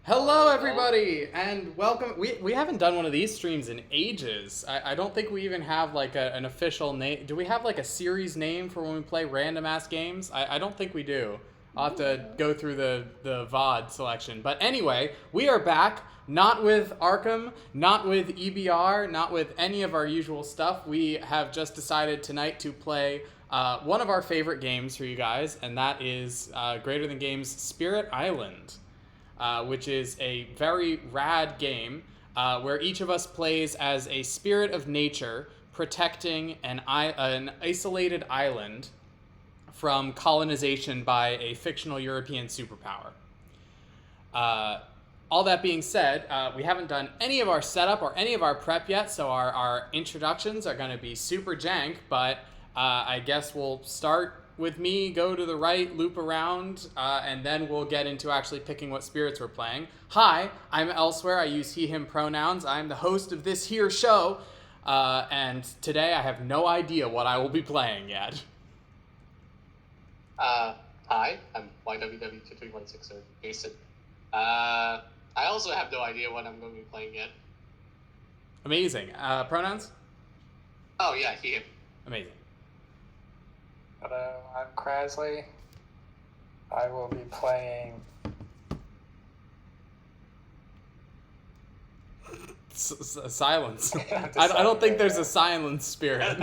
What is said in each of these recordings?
Hello, everybody, and welcome. We haven't done one of these streams in ages. I don't think we even have like an official name. Do we have like a series name for when we play random ass games? I don't think we do. I'll have to go through the VOD selection. But anyway, we are back, not with Arkham, not with EBR, not with any of our usual stuff. We have just decided tonight to play one of our favorite games for you guys, and that is Greater Than Games Spirit Island. Which is a very rad game where each of us plays as a spirit of nature protecting an isolated island from colonization by a fictional European superpower. All that being said, we haven't done any of our setup or any of our prep yet, so our introductions are going to be super jank, but I guess we'll start with me, go to the right, loop around, and then we'll get into actually picking what spirits we're playing. Hi, I'm Elsewhere. I use he, him pronouns. I'm the host of this here show, and today I have no idea what I will be playing yet. Hi, I'm YWW2316 or Jason. I also have no idea what I'm going to be playing yet. Amazing. Pronouns? Oh yeah, he, him. Amazing. Hello, I'm Krasley. I will be playing... Silence. I don't think there's a silence spirit.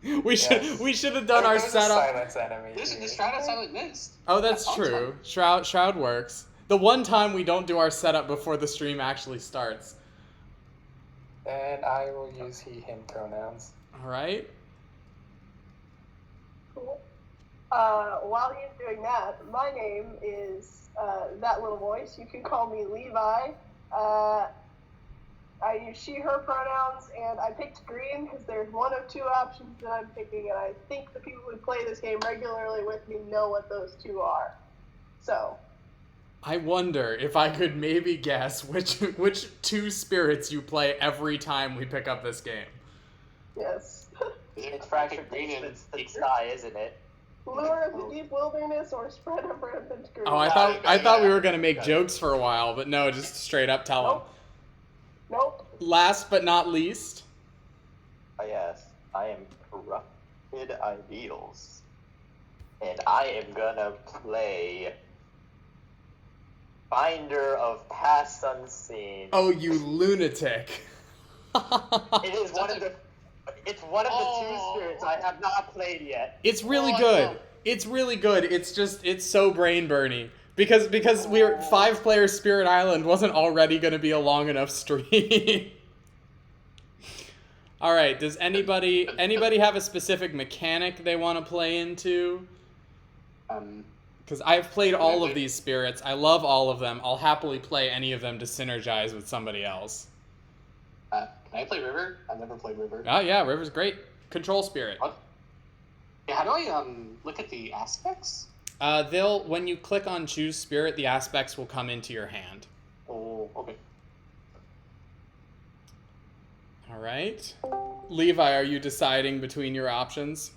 We should have done our setup. Silence enemy. There's Shroud of Silent Mist. Oh, that's true. Shroud works. The one time we don't do our setup before the stream actually starts. And I will use he, him pronouns. All right. Cool. While he's doing that, my name is That Little Voice. You can call me Levi. I use she, her pronouns, and I picked green because there's one of two options that I'm picking, and I think the people who play this game regularly with me know what those two are. So. I wonder if I could maybe guess which two spirits you play every time we pick up this game. Yes. It's Fractured Green and Deep Sky, isn't it? Lure of the Deep Wilderness or Spread of Rampant Green. Oh, I thought we were gonna make jokes for a while, but no, just straight up tell them. Nope. Last but not least. Oh yes, I am Corrupted Ideals. And I am gonna play Finder of Past Unseen. Oh, you lunatic. It's one of the two spirits I have not played yet. It's really good. No. It's really good. It's so brain burny. Because we're 5-player Spirit Island wasn't already going to be a long enough stream. All right, does anybody have a specific mechanic they want to play into? Because I've played all of these spirits. I love all of them. I'll happily play any of them to synergize with somebody else. Can I play River? I've never played River. Oh yeah, River's great. Control spirit. What? Yeah, how do I look at the aspects? When you click on choose spirit, the aspects will come into your hand. Oh, okay. All right. Levi, are you deciding between your options?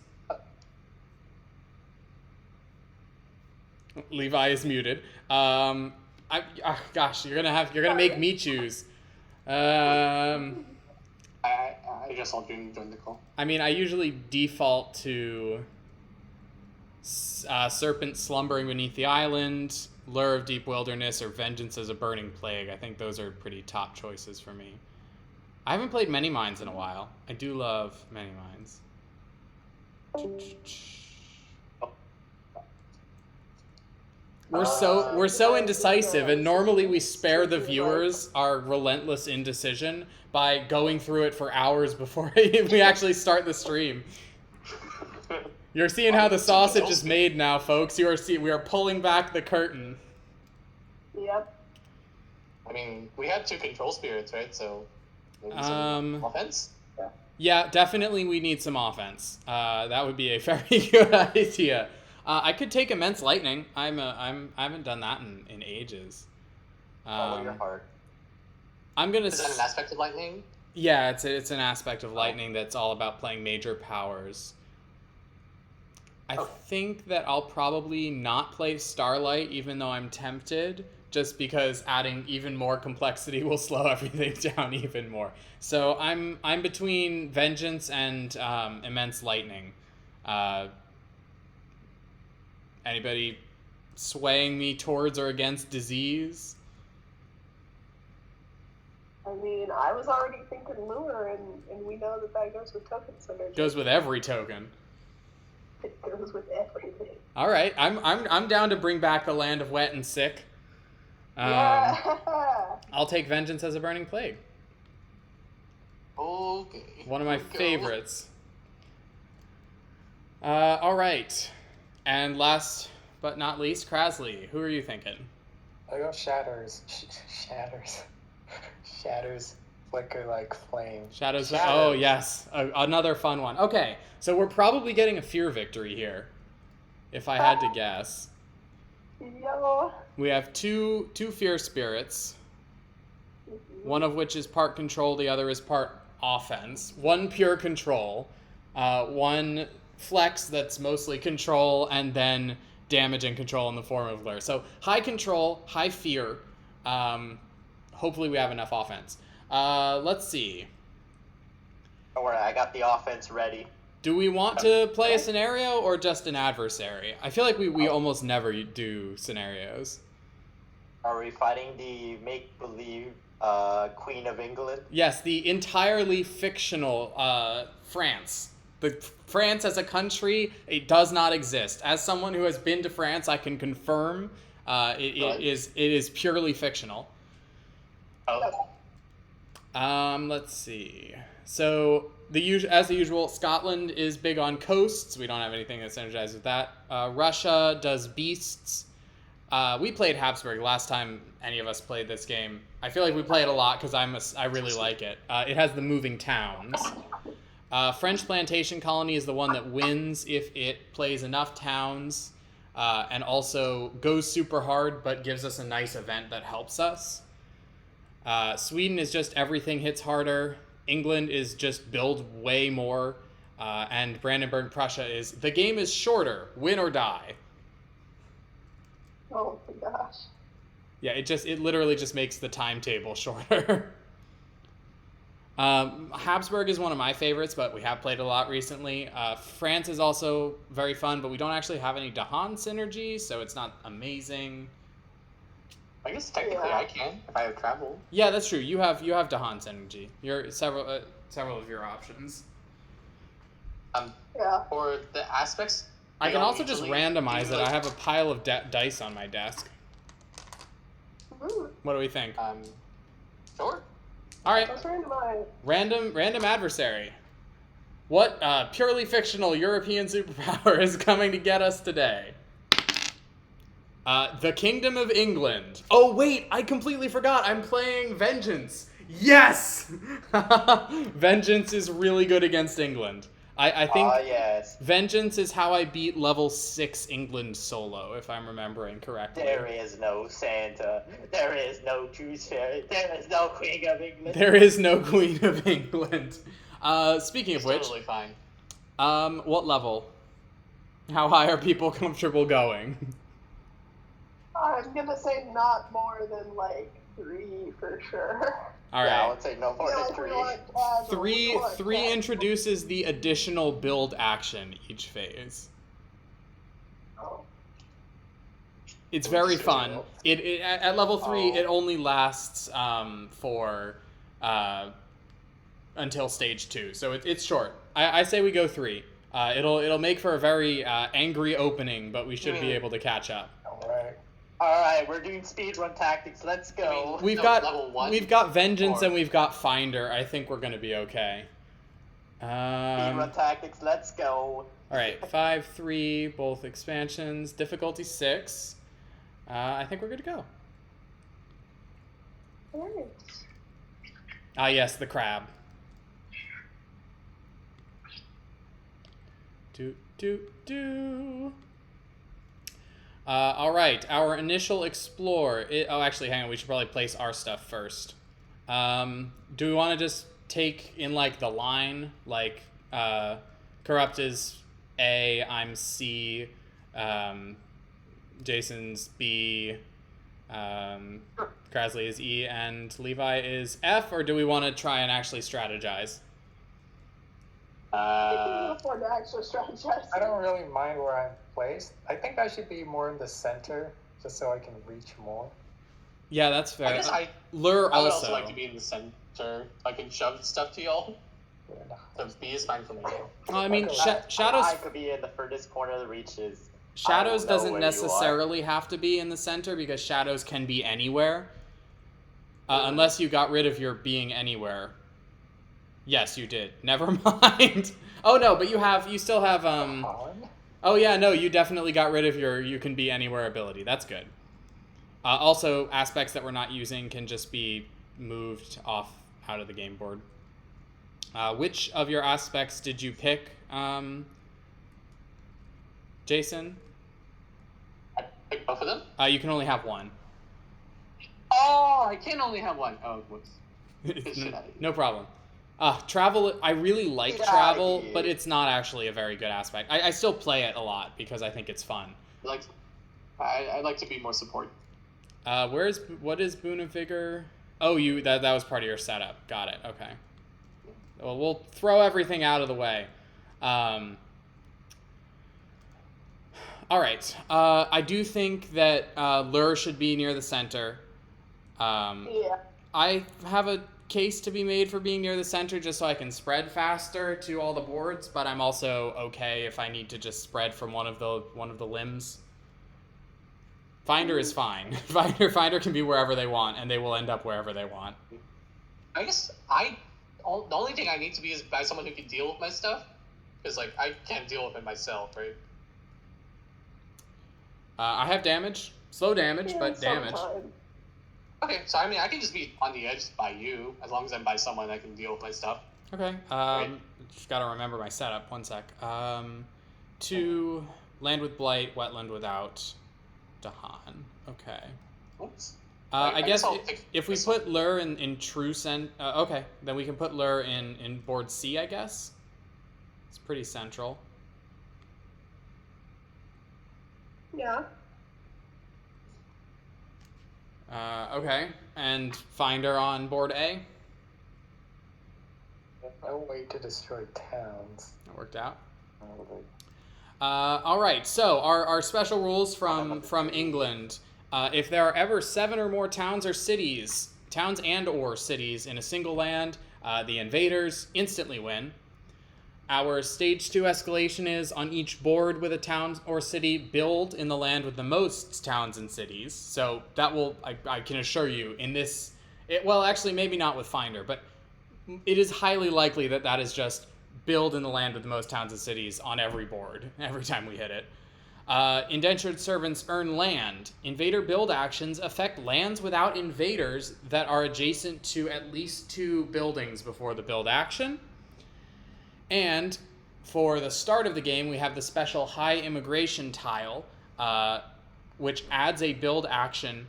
Levi is muted. Gosh, you're gonna make me choose. I guess I'll join the call. I mean, I usually default to Serpent Slumbering Beneath the Island, Lure of Deep Wilderness, or Vengeance as a Burning Plague. I think those are pretty top choices for me. I haven't played Many Minds in a while. I do love Many Minds. We're so indecisive, and normally we spare the viewers our relentless indecision by going through it for hours before we actually start the stream. You're seeing how the sausage is made now, folks. We are pulling back the curtain. Yep. I mean, we had 2 control spirits, right? So maybe some offense? Yeah, definitely we need some offense. That would be a very good idea. I could take Immense Lightning. I haven't done that in ages. Follow your heart. I'm gonna. Is that an aspect of lightning? Yeah, it's an aspect of lightning that's all about playing major powers. I Okay. think that I'll probably not play Starlight, even though I'm tempted, just because adding even more complexity will slow everything down even more. So I'm between Vengeance and Immense Lightning. Anybody swaying me towards or against Disease? I mean, I was already thinking Lure, and we know that goes with token synergy. Goes with every token. It goes with everything. All right, I'm down to bring back the Land of Wet and Sick. Yeah. I'll take Vengeance as a Burning Plague. Okay. One of my Go. favorites. All right, and last but not least, Krasley. Who are you thinking? I go Shatters. Shatters flicker like flame. Shadows. Shadows. Oh yes, another fun one. Okay, so we're probably getting a fear victory here, if I had to guess. Yo. We have two fear spirits, one of which is part control, the other is part offense. One pure control, one flex that's mostly control, and then damage and control in the form of Lure. So high control, high fear. Hopefully we have enough offense. Let's see. Don't worry, I got the offense ready. Do we want to play a scenario or just an adversary? I feel like we almost never do scenarios. Are we fighting the make-believe Queen of England? Yes, the entirely fictional France. The France as a country, it does not exist. As someone who has been to France, I can confirm it is purely fictional. Oh, Let's see. So as the usual, Scotland is big on coasts. We don't have anything that's synergized with that. Russia does beasts. We played Habsburg last time any of us played this game. I feel like we play it a lot because I really like it. It has the moving towns. French Plantation Colony is the one that wins if it plays enough towns and also goes super hard but gives us a nice event that helps us. Sweden is just everything hits harder. England is just build way more. And Brandenburg Prussia is the game is shorter, win or die. Oh my gosh. Yeah, it literally just makes the timetable shorter. Habsburg is one of my favorites, but we have played a lot recently. France is also very fun, but we don't actually have any Dahan synergy, so it's not amazing. I guess technically I can if I have travel. Yeah, that's true. You have Dahan synergy. You're several of your options. Yeah. For the aspects. I they can don't also just usually randomize do it. those- I have a pile of dice on my desk. Ooh, What do we think? Sure. All right, that's randomized. random adversary. What purely fictional European superpower is coming to get us today? The Kingdom of England. Oh wait, I completely forgot. I'm playing Vengeance. Yes! Vengeance is really good against England. I think yes. Vengeance is how I beat level 6 England solo, if I'm remembering correctly. There is no Santa. There is no Tooth Fairy. There is no Queen of England. There is no Queen of England. Speaking of It's which, totally fine. what level? How high are people comfortable going? I'm gonna say not more than like 3 for sure. All Yeah, I right. would say no more Yeah, than like, we 3. want casual, we Three want casual. introduces the additional build action each phase. Oh. It's Ooh, very so fun. cool. It at level 3 Oh. it only lasts for until stage 2, so it's short. I say we go 3. It'll make for a very angry opening, but we should be able to catch up. Alright. Alright, we're doing speedrun tactics. Let's go. I mean, We've No, got level 1 Vengeance or- and we've got Finder. I think we're gonna be okay. Speedrun tactics. Let's go. All right, 5, 3, both expansions. Difficulty 6. I think we're good to go. Alright. Ah, yes, the crab. Do. All right, our initial explore. Actually, hang on. We should probably place our stuff first. Do we want to just take in like the line, like Corrupt is A, I'm C, Jason's B, Krasley is E, and Levi is F, or do we want to try and actually strategize? I think we can afford to actually strategize. I don't really mind where I'm placed. I think I should be more in the center, just so I can reach more. Yeah, that's fair. I guess Lure I would also. also like to be in the center. I can shove stuff to y'all. So B is fine for me. Well, I mean, Okay. Shadows. I could be in the furthest corner of the reaches. Shadows I don't know doesn't where you are. necessarily have to be in the center because Shadows can be anywhere. Unless you got rid of your being anywhere. Yes, you did. Never mind. Oh no, but you still have On? Oh yeah, no, you definitely got rid of your you can be anywhere ability. That's good. Also, aspects that we're not using can just be moved off out of the game board. Which of your aspects did you pick, Jason? I pick both of them? You can only have one. Oh, I can only have one. Oh, whoops. Get shit out of here. No problem. Travel, I really like Get outta travel, here. but it's not actually a very good aspect. I still play it a lot because I think it's fun. I like to be more support. What is Boon of Vigor? Oh, that was part of your setup. Got it. Okay. Well, we'll throw everything out of the way. All right. I do think that Lure should be near the center. Yeah. I have a case to be made for being near the center just so I can spread faster to all the boards, but I'm also okay if I need to just spread from one of the limbs. Finder is fine. Finder can be wherever they want, and they will end up wherever they want. I guess the only thing I need to be is by someone who can deal with my stuff, because I can't deal with it myself, right? I have damage, slow damage, Yeah, but damage. sometime. Okay, so I mean I can just be on the edge by you, as long as I'm by someone that can deal with my stuff. Okay. Just gotta remember my setup. 1 sec. 2 land with blight, wetland without Dahan. Okay. Oops. I guess I'll pick if we this put Lure in true okay, then we can put Lure in board C, I guess. It's pretty central. Yeah. Okay, and Finder on board A. No way to destroy towns. That worked out. Probably. All right, so our special rules from England. If there are ever 7 or more towns and or cities in a single land, the invaders instantly win. Our stage 2 escalation is on each board with a town or city build in the land with the most towns and cities. So that will, I can assure you, in this, well, actually maybe not with Finder, but it is highly likely that is just build in the land with the most towns and cities on every board, every time we hit it. Indentured servants earn land. Invader build actions affect lands without invaders that are adjacent to at least 2 buildings before the build action. And for the start of the game, we have the special high immigration tile, which adds a build action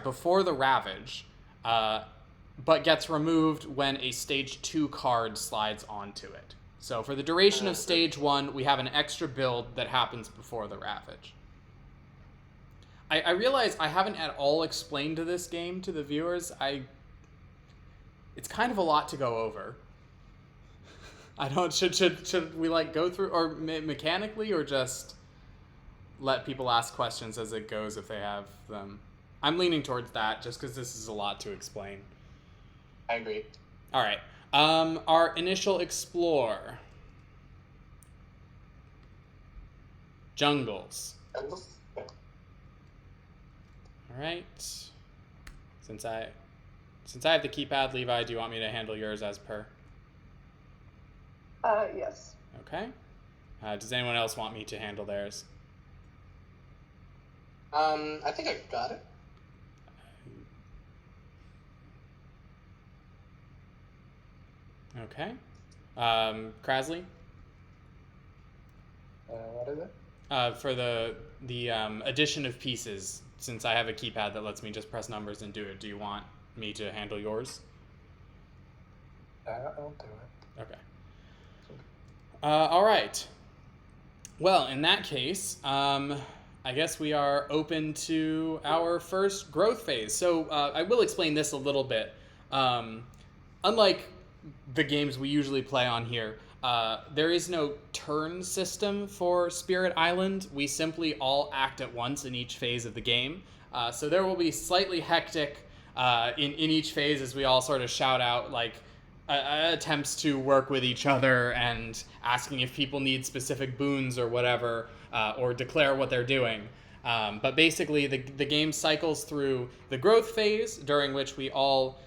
before the Ravage, but gets removed when a stage 2 card slides onto it. So for the duration of stage 1, we have an extra build that happens before the Ravage. I realize I haven't at all explained this game to the viewers. It's kind of a lot to go over. I don't. Should we go through or mechanically, or just let people ask questions as it goes if they have them? I'm leaning towards that just because this is a lot to explain. I agree. All right. Our initial explore. Jungles. All right. Since I have the keypad, Levi, do you want me to handle yours as per? Yes. Okay. Does anyone else want me to handle theirs? I think I got it. Okay. Krasley? What is it? For the addition of pieces, since I have a keypad that lets me just press numbers and do it, do you want me to handle yours? I'll do it. Okay. All right. Well, in that case, I guess we are open to our first growth phase. So I will explain this a little bit. Unlike the games we usually play on here, there is no turn system for Spirit Island. We simply all act at once in each phase of the game. So there will be slightly hectic in each phase as we all sort of shout out like attempts to work with each other and asking if people need specific boons or whatever, or declare what they're doing. But basically, the game cycles through the growth phase, during which we all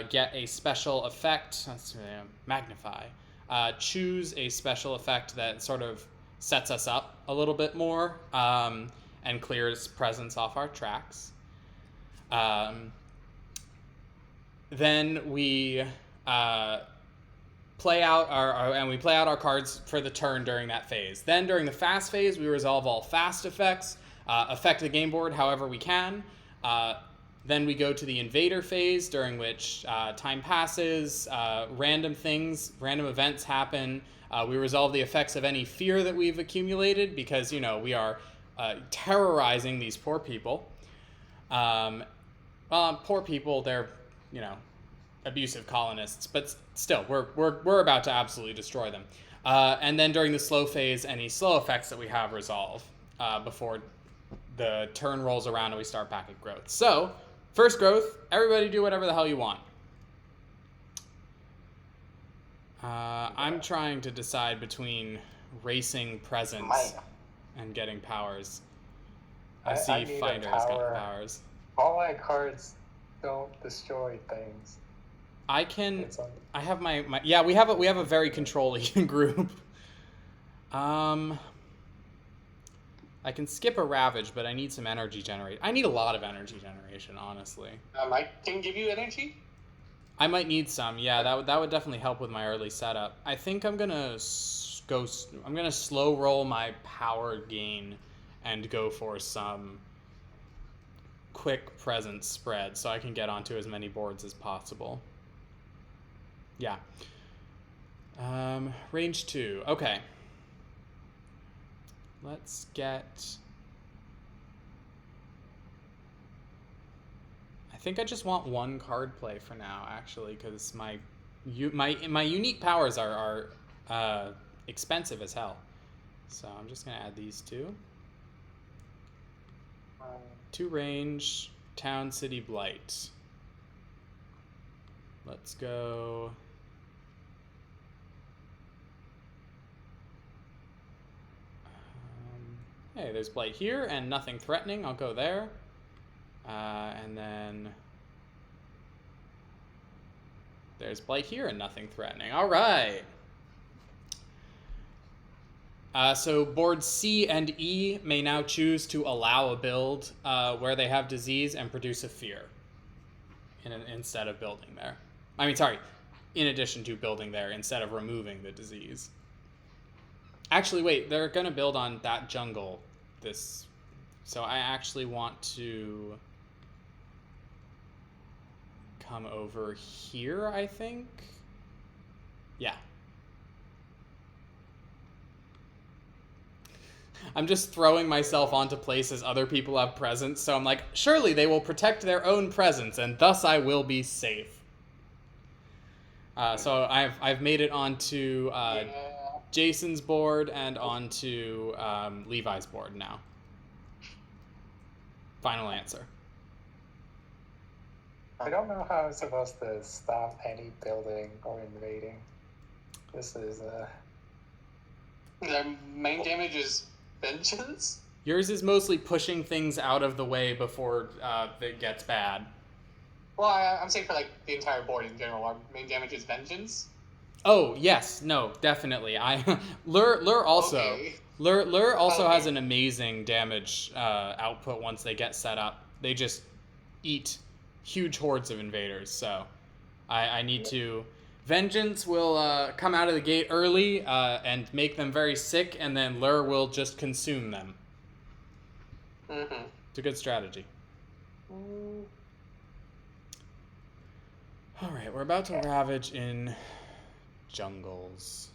get a special effect. Let's magnify. Choose a special effect that sort of sets us up a little bit more, and clears presence off our tracks. Then we play out our cards for the turn during that phase. Then during the fast phase, we resolve all fast effects, affect the game board however we can. Then we go to the invader phase, during which time passes, random events happen. We resolve the effects of any fear that we've accumulated because, we are terrorizing these poor people. Poor people, they're, abusive colonists, but still, we're about to absolutely destroy them. And then during the slow phase, any slow effects that we have resolve before the turn rolls around and we start back at growth. So, first growth, everybody do whatever the hell you want. I'm trying to decide between racing presence and getting powers. I see Finder has got powers. All my cards don't destroy things. I have my yeah, we have a very controlling group. I can skip a Ravage, but I need some energy generation. I need a lot of energy generation, honestly. I can give you energy? I might need some. Yeah, that would definitely help with my early setup. I think I'm going to slow roll my power gain and go for some quick presence spread so I can get onto as many boards as possible. Yeah. Range 2. Okay. Let's get... I think I just want one card play for now, actually, because my unique powers are expensive as hell. So I'm just going to add these two. 2 range, Town, City, Blight. Let's go... hey, there's Blight here and nothing threatening. I'll go there. And then there's Blight here and nothing threatening. All right. So boards C and E may now choose to allow a build where they have disease and produce a fear instead of building there. In addition to building there instead of removing the disease. Actually, wait, they're going to build on that jungle. So I actually want to come over here, I think. Yeah. I'm just throwing myself onto places other people have presence, so I'm like, surely they will protect their own presence, and thus I will be safe. So I've made it onto Jason's board and onto Levi's board now. Final answer. I don't know how I'm supposed to stop any building or invading. This is Their main damage is vengeance? Yours is mostly pushing things out of the way before it gets bad. Well, I'm saying for like the entire board in general, our main damage is vengeance. Oh yes, no, definitely. Lure also. Okay. Lure also has an amazing damage output once they get set up. They just eat huge hordes of invaders. So I need to. Vengeance will come out of the gate early and make them very sick, and then Lure will just consume them. Mm-hmm. It's a good strategy. All right, we're about to ravage in jungles.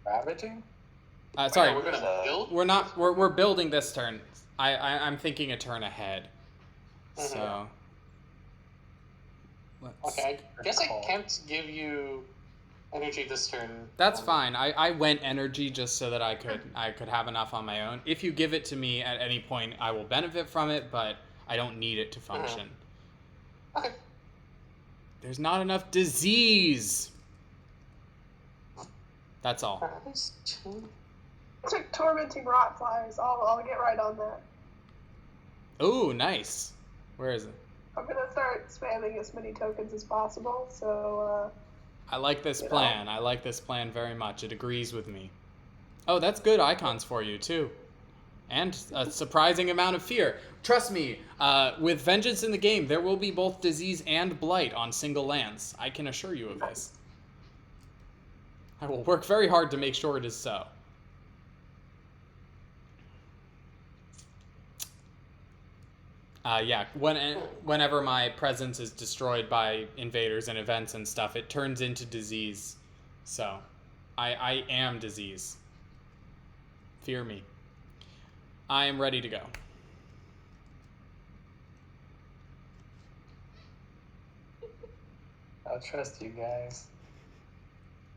ravaging? Sorry, We're gonna build. we're not. We're building this turn. I'm thinking a turn ahead. Mhm. So. Let's, Okay, I guess I can't give you energy this turn. That's fine. I went energy just so that I could have enough on my own. If you give it to me at any point, I will benefit from it, but I don't need it to function. Okay. There's not enough disease. That's all. I took tormenting rot flies. I'll get right on that. Ooh, nice. Where is it? I'm gonna start spamming as many tokens as possible. So I like this You know? plan. I like this plan very much. It agrees with me. Oh, that's good icons for you, too. And a surprising amount of fear. Trust me, with Vengeance in the game, there will be both disease and blight on single lands. I can assure you of this. I will work very hard to make sure it is so. Yeah, whenever my presence is destroyed by invaders and events and stuff, it turns into disease. So, I am disease. Fear me. I am ready to go. I'll trust you guys.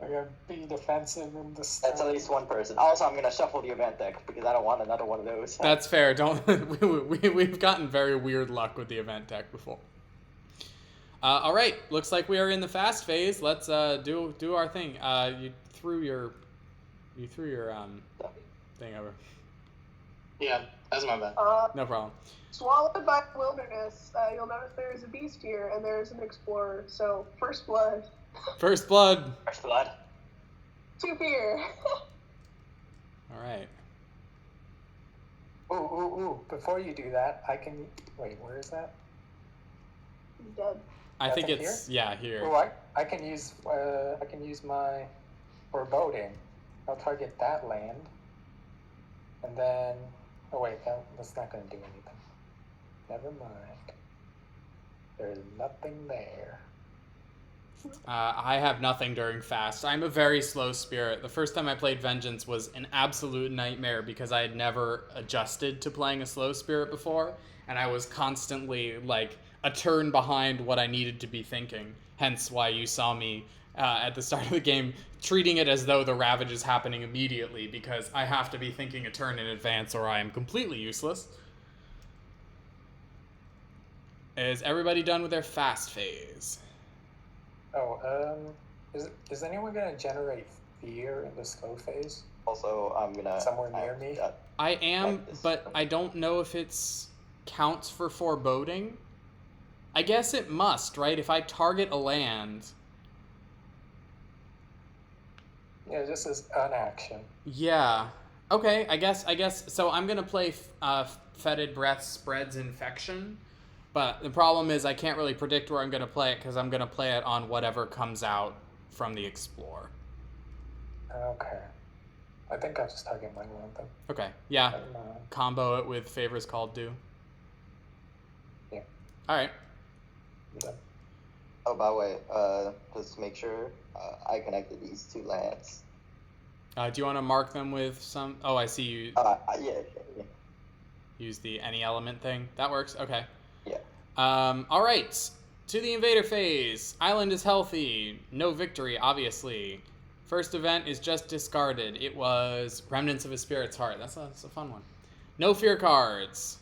We're gonna be defensive in the That's start. at least one person. Also, I'm gonna shuffle the event deck because I don't want another one of those. That's fair. Don't we've gotten very weird luck with the event deck before. All right, looks like we are in the fast phase. Let's do our thing. You threw your thing over. Yeah, that's my bad. No problem. Swallowed by the wilderness. You'll notice there is a beast here, and there is an explorer. So first blood. First blood. First blood. 2 fear. All right. Ooh. Before you do that, I can... Wait, where is that? He's dead. I That's think in it's here. Oh, I can use my foreboding. I'll target that land, and then oh wait, that's not going to do anything. Never mind. There's nothing there. I have nothing during fast. I'm a very slow spirit. The first time I played Vengeance was an absolute nightmare because I had never adjusted to playing a slow spirit before, and I was constantly like a turn behind what I needed to be thinking. Hence why you saw me at the start of the game treating it as though the Ravage is happening immediately, because I have to be thinking a turn in advance or I am completely useless. Is everybody done with their fast phase? Oh, is anyone going to generate fear in the slow phase? Also, I'm gonna Somewhere near me? I am, Like this. but I don't know if it's counts for foreboding. I guess it must, right? If I target a land. Yeah, this is an action. Yeah. Okay, I guess so. I'm gonna play Fetid Breath spreads infection, but the problem is I can't really predict where I'm gonna play it because I'm gonna play it on whatever comes out from the Explore. Okay. I think I'll just target my land then. Okay. Yeah. Never mind. Combo it with Favors Called Due. Yeah. All right. I'm done. Oh, by the way, just to make sure, I connected these two lands. Do you want to mark them with some? Oh, I see you Yeah. use the any element thing. That works. Okay. Yeah. All right. To the invader phase. Island is healthy. No victory, obviously. First event is just discarded. It was Remnants of a Spirit's Heart. That's a fun one. No fear cards.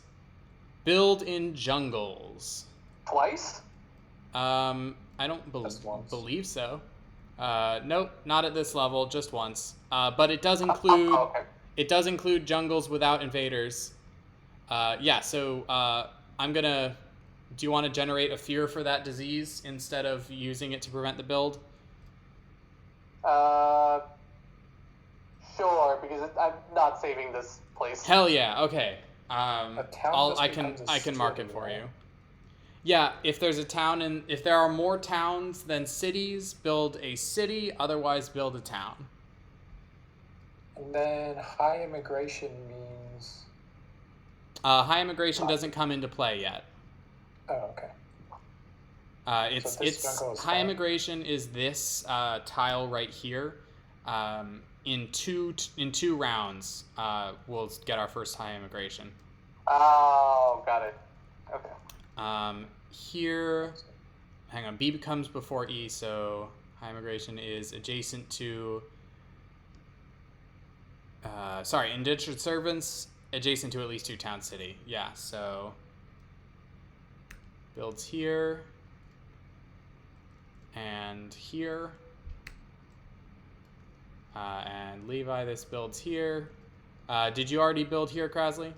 Build in jungles. Twice? I don't Just once. believe so. Nope, not at this level. Just once. But it does include Okay. it does include jungles without invaders. Yeah. So I'm gonna. Do you want to generate a fear for that disease instead of using it to prevent the build? Sure, because I'm not saving this place. Hell yeah. Okay. A town just I becomes a can mark it city, for right? you. Yeah, if there's a town and if there are more towns than cities, build a city. Otherwise, build a town. And then high immigration means... High immigration doesn't come into play yet. Oh, okay. It's So this jungle is high fine. immigration is this tile right here. in two rounds, we'll get our first high immigration. Oh, got it. Okay. Here, hang on. B comes before E, so high immigration is adjacent to. Indentured servants adjacent to at least 2 town city. Yeah, so builds here and here. And Levi, this builds here. Did you already build here, Krasley?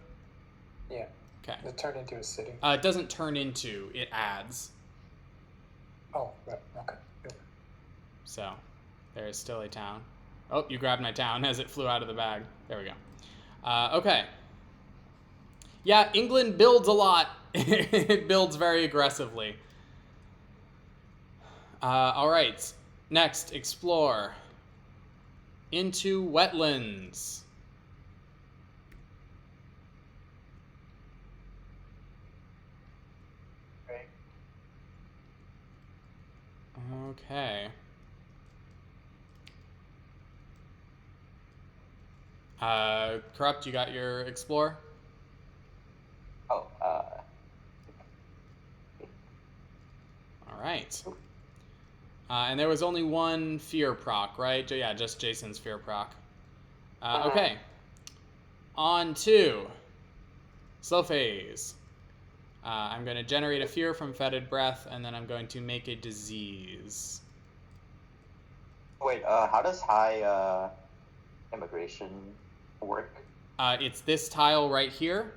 Yeah. Okay. It turned into a city. It doesn't turn into, it adds. Oh, right. Okay. Good. So there is still a town. Oh, you grabbed my town as it flew out of the bag. There we go. Okay. Yeah, England builds a lot. It builds very aggressively. All right. Next, explore. Into wetlands. Okay. Corrupt, you got your explore? Oh, All right. And there was only one fear proc, right? Yeah, just Jason's fear proc. Okay. On to slow phase. I'm going to generate a fear from fetid breath, and then I'm going to make a disease. wait, how does high immigration work? It's this tile right here.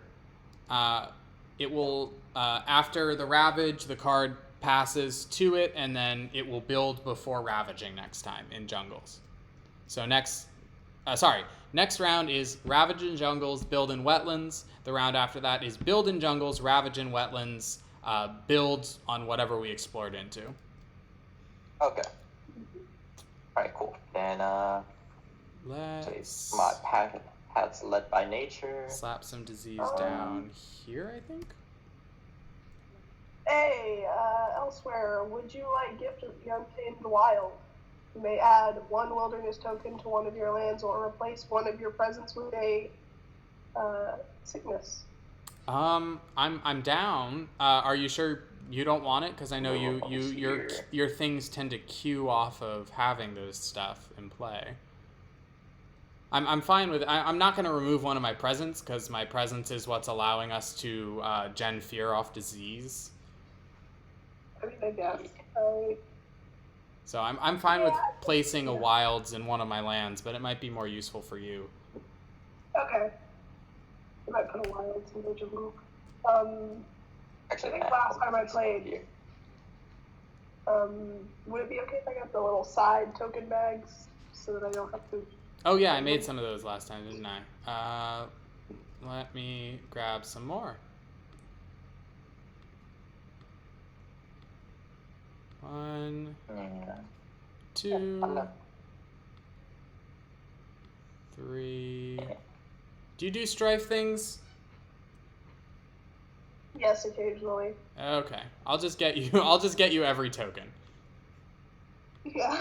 It will, after the ravage, the card passes to it, and then it will build before ravaging next time in jungles. So next round is ravage in jungles, build in wetlands. The round after that is build in jungles, ravage in wetlands, build on whatever we explored into. Okay. Alright, cool. Then, so Let's my path's led by nature. slap some disease down here, I think. Hey, elsewhere, would you like Gift of the Untamed Wild? You may add 1 wilderness token to one of your lands or replace one of your presents with a sickness. I'm down. Are you sure you don't want it? Because I know your things tend to queue off of having those stuff in play. I'm fine with. I'm not going to remove one of my presents because my presence is what's allowing us to gen fear off disease. I mean, I guess. So I'm fine with placing a wilds in one of my lands, but it might be more useful for you. Okay. I might put a wild in the jungle. Actually, I think last time I played, would it be okay if I got the little side token bags so that I don't have to? Oh yeah, I made some of those last time, didn't I? Let me grab some more. 1, 2, 3. Do you do strife things? Yes, occasionally. Okay, I'll just get you every token. Yeah.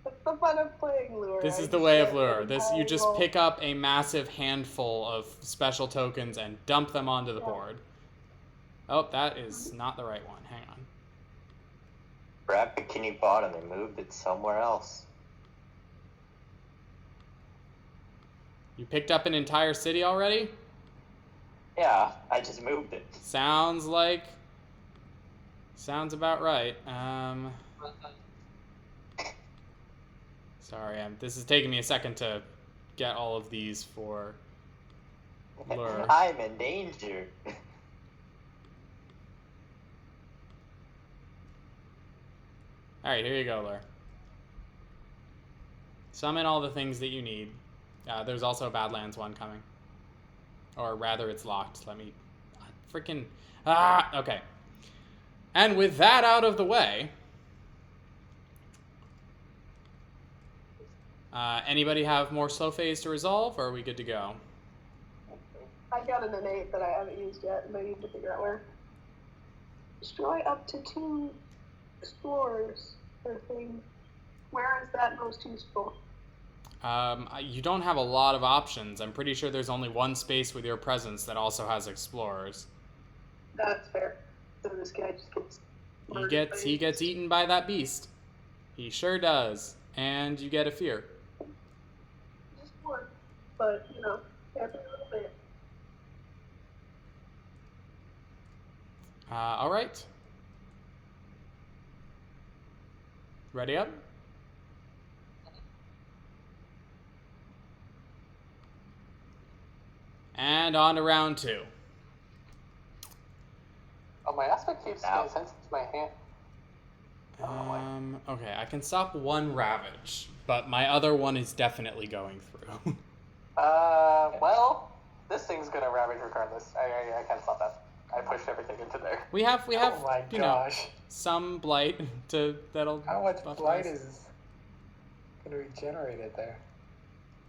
That's the fun of playing Lure. This is the way of Lure. You just pick up a massive handful of special tokens and dump them onto the board. Oh, that is not the right one. Hang on. Grab Bikini Bottom and moved it somewhere else. You picked up an entire city already? Yeah, I just moved it. Sounds about right. Sorry, this is taking me a second to get all of these for Lure. I'm in danger. Alright, here you go, Lure. Summon all the things that you need. There's also a Badlands one coming. Or rather, it's locked. Let me... Freaking... Okay. And with that out of the way... anybody have more slow phase to resolve, or are we good to go? I've got an innate that I haven't used yet, and I need to figure out where. Destroy up to 2 explorers or thing. Where is that most useful? You don't have a lot of options. I'm pretty sure there's only one space with your presence that also has explorers. That's fair. So this guy just gets. He gets eaten by that beast. He sure does. And you get a fear. Just one, but you know, every little bit. All right. Ready up? And on to round 2. Oh, my aspect keeps getting sent to my hand. Okay, I can stop one Ravage, but my other one is definitely going through. Well, this thing's gonna ravage regardless. I can't stop that. I pushed everything into there. We have Oh my you know, gosh. some blight that'll How much buff blight us. is gonna be generated there?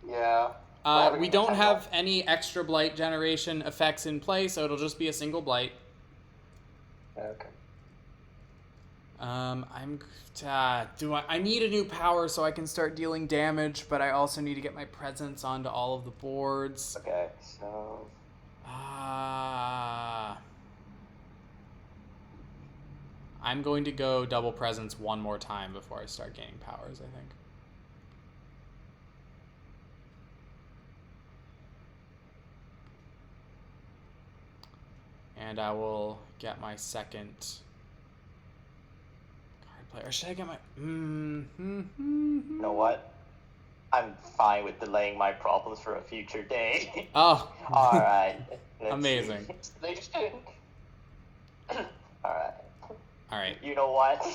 Yeah. We don't have any extra blight generation effects in play, so it'll just be a single blight. Okay. I need a new power so I can start dealing damage, but I also need to get my presence onto all of the boards. Okay, so I'm going to go double presence one more time before I start gaining powers, I think. And I will get my second card player. Or should I get my... you know what? I'm fine with delaying my problems for a future day. Oh. Alright. Amazing. They just did. Alright. Alright. You know what?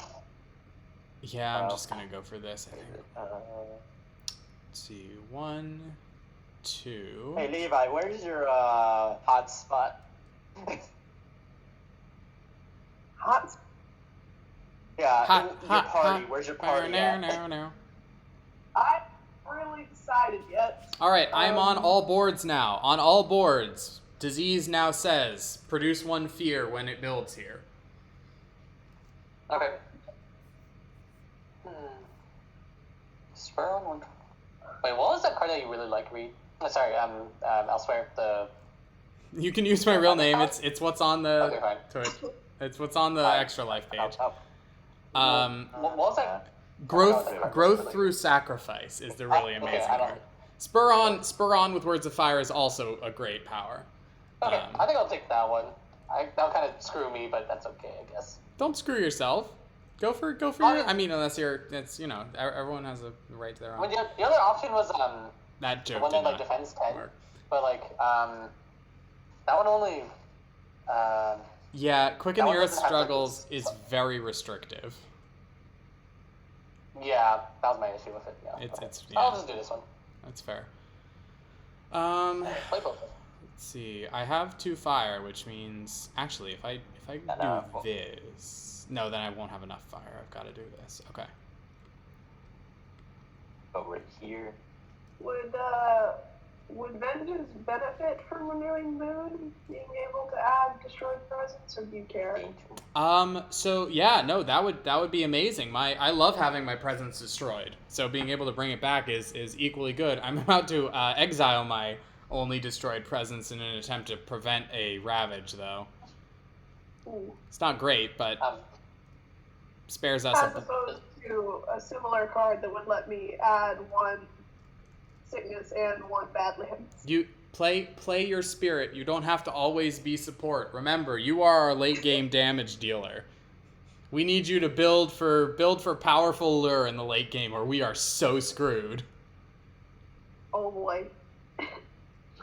Yeah, I'm just going to go for this, I think. Let's see. 1, 2... Hey Levi, where's your hot spot? Hot. Yeah, your party. Where's your party at? No. I haven't really decided yet. Alright, I'm on all boards now. On all boards, disease now says, produce 1 fear when it builds here. Okay. Spur on one. Wait, what was that card that you really like, Reed? Sorry, elsewhere, the... You can use my real name. It's what's on the Okay, fine. Twitch. It's what's on the extra life page. What was that? Growth through sacrifice is the really amazing I don't- card. Spur on with Words of Fire is also a great power. Okay, I think I'll take that one. That'll kind of screw me, but that's okay, I guess. Don't screw yourself. Go for your. I mean, unless it's everyone has a right to their own. Well, the other option was That the joke one did that like not defends 10, work. but like that one only. Yeah, Quicken That the one Earth doesn't have, like, Struggles this- is very restrictive. Yeah, that was my issue with it. Yeah. It's I'll yeah, just do this one. that's fair. Play both. Let's see. I have 2 fire, which means actually if I do this, no, then I won't have enough fire. I've got to do this. Okay. Over here. Would Vengeance benefit from renewing Moon, being able to add destroyed presence, or do you care? So yeah, no, that would be amazing. I love having my presence destroyed. So being able to bring it back is equally good. I'm about to exile my only destroyed presence in an attempt to prevent a ravage, though. Ooh. It's not great, but spares us. As opposed to a similar card that would let me add 1 sickness and 1 Badlands. You play your spirit. You don't have to always be support. Remember, you are our late game damage dealer. We need you to build for powerful lure in the late game, or we are so screwed. Oh boy.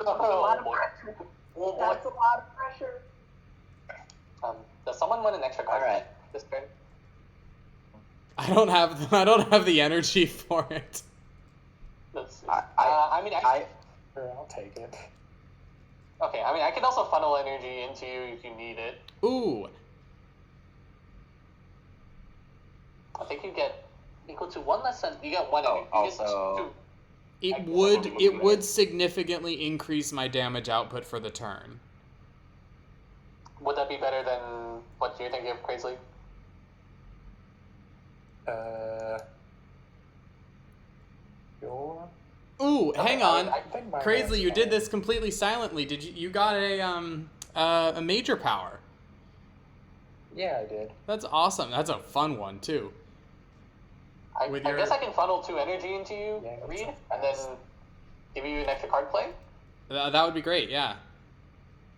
Oh, a lot of boy. pressure. Oh, boy. That's a lot of pressure. Does someone want an extra card? Alright. This turn. I don't have the energy for it. Let's see. I mean, Sure, I'll take it. okay. I mean, I can also funnel energy into you if you need it. Ooh, I think you get equal to 1 less than you get 1. Oh, You also- get 2. it would significantly increase my damage output for the turn. Would that be better than what you're thinking of, Crazily? Your Ooh, Okay, hang on. I think my Crazily, you did fine. this completely silently. Did you got a major power? Yeah, I did. That's awesome. That's a fun one too. I With I your- guess I can funnel 2 energy into you, Yeah, that's Reed, so and then fast. give you an extra card play. That would be great. Yeah.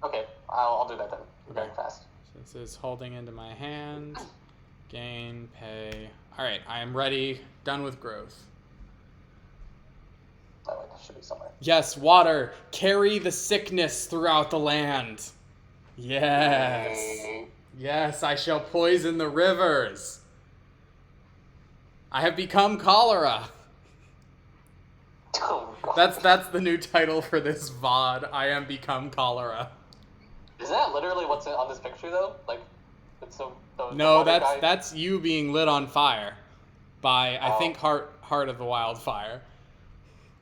Okay, I'll do that then. Very Okay. fast. This is holding into my hand. Gain, pay. All right, I am ready. Done with growth. Oh, wait, that should be somewhere. Yes, water. Carry the sickness throughout the land. Yes. Yes, I shall poison the rivers. I have become cholera. Oh, God. That's the new title for this VOD. I am become cholera. Is that literally what's on this picture though? Like, it's the No, water that's guy? that's you being lit on fire by I Oh. think Heart of the Wildfire.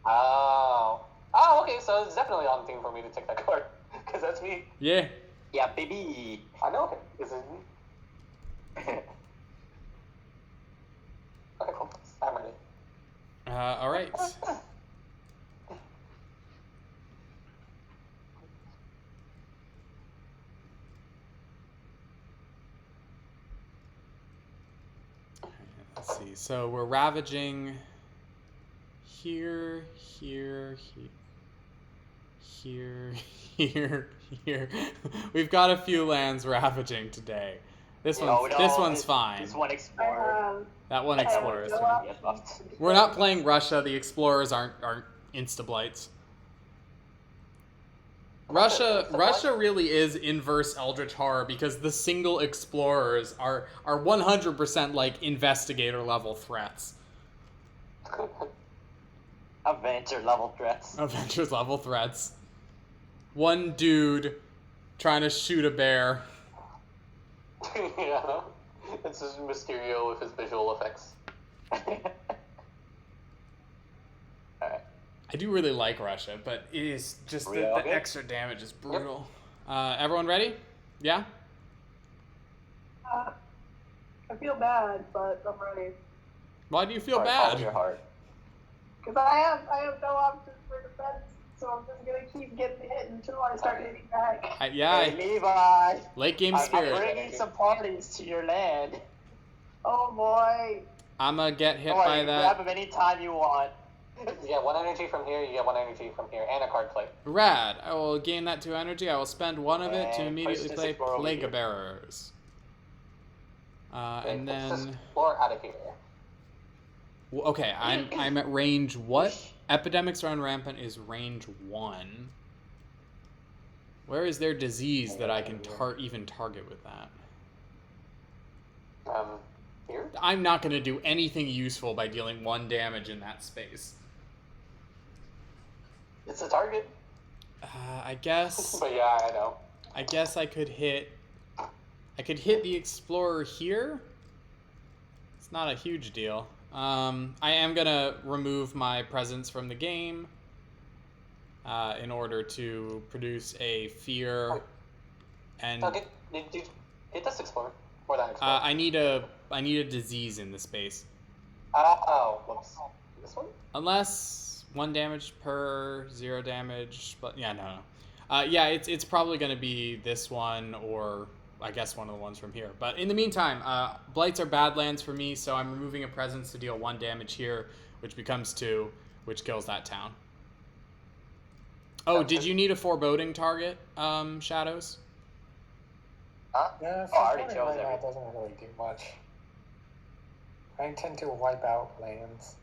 Oh. Oh, okay. So it's definitely on theme for me to take that card because that's me. Yeah. Yeah, baby. I know him. Is it me? Okay, cool. I'm ready. All right. Let's see. So we're ravaging here, here, here, here, here. We've got a few lands ravaging today. This one's fine. This one I explorer. have. That one I have explores. no fine. options. We're not playing Russia. The explorers aren't insta-blights. Russia really is inverse Eldritch Horror because the single explorers are 100% like investigator level threats. Adventure level threats. Avengers level threats. One dude trying to shoot a bear. Yeah. It's just Mysterio with his visual effects. Alright. I do really like Russia, but it is just the Real good? extra damage is brutal. Everyone ready? Yeah? I feel bad, but I'm ready. Why do you feel Alright, follow bad? your heart. Because I have no options for defense, so I'm just gonna keep getting hit until I start hitting back. Yeah, Hey, Levi. late game I'm spirit. bringing some parties to your land. Oh boy. I'm gonna get hit Don't worry, by you can that. grab them anytime you want. You get 1 energy from here, you get 1 energy from here, and a card play. Rad. I will gain that 2 energy. I will spend 1 of it to And immediately push this play explorer over Plague here. Bearers. Okay, And let's just then explore out of here. okay, I'm at range what? Epidemics Run Rampant is range 1. Where is there disease that I can even target with that? Here? I'm not going to do anything useful by dealing 1 damage in that space. It's a target. I guess But yeah, I know. I guess I could hit the Explorer here. It's not a huge deal. I am gonna remove my presence from the game in order to produce a fear, and No, get this explorer. Or that explorer. I need a disease in the space. Oh, whoops. This one? Unless 1 damage per 0 damage, but yeah, no. Yeah, it's probably gonna be this one or I guess one of the ones from here. But in the meantime, blights are bad lands for me, so I'm removing a presence to deal 1 damage here, which becomes 2, which kills that town. Oh, did you need a foreboding target, Shadows? Huh? Yeah, Oh, I already foreboding chose right now everything. doesn't really do much. I intend to wipe out lands.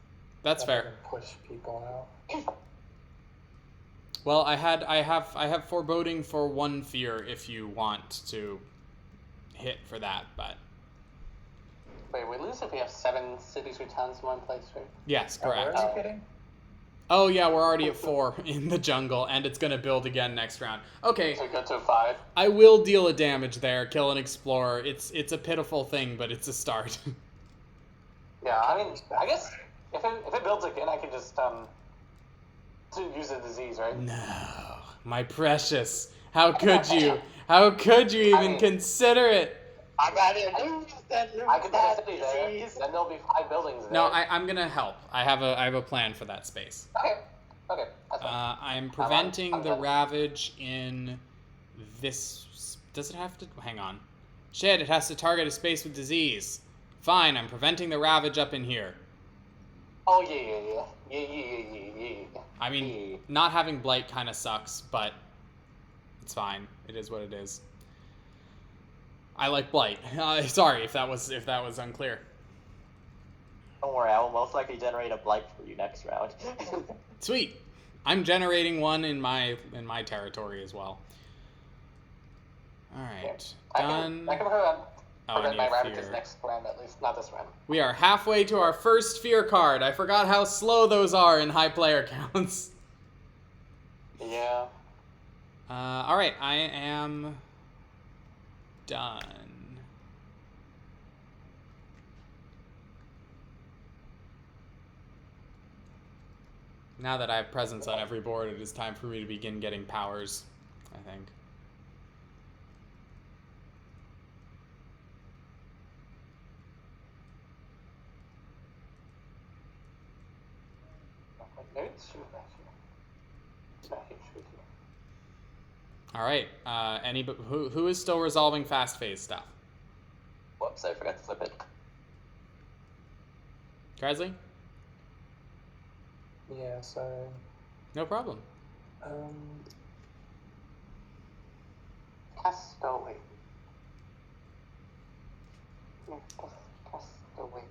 That's rather fair. than push people out. Well, I have foreboding for 1 fear if you want to hit for that, but Wait, we lose if we have 7 cities or towns in one place, right? yes, Oh, where correct. are you hitting? Oh yeah, we're already at 4 in the jungle, and it's gonna build again next round. Okay, So we go to 5. I will deal a damage there, kill an explorer. It's a pitiful thing, but it's a start. Yeah, I mean, I guess if it builds again, I can just to use a disease, right? No, my precious. How could you? How could you even mean- consider it? I gotta lose that I can put a city there, disease. then there'll be 5 buildings there. No, I'm gonna help. I have a plan for that space. Okay. Okay, that's fine. I'm preventing I'm the done. Ravage in this. Does it have to? Hang on. Shit, it has to target a space with disease. Fine, I'm preventing the Ravage up in here. Oh, yeah. I mean, not having Blight kind of sucks, but it's fine. It is what it is. I like Blight. Sorry if that was unclear. Don't worry, I will most likely generate a blight for you next round. Sweet. I'm generating one in my territory as well. All right, done. I can prevent Oh, I need my a Ravages fear. next round, at least. Not this round. We are halfway to our first fear card. I forgot how slow those are in high player counts. Yeah. All right, I am done. Now that I have presence on every board, it is time for me to begin getting powers, I think. Maybe it's true, actually. It's not huge. All right, who is still resolving fast phase stuff? Whoops, I forgot to flip it. Kresley? Yeah, so No problem. Castaway. Yeah, Castaway.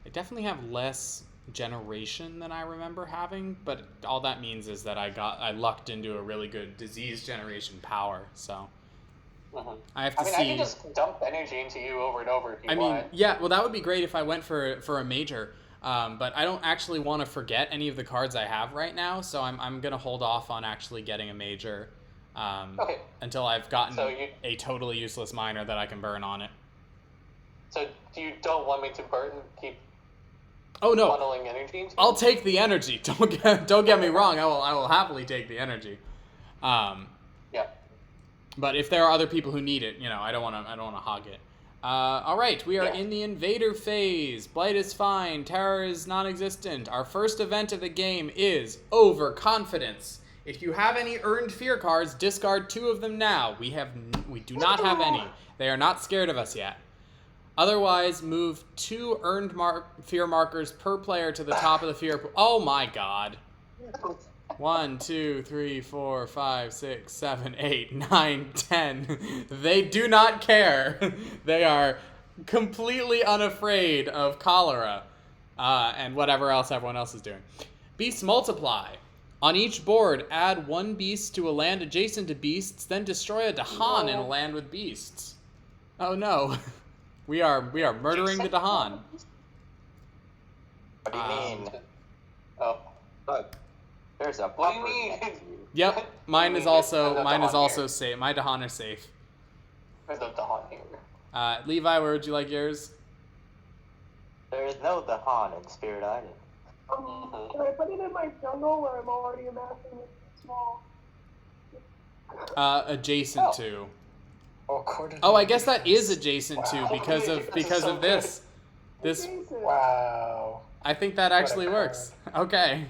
I definitely have less generation than I remember having, but all that means is that I lucked into a really good disease generation power, so I have to see. I can just dump energy into you over and over if you want. Yeah, well, that would be great if I went for a major, but I don't actually want to forget any of the cards I have right now, so I'm gonna hold off on actually getting a major until I've gotten a totally useless minor that I can burn on it. So you don't want me to keep Oh no! funneling energy into I'll take the energy. Don't get me wrong. I will happily take the energy. Yeah. But if there are other people who need it, I don't want to hog it. All right, we are in the invader phase. Blight is fine. Terror is non-existent. Our first event of the game is overconfidence. If you have any earned fear cards, discard 2 of them now. We do not have any. They are not scared of us yet. Otherwise, move 2 earned fear markers per player to the top of the fear pool. Oh my god. 1, 2, 3, 4, 5, 6, 7, 8, 9, 10. They do not care. They are completely unafraid of cholera and whatever else everyone else is doing. Beasts multiply. On each board, add 1 beast to a land adjacent to beasts, then destroy a Dahan in a land with beasts. Oh no. We are murdering the Dahan. What do you mean? Oh. Look, there's a What do you bumper mean? next to you. Yep, mine is also Dahan safe. My Dahan are safe. There's no Dahan here. Levi, where would you like yours? There is no Dahan in Spirit Island. Can I put it in my jungle where I'm already amassing a small? Adjacent to. Oh, I guess that is adjacent to because of this. This. Wow. I think that actually works. Okay.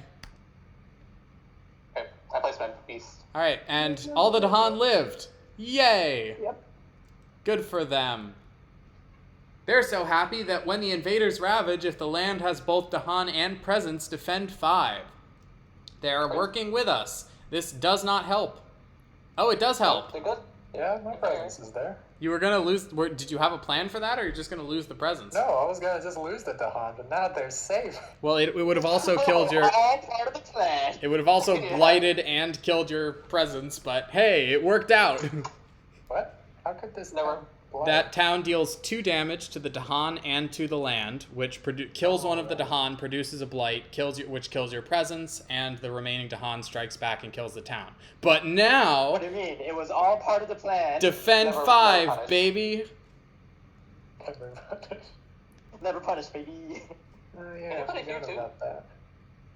Okay, I placed my beast. All right, and all the Dahan lived. Yay! Yep. Good for them. They're so happy that when the invaders ravage, if the land has both Dahan and presence, defend 5. They are working with us. This does not help. Oh, it does help. They're good. Yeah, my presence is there. You were gonna lose. Did you have a plan for that, or you're just gonna lose the presence? No, I was gonna just lose the Dahan, but now they're safe. Well, it would have also killed your. All part of the plan. It would have also blighted and killed your presence, but hey, it worked out. What? How could this Never. town blight? That town deals 2 damage to the Dahan and to the land, which kills one of the Dahan, produces a blight, which kills your presence, and the remaining Dahan strikes back and kills the town. But now, What do you mean? It was all part of the plan. defend Never 5, punished. baby. Never punished, baby. Oh Can yeah, you I put it here forgot too? about that.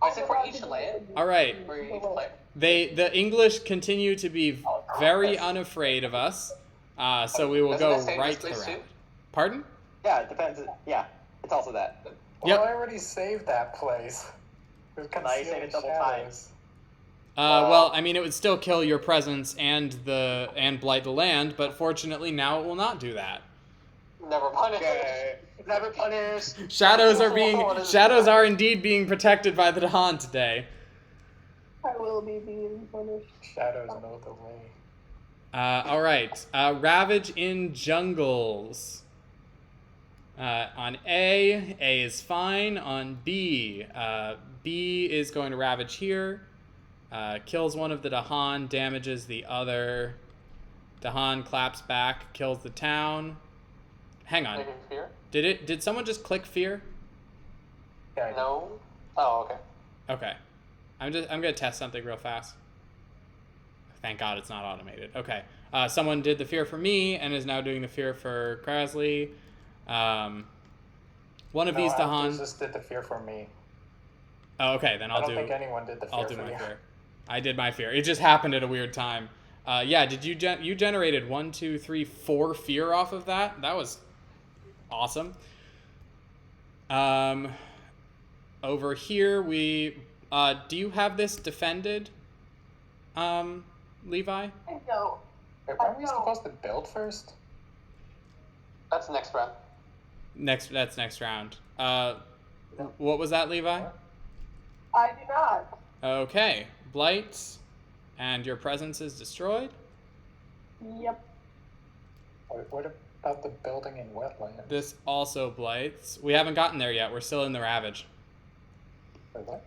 I said for each land. All right. For each player. The English continue to be very unafraid of us, so we will Doesn't that go stay in right this to the place too? ravage. Pardon? Yeah, it depends. Yeah, it's also that. Well, I already saved that place. With Now you save it double shadows. Well, I mean, it would still kill your presence and blight the land, but fortunately now it will not do that. Never punish. Okay. Never punish. Shadows What are is indeed being protected by the Dahan today. I will be being punished. Shadows know the way. All right. Ravage in jungles. On A is fine. On B is going to ravage here. Kills one of the Dahan, damages the other. Dahan claps back, kills the town. Hang on. Maybe fear? Did someone just click fear? Yeah, No. Oh, okay. Okay. I'm gonna test something real fast. Thank God it's not automated. Okay. Someone did the fear for me and is now doing the fear for Krasley. One of these Dahan. just did the fear for me. Oh, okay. Then I don't think anyone did the fear I'll do for my you. fear. I did my fear. It just happened at a weird time. Yeah. Did you you generated 1, 2, 3, 4 fear off of that? That was awesome. Over here we do you have this defended, Levi? I don't. Wait, weren't we supposed to build first? That's next round. That's next round. What was that, Levi? I do not. Okay, blight, and your presence is destroyed. Yep. What about the building in wetlands? This also blights. We haven't gotten there yet. We're still in the ravage. Wait, what?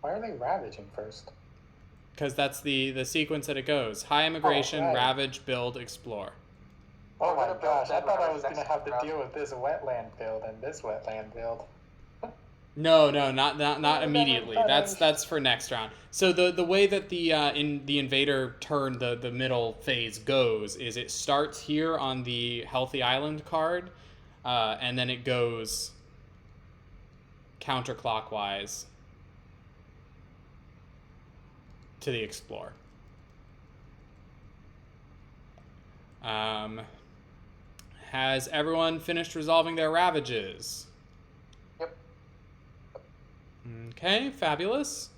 Why are they ravaging first? Because that's the sequence that it goes. High immigration, right. ravage, build, explore. Oh We're my gonna build gosh, I that thought I ravage was gonna next have to round. deal with this wetland build and this wetland build. No, not No, immediately. no, no. That's for next round. So the way that the in the invader turn the middle phase goes is it starts here on the healthy island card, and then it goes counterclockwise to the explore. Has everyone finished resolving their ravages? Yep. Okay, fabulous.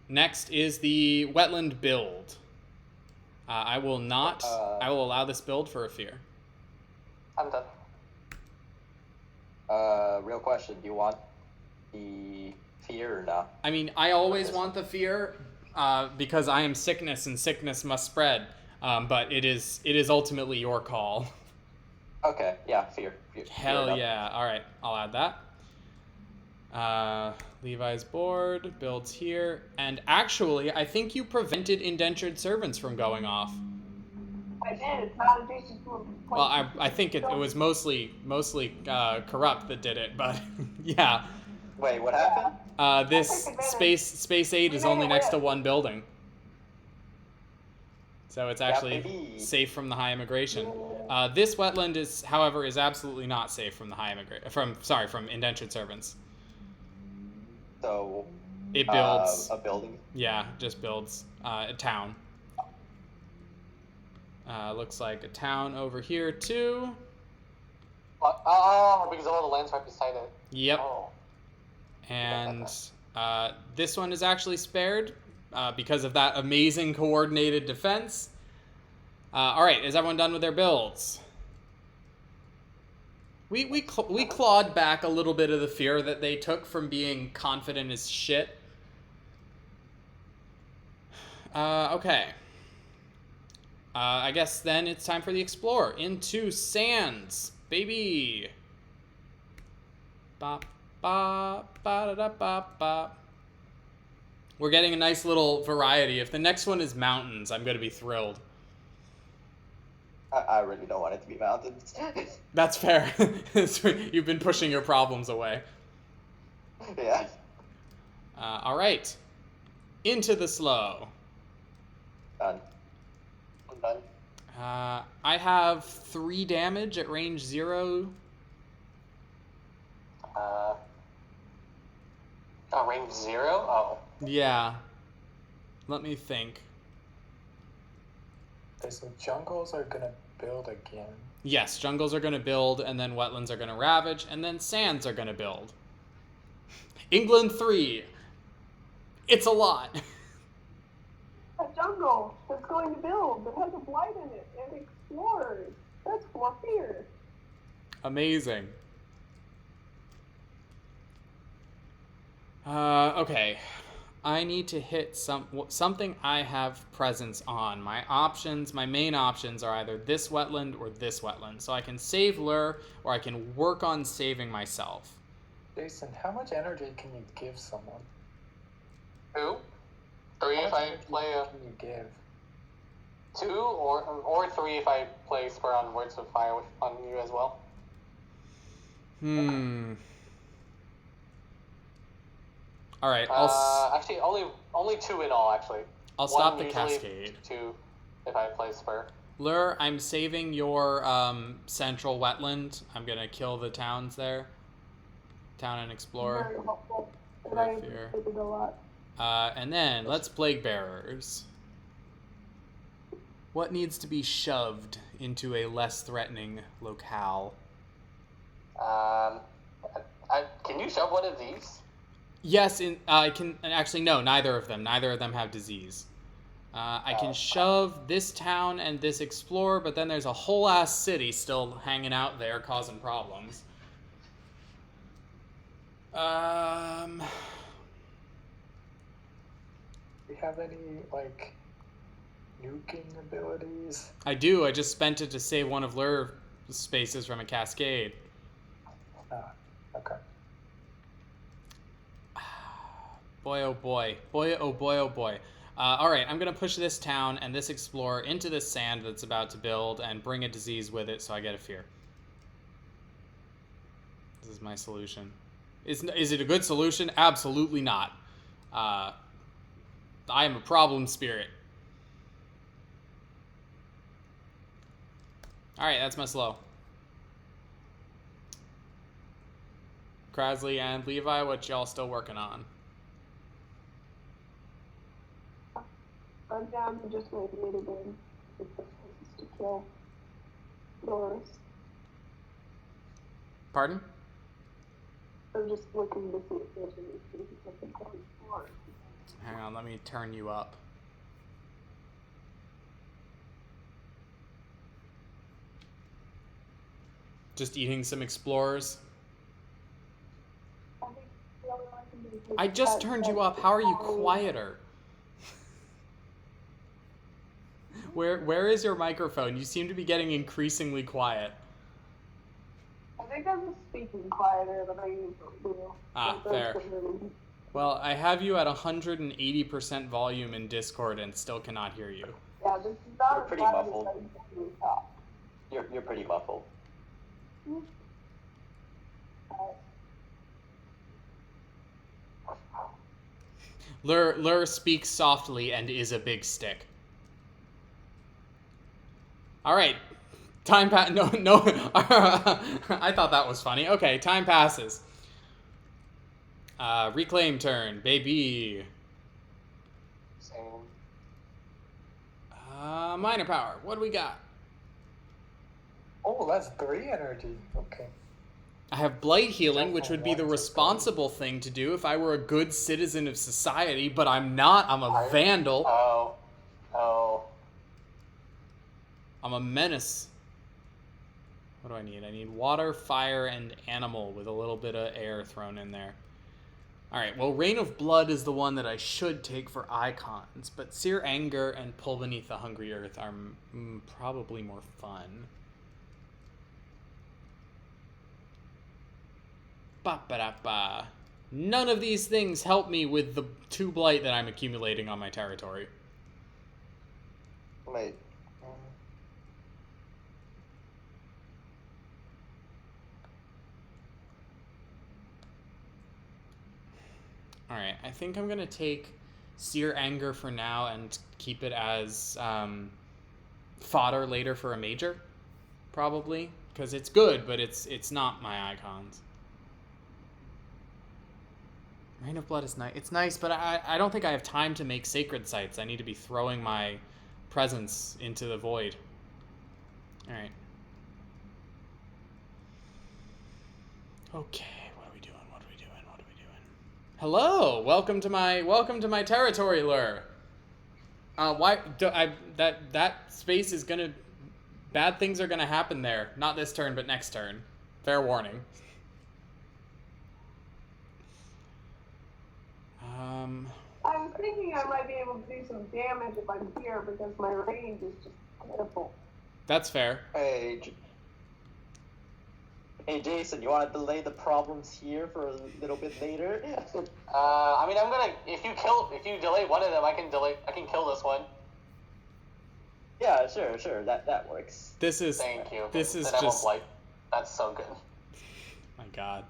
Next is the wetland build. I will not. I will allow this build for a fear. I'm done. Real question. Do you want the fear or not? I mean, I always want the fear because I am sickness and sickness must spread. But it is ultimately your call. Okay, yeah, fear. Hell fear yeah. All right, I'll add that. Levi's board, builds here. And actually, I think you prevented indentured servants from going off. I did. It's not adjacent to a point. Well, I think it was mostly corrupt that did it, but yeah. Wait, what happened? This space 8 is only next to one building. So it's actually baby. safe from the high immigration. This wetland is, however, is absolutely not safe from the from indentured servants. So It builds, a building. yeah, just builds a town. Looks like a town over here too. Because all the land's right beside it. Yep. Oh. And this one is actually spared because of that amazing coordinated defense. All right, is everyone done with their builds? We clawed back a little bit of the fear that they took from being confident as shit. Okay. I guess then it's time for the Explorer. Into Sands, baby. Bop, bop, ba-da-da-bop, bop. We're getting a nice little variety. If the next one is mountains, I'm going to be thrilled. I really don't want it to be mountains. That's fair. You've been pushing your problems away. Yeah. All right. Into the slow. Done. I'm done. I have 3 damage at range 0. Oh, range 0? Oh. Yeah. Let me think. Okay, so jungles are gonna build again. Yes, jungles are going to build, and then wetlands are going to ravage, and then sands are going to build. England 3. It's a lot. A jungle that's going to build that has a blight in it and explorers. That's 4 fear. Amazing. Okay. I need to hit something I have presence on. My main options are either this wetland or this wetland. So I can save Lure, or I can work on saving myself. Jason, how much energy can you give someone? Who? 3 How if much I energy play a... can you give? 2 or 3 if I play Spur on Words of Fire on you as well. All right, actually, only 2 in all. Actually, I'll stop the usually cascade. 2 if I play Spur. Lure, I'm saving your central wetland. I'm gonna kill the towns there. Town and Explorer. Very helpful. And Right I here. appreciate it a lot. And then let's Plague Bearers. What needs to be shoved into a less threatening locale? Can you shove one of these? Yes, I can. Actually, no, neither of them. Neither of them have disease. I can shove this town and this explorer, but then there's a whole ass city still hanging out there causing problems. Do you have any, like, nuking abilities? I do. I just spent it to save one of Lure spaces from a cascade. Ah, okay. Boy, oh boy. Boy, oh boy, oh boy. Alright, I'm going to push this town and this explorer into this sand that's about to build and bring a disease with it so I get a fear. This is my solution. Is it a good solution? Absolutely not. I am a problem spirit. Alright, that's my slow. Krasley and Levi, what y'all still working on? I'm down to just make it again. To kill Doris. Pardon? I'm just looking to see if there's any something going for. Hang on, let me turn you up. Just eating some explorers. I think the only one can do is I just that- turned that- you up. How are you quieter? Where is your microphone? You seem to be getting increasingly quiet. I think I'm just speaking quieter than I usually do. Ah, Like, that's fair. the really- Well, I have you at 180% volume in Discord and still cannot hear you. Yeah, this is not You're as pretty loud as muffled. I usually talk. You're pretty muffled. Lure speaks softly and is a big stick. All right, time no. I thought that was funny. Okay, time passes. Reclaim turn, baby. Same. Minor power. What do we got? Oh, that's 3 energy. Okay. I have blight healing, which would be the responsible thing to do if I were a good citizen of society, but I'm not. I'm a vandal. Oh. I'm a menace. What do I need? I need water, fire, and animal with a little bit of air thrown in there. Alright, well, Rain of Blood is the one that I should take for icons, but Sear Anger and Pull Beneath the Hungry Earth are probably more fun. Ba-ba-da-ba. None of these things help me with the 2 blight that I'm accumulating on my territory. Wait. Alright, I think I'm gonna take Sear Anger for now and keep it as fodder later for a major, probably, because it's good, but it's not my icons. Rain of Blood is nice. It's nice, but I don't think I have time to make sacred sites. I need to be throwing my presence into the void. All right. Okay, what are we doing? Hello, welcome to my territory, Lure. That space is gonna, bad things are gonna happen there. Not this turn, but next turn. Fair warning. I was thinking I might be able to do some damage if I'm here because my range is just pitiful. That's fair. Hey, Jason, you want to delay the problems here for a little bit later? I mean, I'm gonna. If you delay one of them, I can kill this one. Yeah, sure. That works. This is. Thank you. This is then just. That's so good. My God.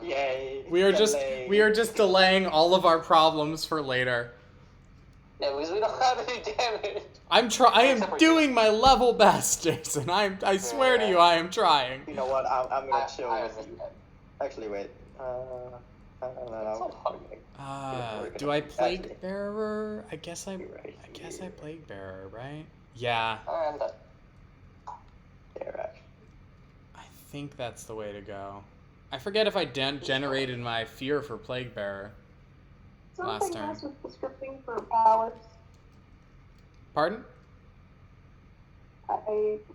Yay. We are just delaying all of our problems for later. Yeah, because we don't have any damage. I am doing my level best, Jason. I swear to you, I am trying. You know what? I'm gonna chill I with you. Actually, wait. I don't know. Do I Plague Bearer? I guess I Plague Bearer, right? Yeah. I'm done. Yeah, right. I think that's the way to go. I forget if I generated my fear for Plague Bearer last Something turn. else with the scripting for powers. Pardon? I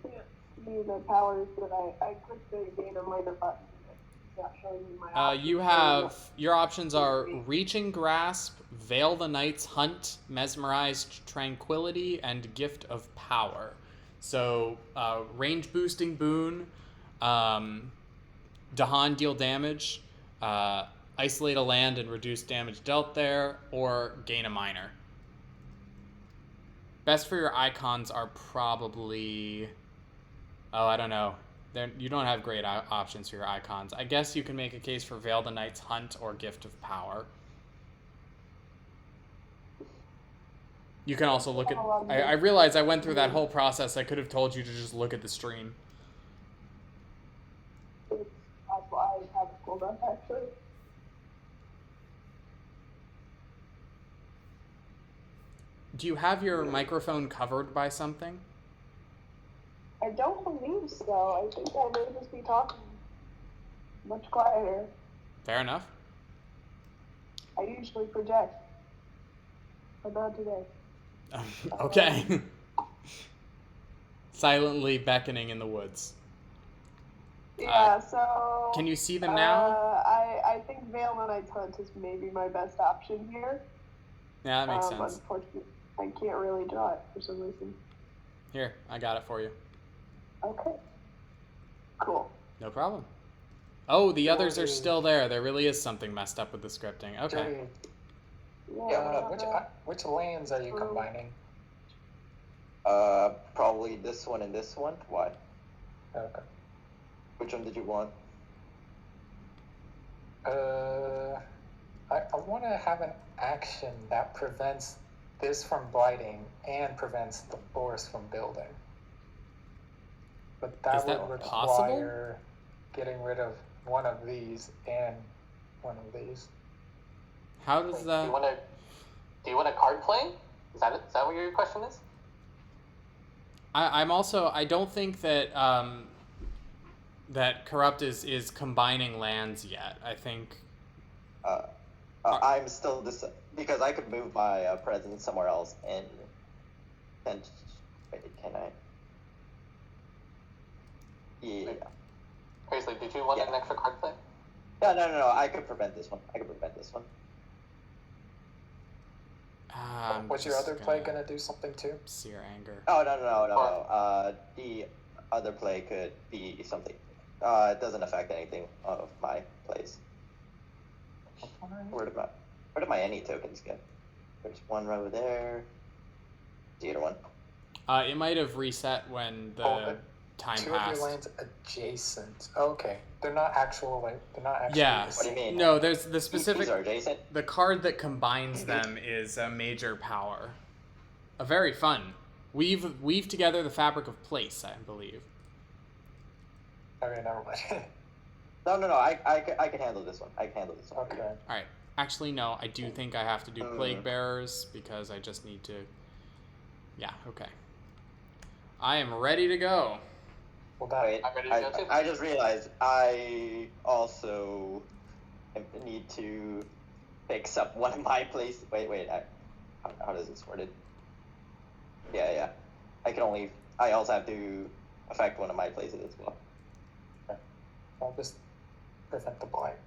can't see the powers, but I clicked the gain a minor button. It's not showing me my options. You have your options are Reaching Grasp, Veil the Night's Hunt, Mesmerized Tranquility, and Gift of Power. So range boosting boon, Dahan deal damage, isolate a land and reduce damage dealt there, or gain a minor. Best for your icons are probably... Oh, I don't know. You don't have great options for your icons. I guess you can make a case for Veil the Night's Hunt or Gift of Power. You can also look at... I realized I went through that whole process. I could have told you to just look at the stream. That's why I have it pulled up, actually. Do you have your microphone covered by something? I don't believe so. I think I may just be talking much quieter. Fair enough. I usually project, but not today. Okay. Silently beckoning in the woods. Yeah, so... Can you see them now? I think Veil the Night's Hunt is maybe my best option here. Yeah, that makes sense. Unfortunately, I can't really draw it for some reason. Here, I got it for you. Okay. Cool. No problem. Oh, the others are still there. There really is something messed up with the scripting. Okay. Which lands are you combining? Probably this one and this one. Why? Okay. Which one did you want? I want to have an action that prevents this from blighting and prevents the forest from building. But that would require getting rid of one of these and one of these. How does that... Do you want a card play? Is that what your question is? I'm also... I don't think that that Corrupt is combining lands yet. I think... I'm still because I could move my presence somewhere else and wait, can I? Yeah. Seriously, did you want an extra card play? No. I could prevent this one. Was your other play gonna do something too? Sear Anger. Oh no. The other play could be something. It doesn't affect anything of my plays. Where did my any tokens go? There's one row there. The other one. It might have reset when the time two passed. Of your lands adjacent. Okay, they're not actual. They're not actually. Yeah. What do you mean? No, there's the specific. These are adjacent. The card that combines them is a major power. A very fun. Weave together the fabric of place, I believe. Okay, never mind. No, no, no. I can handle this one. I can handle this one. Okay. All right. Actually, no. I do think I have to do Plague Bearers because I just need to. Yeah. Okay. I am ready to go. Well, that Wait, I'm ready to go too. I just realized I also need to fix up one of my places. Wait. How does this worded? Yeah. I also have to affect one of my places as well. I'll just prevent the blight.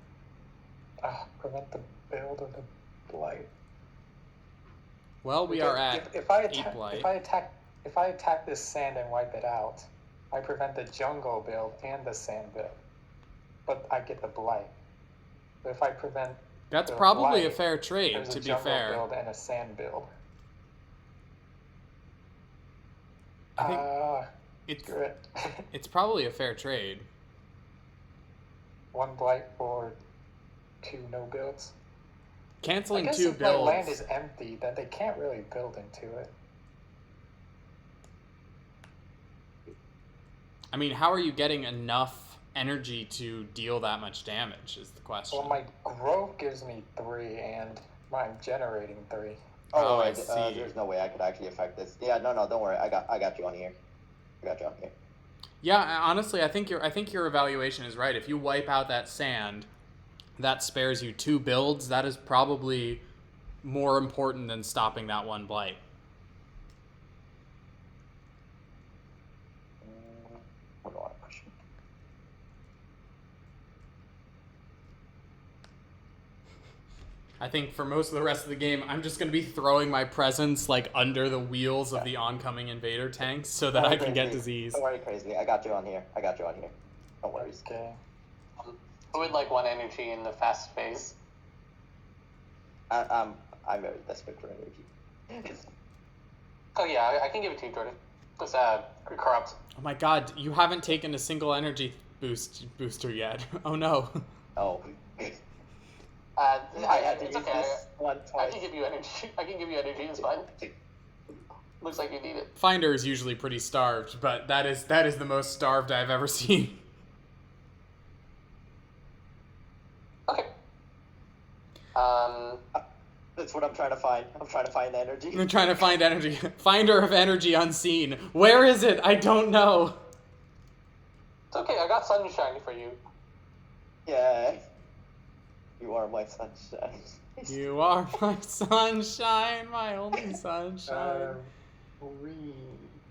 Prevent the build of the blight. Well, we are at if I 8 attack, blight. if I attack this sand and wipe it out, I prevent the jungle build and the sand build, but I get the blight. But if I prevent, That's the probably a blight, fair trade, there's to a be jungle fair. build and a sand build. I think it's Screw it. it's probably a fair trade. One blight for 2 no builds. Canceling I guess 2 if my land builds. is empty, then they can't really build into it. I mean, how are you getting enough energy to deal that much damage? Is the question. Well, my growth gives me 3, and I'm generating 3. Oh, I wait, see. there's no way I could actually affect this. Yeah, no, don't worry. I got you on here. Yeah, honestly, I think your evaluation is right. If you wipe out that sand, that spares you 2 builds. That is probably more important than stopping that one blight. What do I push? I think for most of the rest of the game, I'm just going to be throwing my presence like under the wheels of the oncoming invader tanks so that I can get disease. Don't worry, crazy. I got you on here. Don't worry. Okay. Who would like 1 energy in the fast phase? I'm very desperate for energy. Oh yeah, I can give it to you, Jordan. It's corrupt. Oh my god, you haven't taken a single energy booster yet. Oh no. Oh. I I had to it's use okay. this one I twice. can give you energy. It's fine. Looks like you need it. Finder is usually pretty starved, but that is the most starved I've ever seen. Okay. That's what I'm trying to find. I'm trying to find the energy. I'm trying to find energy. Finder of energy unseen. Where is it? I don't know. It's okay. I got sunshine for you. Yeah. You are my sunshine. You are my sunshine, my only sunshine. Read.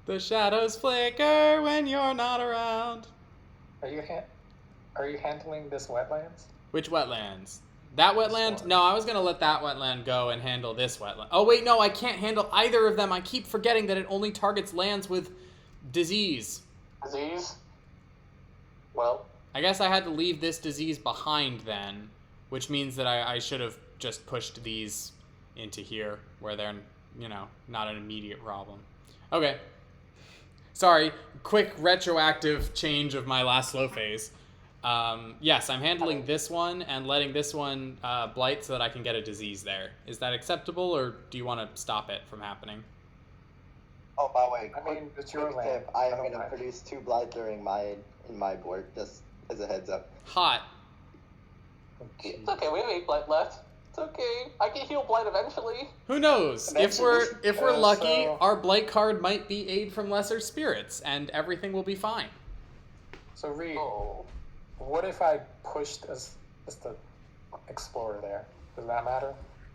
The shadows flicker when you're not around. Are you handling this wetlands? Which wetlands? That wetland? one. No, I was going to let that wetland go and handle this wetland. Oh, wait, no, I can't handle either of them. I keep forgetting that it only targets lands with disease. Disease? Well, I guess I had to leave this disease behind then, which means that I should have just pushed these into here where they're, not an immediate problem. Okay. Sorry, quick retroactive change of my last slow phase. Yes, I'm handling this one and letting this one blight so that I can get a disease there. Is that acceptable, or do you want to stop it from happening? Oh, by the way, I mean, it's your quick land. tip. I am I don't going to mind. produce 2 blight during in my board, just as a heads up. Hot. it's okay. We have 8 blight left. It's okay. I can heal blight eventually. Who knows? If we're Eventually. lucky, So- our blight card might be Aid from Lesser Spirits, and everything will be fine. So Reed, Oh. what if I pushed just the explorer there? Does that matter?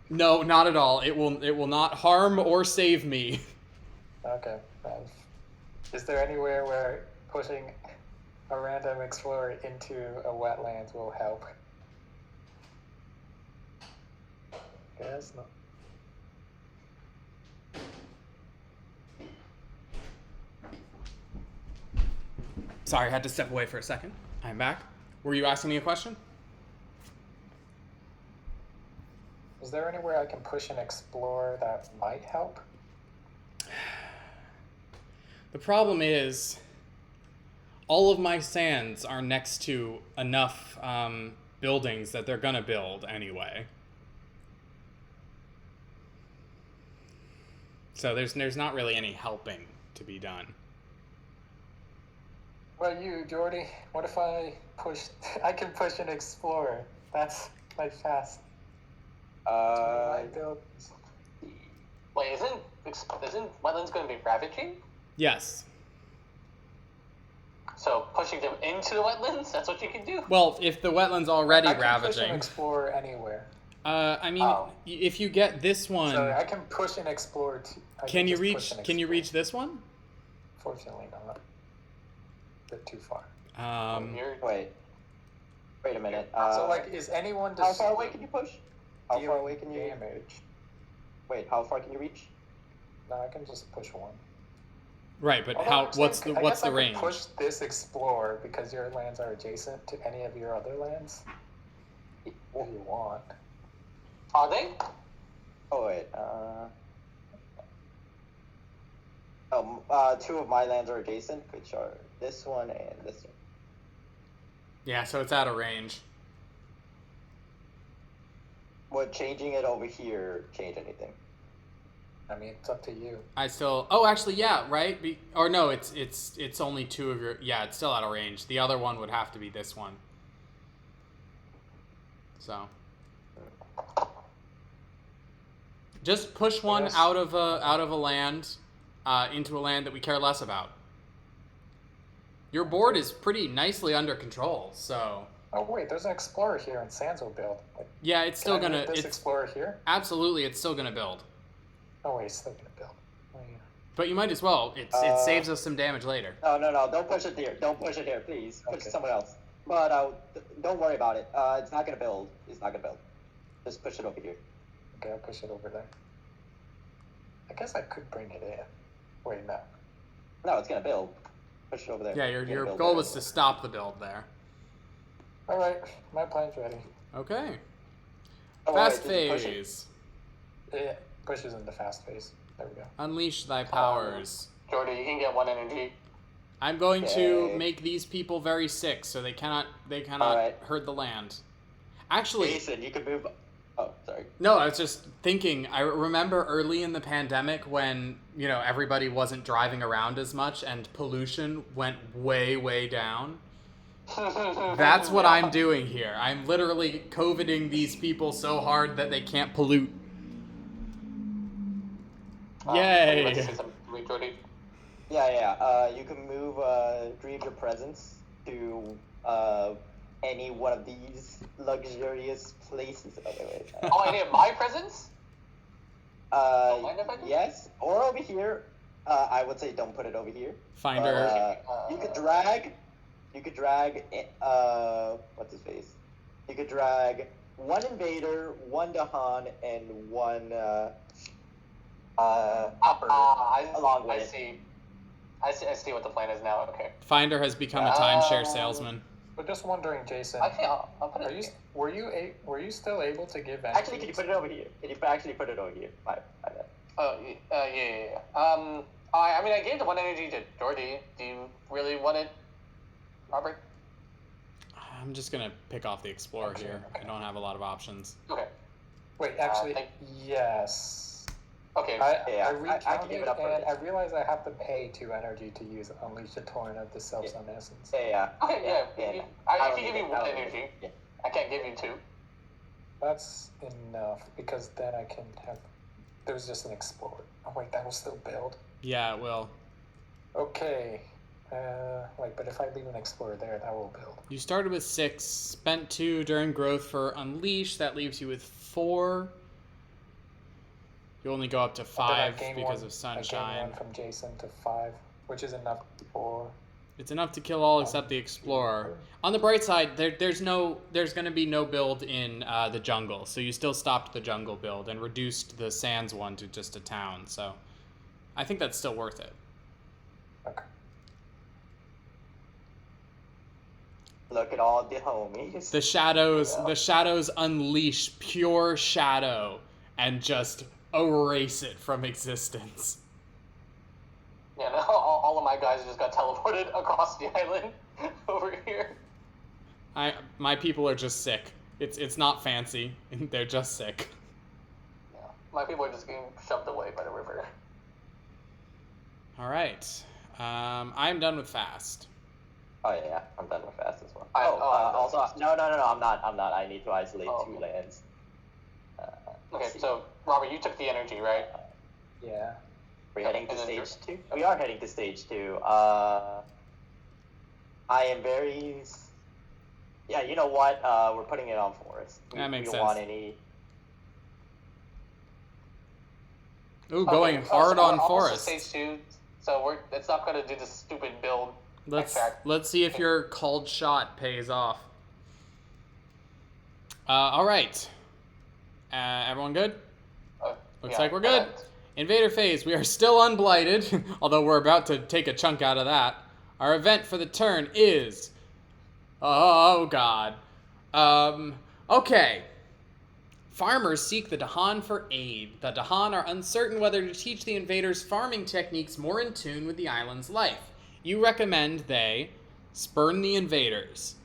No, not at all. It will not harm or save me. Okay. Is there anywhere where pushing a random explorer into a wetlands will help? Guess not. Sorry, I had to step away for a second. I'm back. Were you asking me a question? Is there anywhere I can push an explorer that might help? The problem is, all of my sands are next to enough buildings that they're gonna build anyway. So there's not really any helping to be done. What about you, Jordy? What if I push? I can push an explorer. That's my fast. Uh, My build. Wait, isn't wetlands going to be ravaging? Yes. So pushing them into the wetlands, that's what you can do? Well, if the wetland's already I can push an ravaging, explorer anywhere. I mean, Oh. if you get this one, So I can push an explorer. can you just reach? push an Can you explorer. reach this one? Fortunately, not. A bit too far. wait a minute. So, like, is anyone how far away can you push? How far dealing away can you? damage? Wait, how far can you reach? No, I can just push one. Right, but Although how? actually, What's the I what's guess I the could range? push this explorer because your lands are adjacent to any of your other lands. If you want. Are they? Oh wait. Two of my lands are adjacent, which are this one and this one. Yeah, so it's out of range. Would changing it over here change anything? I mean, it's up to you. I still. Oh, actually, yeah, right. Or no, it's only two of your. Yeah, it's still out of range. The other one would have to be this one. So. Just push one Yes. out of a land, into a land that we care less about. Your board is pretty nicely under control, so Oh wait, there's an explorer here in Sandsville build. Like, yeah, it's still can I gonna. move this It's explorer here. absolutely, it's still gonna build. Oh wait, it's still gonna build. Oh, yeah. But you might as well. It saves us some damage later. No, don't push it here. Don't push it here, please. Push Okay. it somewhere else. But don't worry about it. It's not gonna build. It's not gonna build. Just push it over here. Okay, I'll push it over there. I guess I could bring it in. Wait, no. No, it's gonna build. Push it over there. Yeah, It's gonna your build goal there. was to stop the build there. All right, my plan's ready. Okay. Oh, Fast wait, did you push it? phase. It pushes into fast phase. There we go. Unleash thy powers. Jordy, you can get one energy. I'm going to Yay. make these people very sick, so they cannot Alright. hurt the land. Actually, Jason, you can move. Oh, sorry. no, I was just thinking. I remember early in the pandemic when everybody wasn't driving around as much and pollution went way down. That's what I'm doing here. I'm literally COVIDing these people so hard that they can't pollute. Would you like to Yay! say something to me, Jordy? Yeah. You can move Dream Your Presence to any one of these luxurious places. Oh, wait. Oh, any of my presents? Mind if I do? Yes, or over here. I would say don't put it over here. Finder. You could drag. What's his face? You could drag one Invader, one Dahan, and one along with I it. see. I see what the plan is now. Okay. Finder has become a timeshare salesman. But just wondering, Jason, Okay, I'll put are it. you were you still able to give Actually, can you put it over here? Can you actually put it over here? My bad. Yeah. I mean, I gave the one energy to Jordy. Do you really want it, Robert? I'm just gonna pick off the Explorer Okay, here. okay. I don't have a lot of options. Okay. Wait, actually, thank- yes. Okay. I Yeah, I can recounted give it up for and this. I realized I have to pay 2 energy to use Unleash the Torrent of the Self-Sun Essence. Yeah. Okay. Yeah. I don't can give need you it. one I don't need energy. it. Yeah. I can't give you 2. That's enough because then I can have. There's just an Explorer. Oh wait, that will still build. Yeah, it will. Okay. But if I leave an Explorer there, that will build. You started with 6, spent 2 during growth for Unleash. That leaves you with 4. You only go up to And then I 5 gain because one- of Sunshine. I gain 1 from Jason to 5, which is enough for. It's enough to kill all except the Explorer. On the bright side, there's going to be no build in the jungle, so you still stopped the jungle build and reduced the Sands one to just a town. So, I think that's still worth it. Okay. Look at all the homies. The shadows unleash pure shadow and just erase it from existence. Yeah. No, all of my guys just got teleported across the island over here. My people are just sick. It's not fancy. They're just sick. Yeah. My people are just getting shoved away by the river. All right. I'm done with fast. Oh yeah, I'm done with fast as well. I'm done. No, I'm not. I need to isolate Oh, 2 okay. lands. Okay, Let's see. so Robert, you took the energy, right? Yeah. We're heading to And then stage 2? We are heading to stage 2. I am very... Yeah, you know what? We're putting it on forest. That makes we sense. don't want any... Ooh, going so hard we're on almost to forest. Stage 2, so it's not going to do this stupid build. Let's see if your called shot pays off. All right. Everyone good? Looks like we're good. Invader phase. We are still unblighted, although we're about to take a chunk out of that. Our event for the turn is... Oh, God. Okay. Farmers seek the Dahan for aid. The Dahan are uncertain whether to teach the invaders farming techniques more in tune with the island's life. You recommend they spurn the invaders,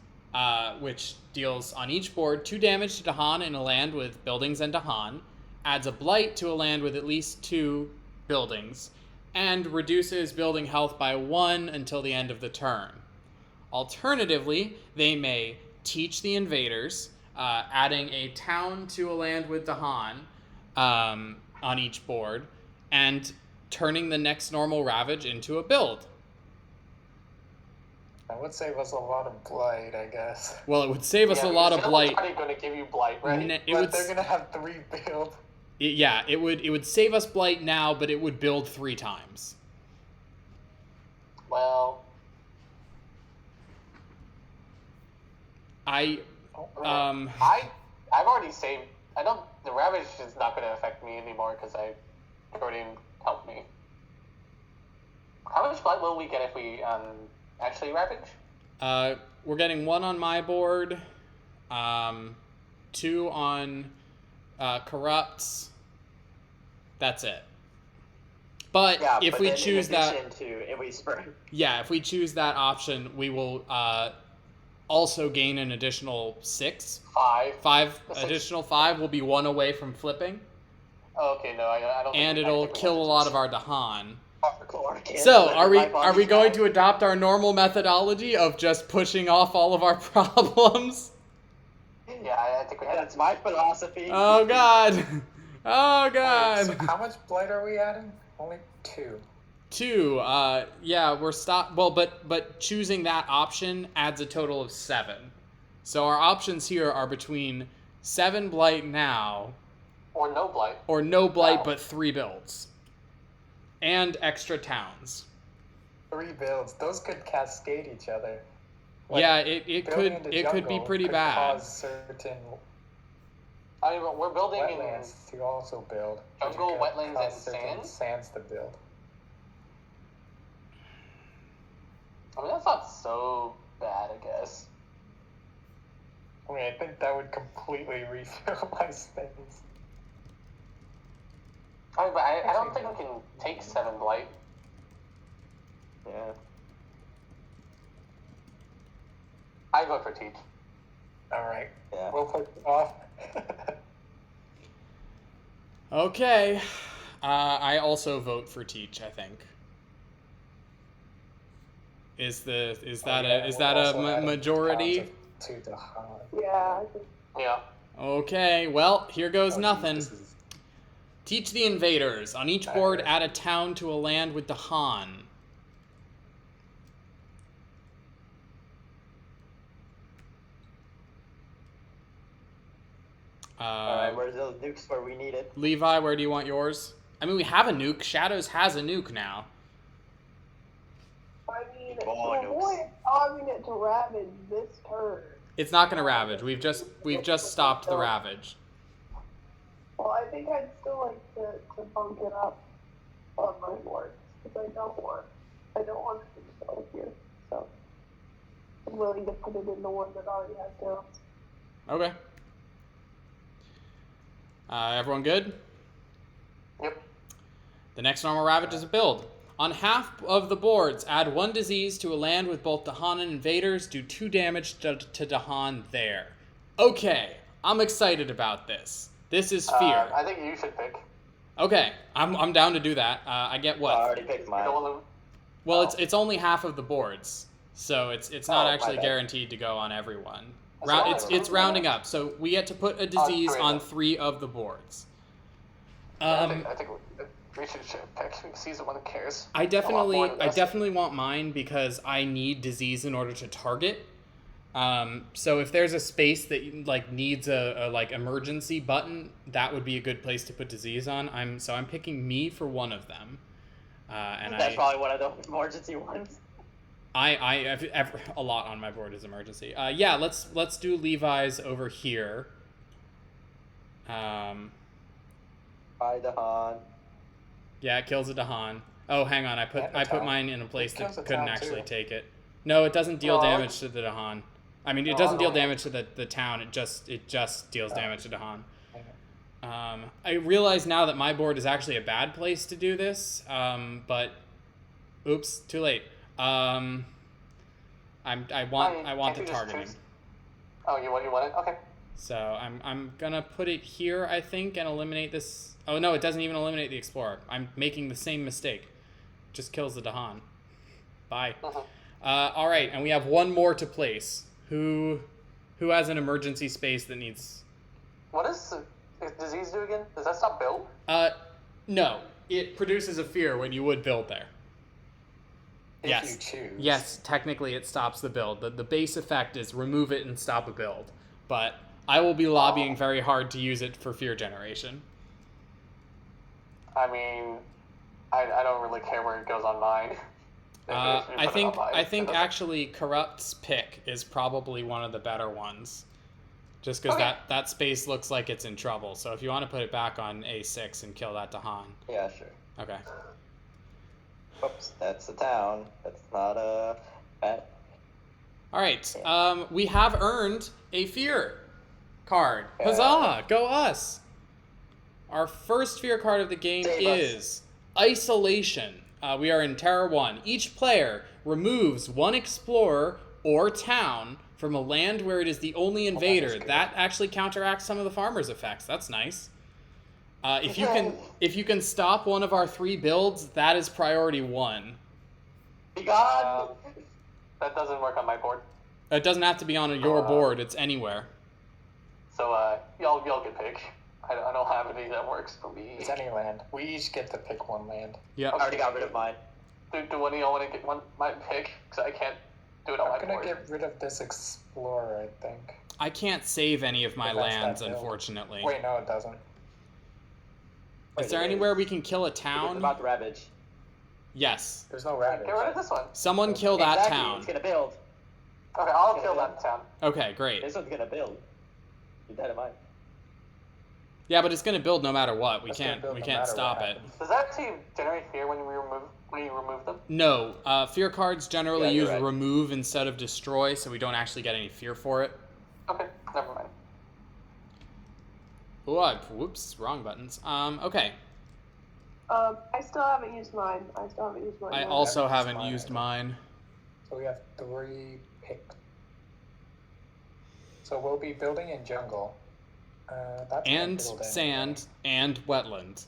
which deals on each board 2 damage to Dahan in a land with buildings and Dahan, adds a blight to a land with at least 2 buildings, and reduces building health by 1 until the end of the turn. Alternatively, they may teach the invaders, adding a town to a land with Dahan on each board, and turning the next normal Ravage into a build. That would save us a lot of blight, I guess. Well, it would save us a lot of blight. They're going to give you blight, right? But they're gonna have 3 build. It would save us blight now, but it would build 3 times. Well, I've already saved. The Ravage is not going to affect me anymore because Jordan helped me. How much blight will we get if we actually Ravage? We're getting 1 on my board, 2 on corrupts. That's it. But if we choose that, if we spurn. Yeah, if we choose that option, we will also gain an additional 6. 5. Additional 5 will be 1 away from flipping. Oh, okay, no, I don't. And it'll kill a lot of our Dahan. So So, are we going to adopt our normal methodology of just pushing off all of our problems? Yeah, I think we have. That's my philosophy. Oh God! Oh God! So how much blight are we adding? Only 2. 2. Yeah, we're stop. Well, but choosing that option adds a total of 7. So our options here are between 7 blight now, Or no blight. or no blight Wow. but 3 builds, and extra towns. 3 builds. Those could cascade each other. Yeah, it building could into be jungle pretty could bad. Cause certain I mean, we're building wetlands to also build. which Jungle, could wetlands, cause and certain sands? sands to build. I mean, that's not so bad, I guess. I mean, I think that would completely refill my space. I mean, but I don't think we can take 7 blight. Yeah. I vote for Teach. Alright, Yeah. we'll put it off. Okay. I also vote for Teach, I think. Is that a majority? To the high. Yeah, I think Yeah. Okay, well, here goes nothing. This is- Teach the invaders. On each board, add a town to a land with Dahan. Alright, where's those nukes where we need it? Levi, where do you want yours? I mean, we have a nuke. Shadows has a nuke now. I mean, to Oh, no. avoid causing it to ravage this turn. It's not going to ravage. We've just stopped the ravage. Well, I think I'd still like to bump it up on my board because I don't want it to go here. So I'm willing to put it in the one that already has downs. Okay. Everyone good? Yep. The next normal ravage is a build. On half of the boards, add 1 disease to a land with both Dahan and invaders. Do 2 damage to Dahan there. Okay, I'm excited about this. This is fear. I think you should pick. Okay, I'm down to do that. I get I what? already picked You mine. don't want Well, it's only half of the boards. So it's not Oh, my actually bad. guaranteed to go on everyone. That's It's right. rounding up. So we get to put a disease three on of them. 3 of the boards. I think we should pick season one that cares. I a lot more than us. definitely want mine because I need disease in order to target. So if there's a space that like needs a like emergency button, that would be a good place to put disease on. I'm picking me for one of them. And That's probably one of the emergency ones. I have a lot on my board is emergency. Yeah, let's do Levi's over here. By Dahan. Yeah, it kills a Dahan. Oh, hang on, I put town. mine in a place It kills that a couldn't town, actually too. take it. No, it doesn't deal No. damage to the Dahan. I mean, it No, doesn't I deal don't. damage to the town. It just deals Oh. damage to Dahan. Okay. I realize now that my board is actually a bad place to do this. But oops, too late. I want Can't the you just targeting. choose- Oh, you want it? Okay. So I'm gonna put it here, I think, and eliminate this. Oh no, it doesn't even eliminate the Explorer. I'm making the same mistake. Just kills the Dahan. Bye. Mhm. All right, and we have one more to place. Who has an emergency space that needs? What does disease do again? Does that stop build? No. It produces a fear when you would build there. If Yes. you choose. Yes, technically it stops the build. The base effect is remove it and stop a build. But I will be lobbying very hard to use it for fear generation. I mean, I don't really care where it goes on mine. I think actually Corrupt's pick is probably one of the better ones. Just because Okay. that space looks like it's in trouble. So if you want to put it back on A6 and kill that Dahan. Yeah, sure. Okay. Oops, that's a town. That's not a pet. All right. We have earned a fear card. Yeah. Huzzah! Go us! Our first fear card of the game Save us. is Isolation. We are in Terra 1. Each player removes one explorer or town from a land where it is the only invader. good. That actually counteracts some of the farmer's effects. That's nice. If you can stop one of our 3 builds, that is priority 1. Be gone! That doesn't work on my board. It doesn't have to be on your board. It's anywhere. So y'all get pick. I don't have any that works for me. It's any land. We each get to pick one land. Yep. I already got rid of mine. Do one of y'all want to get my pick? Because I can't do it on I'm my gonna board. get rid of this explorer, I think. I can't save any of my But that's lands, that build. unfortunately. Wait, no, it doesn't. Is there anywhere we can kill a town? About the Ravage. Yes. There's no rabbit. Get rid of this one. Someone kill that Exactly, town. It's gonna build. Okay, I'll Yeah. kill that town. Okay, great. This one's gonna build. Keep that in mind. Yeah, but it's gonna build no matter what. We It's gonna can't build no can't matter stop what it. happens. Does that actually generate fear when you remove them? No, fear cards generally Yeah, you're use right. remove instead of destroy, so we don't actually get any fear for it. Okay, never mind. Oh, whoops, wrong buttons. Okay. I still haven't used mine. I yet. also That's haven't mine, used I think. mine. So we have 3 picked. So we'll be building in jungle. That's gonna And build anyway. sand and wetland.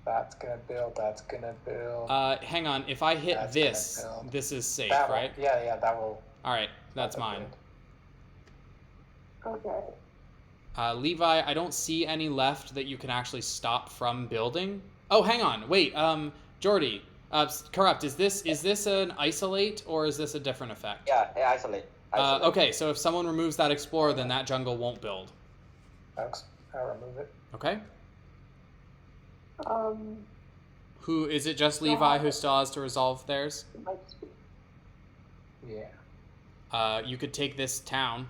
That's gonna build. That's gonna build. Hang on. If I hit That's gonna this, build. this is safe, that will- right? Yeah, that will. All right, that's that'll mine. build. Okay. Levi, I don't see any left that you can actually stop from building. Oh, hang on. Wait, Jordy, Corrupt, is this an isolate or is this a different effect? Yeah, isolate. Isolate. Okay, so if someone removes that explorer, then that jungle won't build. I'll remove it. Okay? It Is it just Levi who still has to resolve theirs? might just be. Yeah. You could take this town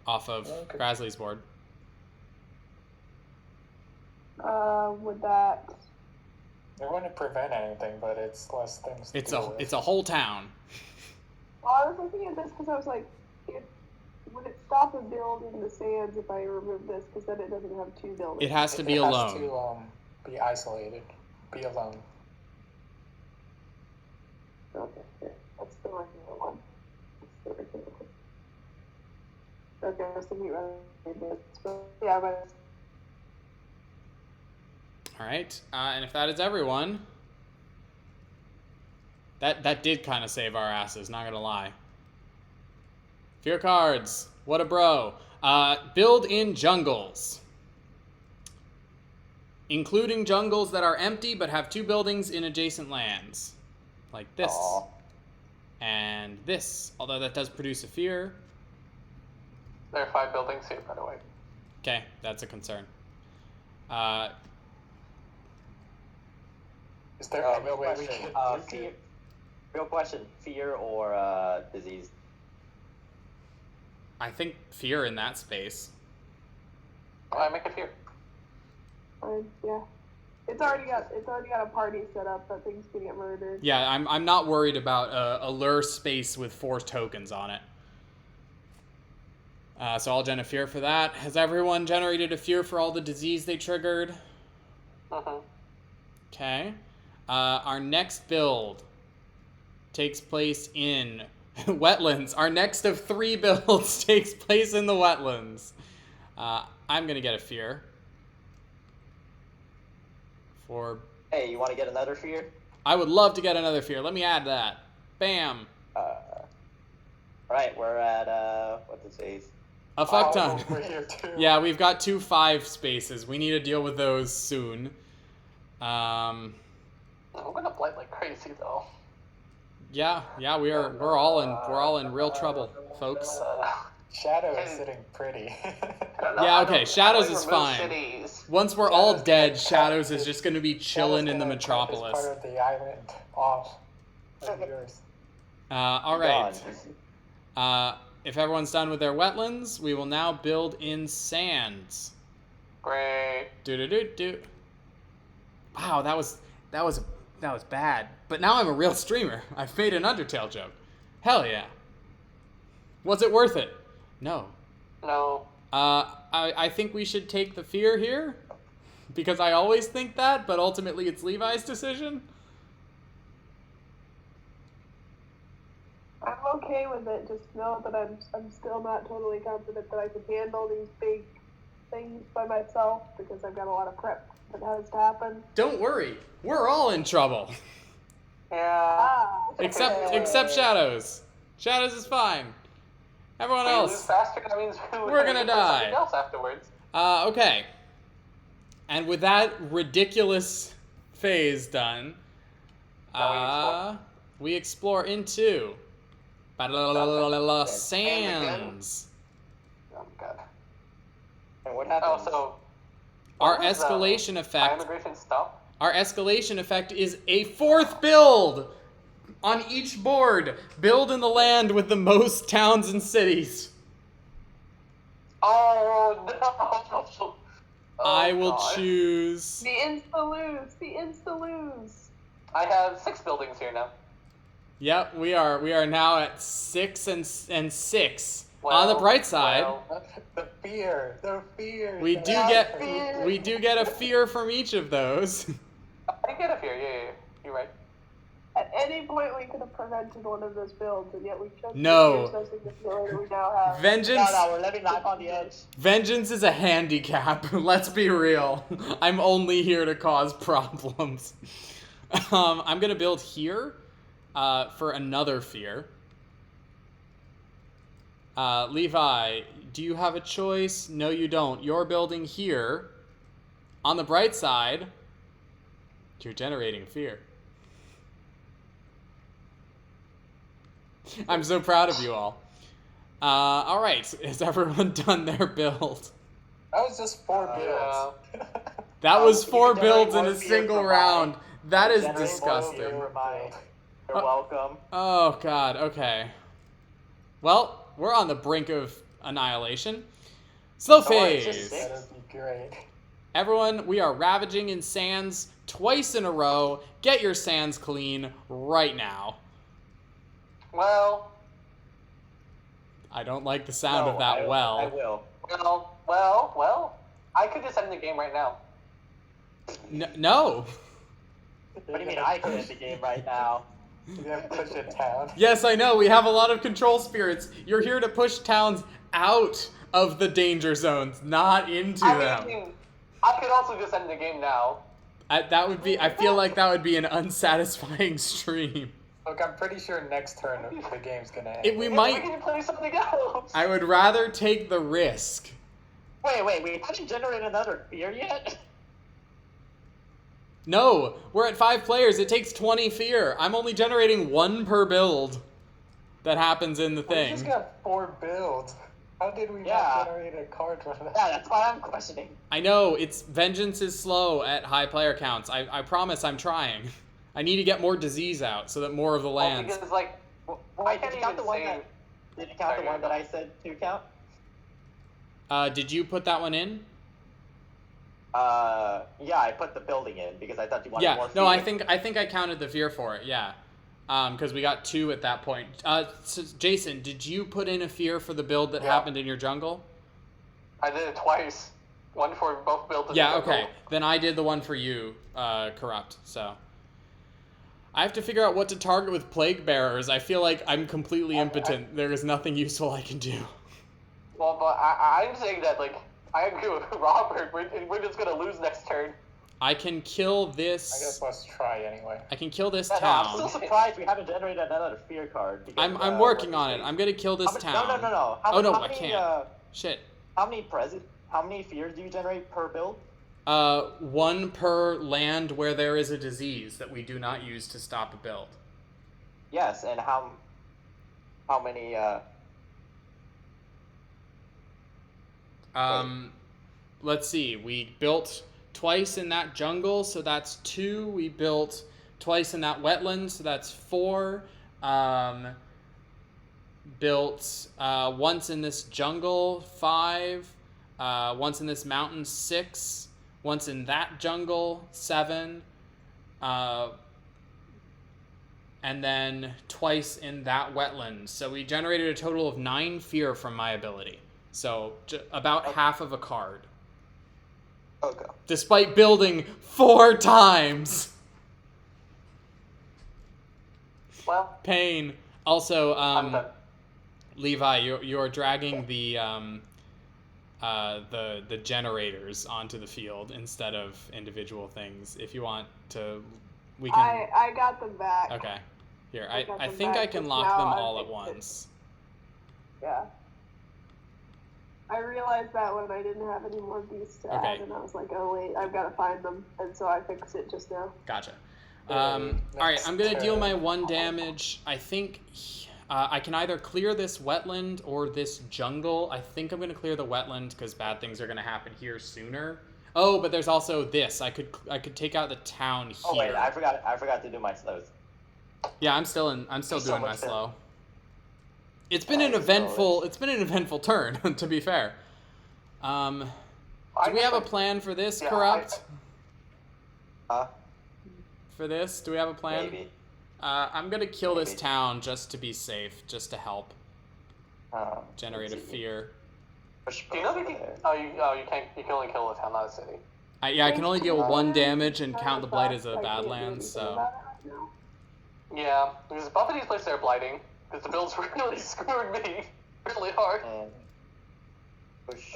off of Okay. Grasley's board. Would that? It wouldn't prevent anything, but it's less things. To It's deal with. a whole town. Well, I was looking at this because I was like, would it stop a build in the sands if I remove this? Because then it doesn't have 2 buildings. It has to be It alone. Has to be isolated. Be alone. Okay, here. That's the regular one. That's the regular one. Okay, so we run this. Yeah, All right, and if that is everyone, That did kind of save our asses, not gonna lie. Fear cards. What a bro. Build in jungles. Including jungles that are empty but have 2 buildings in adjacent lands. Like this. Aw. And this. Although that does produce a fear. There are 5 buildings here, by the way. Okay, that's a concern. Is there any Real way we question. can Fear. Real question. Fear or disease? I think fear in that space. I make it here. Yeah. It's already got a party set up that things can get murdered. Yeah, I'm not worried about a lure space with 4 tokens on it. So I'll gen a fear for that. Has everyone generated a fear for all the disease they triggered? Okay. Our next build takes place in wetlands. Our next of 3 builds takes place in the wetlands. I'm gonna get a fear. Hey, you want to get another fear? I would love to get another fear. Let me add that. Bam. Right, we're at what's it say? A fuck ton. We're here too. Yeah, we've got 2 5 spaces. We need to deal with those soon. I'm gonna blight like crazy though. Yeah, we're all in real trouble, folks. Shadow is sitting pretty. Yeah, okay, Shadows is Remove fine. cities. Once we're all dead, Shadows is just going to be chilling in the metropolis. Part of the island off of yours. All right. If everyone's done with their wetlands, we will now build in sands. Great. Do. Wow, that was bad. But now I'm a real streamer. I've made an Undertale joke. Hell yeah. Was it worth it? No. No. I think we should take the fear here, because I always think that, but ultimately it's Levi's decision. I'm okay with it. Just know that I'm still not totally confident that I can handle these big things by myself because I've got a lot of prep that has to happen. Don't worry, we're all in trouble. Yeah. Except Shadows. Shadows is fine. Everyone We lose else. faster, that means We're gonna die. something else afterwards. Okay. And with that ridiculous phase done, we explore into sands. Oh god. And what happens? Oh, so Our what was, escalation effect. immigration stop? Our escalation effect is a 4th build on each board. Build in the land with the most towns and cities. Oh no! I will God. choose. The insta-lose. I have 6 buildings here now. Yep, we are now at 6 and 6. Well, On the bright side, well, The fear. we do get a fear from each of those. I get a fear. Yeah. You're right. At any point, we could have prevented one of those builds, and yet we chose No. to use the feeling that we now have. Vengeance. No, we're living life on the edge. Vengeance is a handicap. Let's be real. I'm only here to cause problems. I'm gonna build here for another fear. Levi, do you have a choice? No, you don't. You're building here. On the bright side, you're generating fear. I'm so proud of you all. All right, has everyone done their build? That was just 4 Yeah. builds. That was You 4 can generate builds in more a fear single for round. That is Generate more disgusting. fear for mine. You're welcome. Oh god, okay. Well, we're on the brink of annihilation. Slow Oh, it's just phase. 6? That would be great. Everyone, we are ravaging in sands twice in a row. Get your sands clean right now. Well, I don't like the sound No, of that I well. will. well. I could just end the game right now. No. What do you mean I can end the game right now? You have to push it down. Yes, I know. We have a lot of control spirits. You're here to push towns out of the danger zones, not into them. I could also just end the game now. That would be. I feel like that would be an unsatisfying stream. Look, I'm pretty sure next turn the game's gonna end. We We might. can play something else. I would rather take the risk. Wait, we haven't generated another fear yet? No, we're at 5 players. It takes 20 fear. I'm only generating 1 per build that happens in the We thing. just got 4 builds. How did we Yeah. not generate a card from that? Yeah, that's why I'm questioning. I know, it's vengeance is slow at high player counts. I promise I'm trying. I need to get more disease out so that more of the Well, lands. because like, I Wait, can't did you count even the one say. that? Did you count Sorry, the one go that ahead. I said to count? Did you put that one in? Yeah, I put the building in because I thought you wanted Yeah. more. No, I fear. think I counted the fear for it. Yeah. Because we got 2 at that point. So Jason, did you put in a fear for the build that Yeah. happened in your jungle? I did it twice. One for both builds. in Yeah, the okay. jungle. Then I did the one for you, Corrupt. So I have to figure out what to target with Plague Bearers. I feel like I'm completely impotent. There is nothing useful I can do. Well, but I'm saying that like I agree with Robert. We're just gonna lose next turn. I can kill I guess this. let's try anyway. I can kill this Yeah, no, I'm still town. surprised we haven't generated another fear card. Because, I'm working on it. I'm gonna kill this town. No. Oh, no, how I many, can't. Shit. How many fears do you generate per build? 1 per land where there is a disease that we do not use to stop a build. Yes, and how many? Let's see. We built twice in that jungle, so that's 2. We built twice in that wetland, so that's 4. Built once in this jungle, 5. Once in this mountain, 6. Once in that jungle, 7. And then twice in that wetland. So we generated a total of 9 fear from my ability. So about half of a card. Okay. Despite building 4 times. Well, Pain. Also, I'm done. Levi, you're dragging the generators onto the field instead of individual things. If you want to, we can. I got them back. Okay. Here, I got I them think I back can just lock now. them I all at fixed it. once. Yeah. I realized that when I didn't have any more beasts to Okay. add, and I was like, oh wait, I've got to find them, and so I fixed it just now. Gotcha. Alright, All right, next I'm gonna deal turn. my 1 damage. I think I can either clear this wetland or this jungle. I think I'm gonna clear the wetland because bad things are gonna happen here sooner. Oh, but there's also this. I could take out the town here. Oh wait, I forgot to do my slows. Yeah, I'm still There's so doing my much to- slow. It's been an Nice, eventful turn, to be fair. Do we have a plan for this, Yeah, Corrupt? Huh? For this? Do we have a plan? Maybe. I'm gonna kill this Maybe. town just to be safe, just to help generate a let's see. fear. Push Do you know both if you can? there. Oh, you can't. You can only kill a town, not a city. Yeah, I can only deal 1 damage and I count the blight as thought a I can't do badlands, anything so. about it right now. Yeah, because both of these places are blighting. Because the builds really screwed me really hard. And push.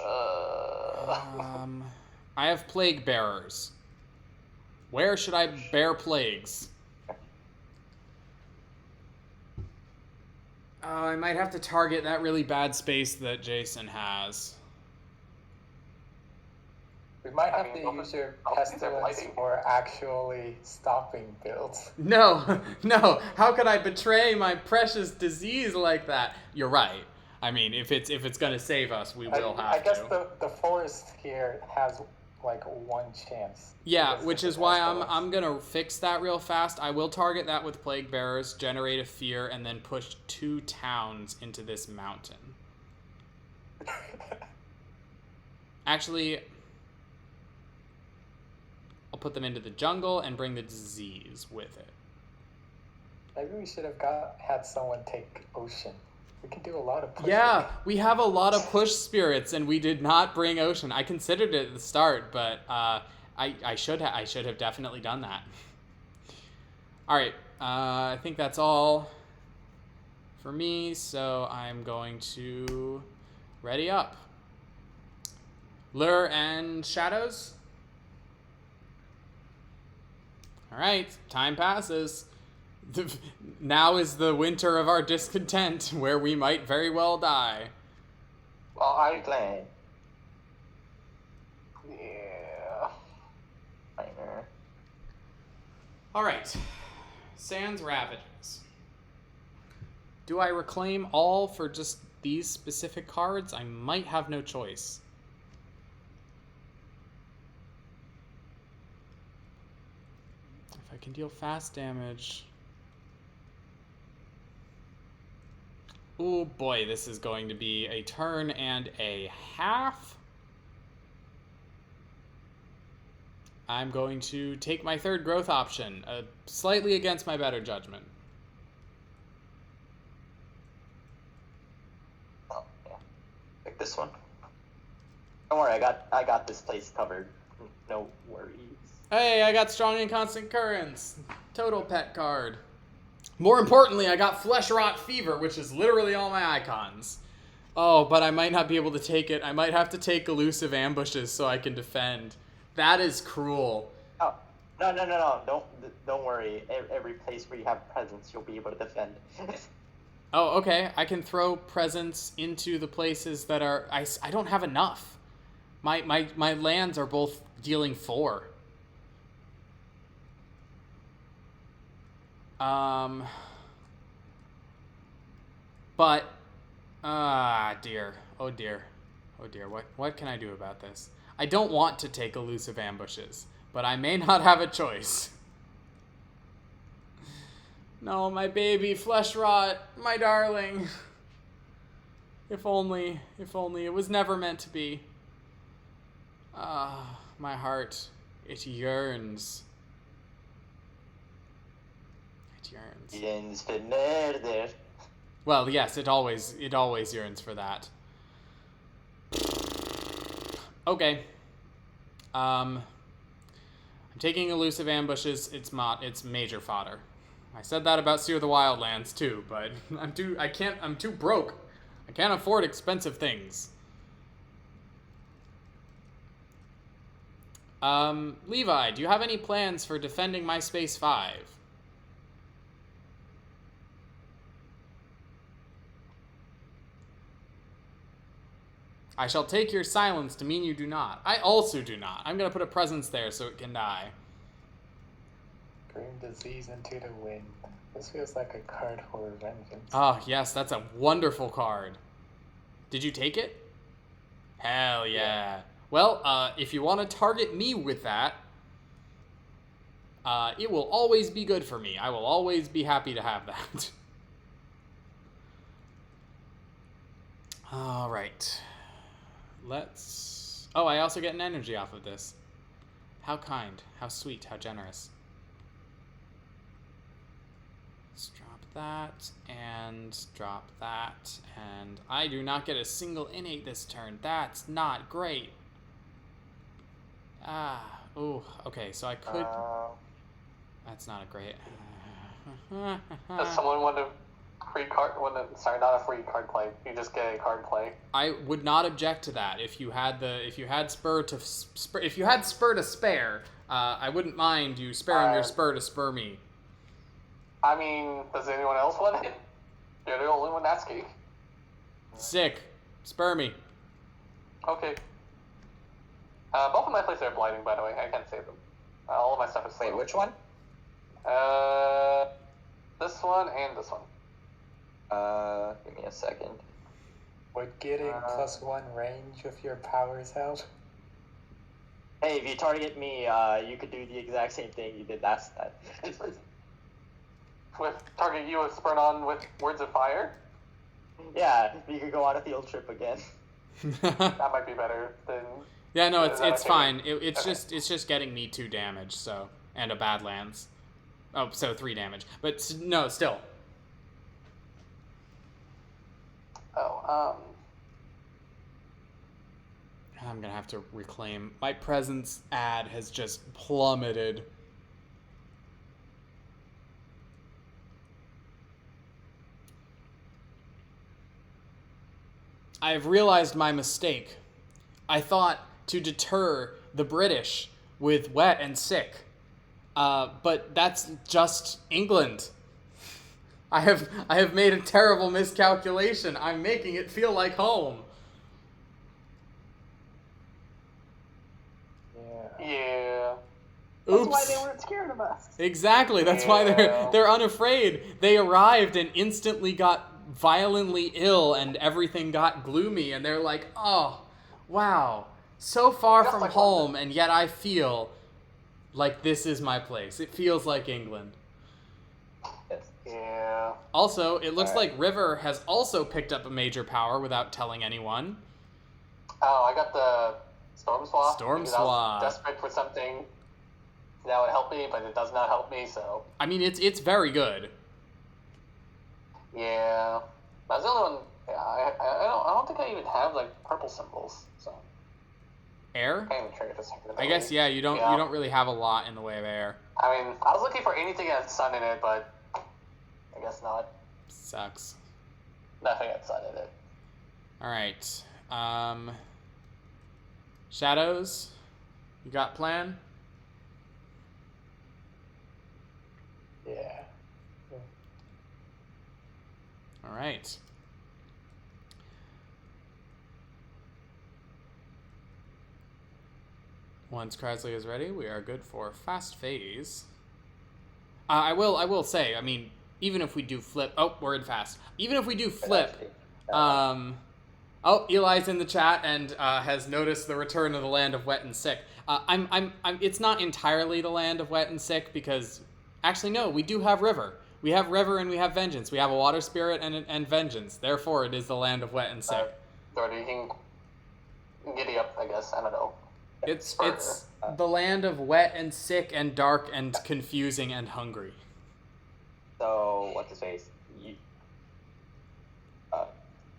I have plague bearers. Where should I bear plagues? I might have to target that really bad space that Jason has. We might I have mean, to use your I'll think they're pestilence blighting. for actually stopping builds. No, no. How could I betray my precious disease like that? You're right. I mean, if it's gonna save us, we will have I guess to. the forest here has like 1 chance. Yeah, because which of is the why pestilence. I'm gonna fix that real fast. I will target that with plague bearers, generate a fear, and then push 2 towns into this mountain. Actually, I'll put them into the jungle and bring the disease with it. Maybe we should have had someone take ocean. We can do a lot of pushing. Yeah, we have a lot of push spirits, and we did not bring ocean. I considered it at the start, but I should have definitely done that. All right, I think that's all for me. So I'm going to ready up. Lure and shadows. All right, time passes. Now is the winter of our discontent, where we might very well die. Well, I Plan. yeah. Nightmare. All right, Sans Ravages. Do I reclaim all for just these specific cards? I might have no choice. If I can deal fast damage. Oh boy, this is going to be a turn and a half. I'm going to take my third growth option, slightly against my better judgment. Oh, yeah. Pick this one. Don't worry, I got this place covered. No worries. Hey, I got Strong and Constant Currents. Total pet card. More importantly, I got Flesh Rot Fever, which is literally all my icons. Oh, but I might not be able to take it. I might have to take Elusive Ambushes so I can defend. That is cruel. Oh, no. Don't worry. Every place where you have presence, you'll be able to defend. Oh, okay. I can throw presents into the places that are... I don't have enough. My lands are both dealing 4. But, dear. Oh dear. What can I do about this? I don't want to take Elusive Ambushes, but I may not have a choice. No, my baby, Flesh Rot, my darling. If only it was never meant to be. My heart, it yearns. Yearns for murder. Well, yes, it always yearns for that. Okay. I'm taking Elusive Ambushes. It's major fodder. I said that about Seer the Wildlands too, but I'm too broke. I can't afford expensive things. Levi, do you have any plans for defending my Space 5? I shall take your silence to mean you do not. I also do not. I'm going to put a presence there so it can die. Grim Disease into the Wind. This feels like a card for vengeance. Oh, yes, that's a wonderful card. Did you take it? Hell yeah. Well, if you want to target me with that, it will always be good for me. I will always be happy to have that. All right. Let's... Oh, I also get an energy off of this. How kind, how sweet, how generous. Let's drop that, and drop that, and I do not get a single innate this turn. That's not great. Oh, okay, so I could... That's not a great... Does someone want to free card? Sorry, not a free card play. You just get a card play. I would not object to that if you had spur to spare. I wouldn't mind you sparing your spur to spur me. I mean, does anyone else want it? You're the only one asking. Sick. Spur me. Okay. Both of my places are blighting, by the way. I can't save them. All of my stuff is saved. Wait, which one? This one and this one. Give me a second. Would getting +1 range with your powers help? Hey, if you target me, you could do the exact same thing you did last time. With target you with Spurn on with Words of Fire? Yeah, you could go on a field trip again. That might be better than... Yeah, no, it's okay? fine. It's Okay. just getting me 2 damage, so, and a Badlands. Oh, so 3 damage. But no, still. I'm gonna have to reclaim. My presence ad has just plummeted. I have realized my mistake. I thought to deter the British with wet and sick. But that's just England. I have made a terrible miscalculation. I'm making it feel like home. Yeah. Yeah. That's Oops. why they weren't scared of us. Exactly. That's why they're unafraid. They arrived and instantly got violently ill, and everything got gloomy. And they're like, "Oh, wow, so far Just from like home, London. and yet I feel like this is my place. It feels like England." Yes. Yeah. Also, it looks Alright. like River has also picked up a major power without telling anyone. Oh, I got the Storm Swap. Storm because I was Swap. desperate for something that would help me, but it does not help me, so. I mean, it's very good. Yeah. That's the only one. Yeah, I don't think I even have, like, purple symbols, so. Air? I can't even trigger this second I guess ability. you don't really have a lot in the way of air. I mean, I was looking for anything that had sun in it, but I guess not. Sucks. Nothing had sun in it. All right. Shadows. You got plan? Yeah. All right. Once Crisley is ready, we are good for fast phase. I will say, I mean, even if we do flip, oh, we're in fast. Even if we do flip, oh, Eli's in the chat and has noticed the return of the land of wet and sick. It's not entirely the land of wet and sick because, actually, no, we do have river. We have river and we have vengeance. We have a water spirit and vengeance. Therefore, it is the land of wet and sick. Doherty, you can giddy up, I guess. I don't know. It's the land of wet and sick and dark and confusing and hungry. So what's his face?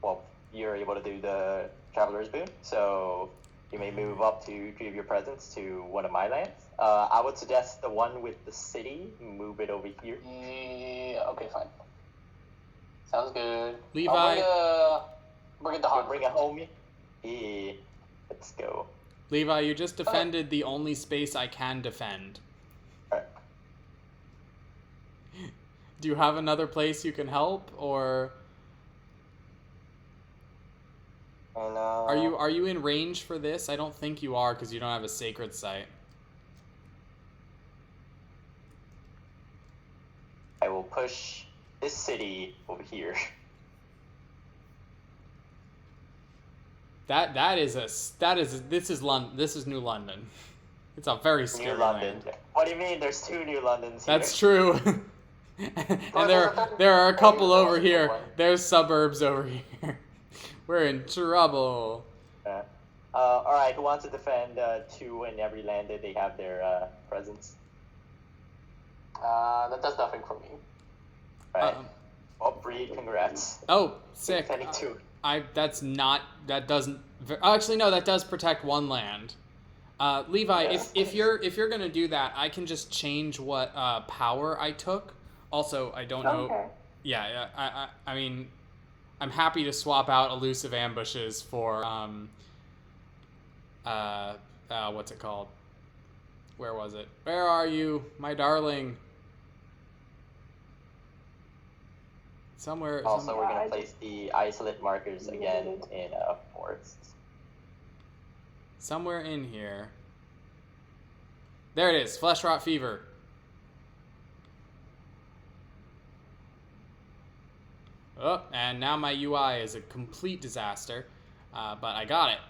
Well, you're able to do the Traveler's Boon, so you may move up to 3 of your presence to one of my lands. I would suggest the one with the city. Move it over here. Yeah, okay, fine. Sounds good. Levi. Bring it to home. Bring it home. Yeah. Let's go. Levi, you just defended the only space I can defend. Alright. Do you have another place you can help, or And, are you in range for this? I don't think you are because you don't have a sacred site. I will push this city over here. This is New London. It's a very scary New London. land. What do you mean? There's 2 New Londons here. That's true. And there are a couple over here. There's suburbs over here. We're in trouble. All right. Who wants to defend 2 in every land that they have their presence? That does nothing for me. All right. Well, Breed, congrats. Oh, sick. Defending 2. That doesn't. Actually, no, that does protect one land. Levi, Yeah. if you're gonna do that, I can just change what power I took. Also, I don't know. Okay. Yeah, I mean, I'm happy to swap out elusive ambushes for what's it called? Where was it? Where are you, my darling? Somewhere. Also, we're Yeah, gonna I place the isolate markers again in forests. Somewhere in here. There it is. Flesh rot fever. Oh, and now my UI is a complete disaster, but I got it.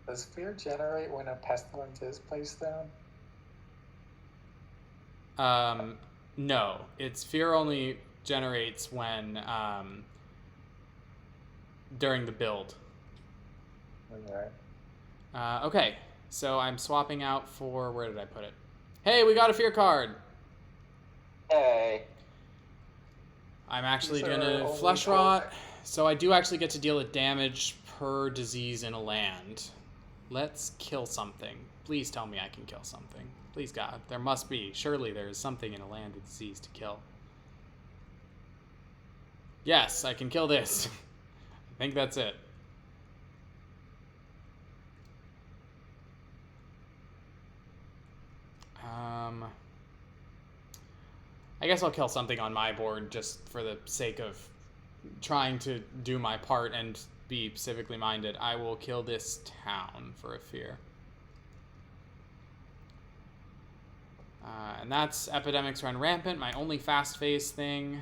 Does fear generate when a pestilence is placed down? No, its fear only generates when during the build. Alright. Okay, so I'm swapping out for, where did I put it? Hey, we got a fear card. Hey. I'm actually These are gonna only flesh total- rot, so I do actually get to deal with damage per disease in a land. Let's kill something. Please tell me I can kill something. Please, God, there must be. Surely there is something in a land with disease to kill. Yes, I can kill this. I think that's it. I guess I'll kill something on my board just for the sake of trying to do my part and be civically minded. I will kill this town for a fear. And that's epidemics run rampant. My only fast phase thing.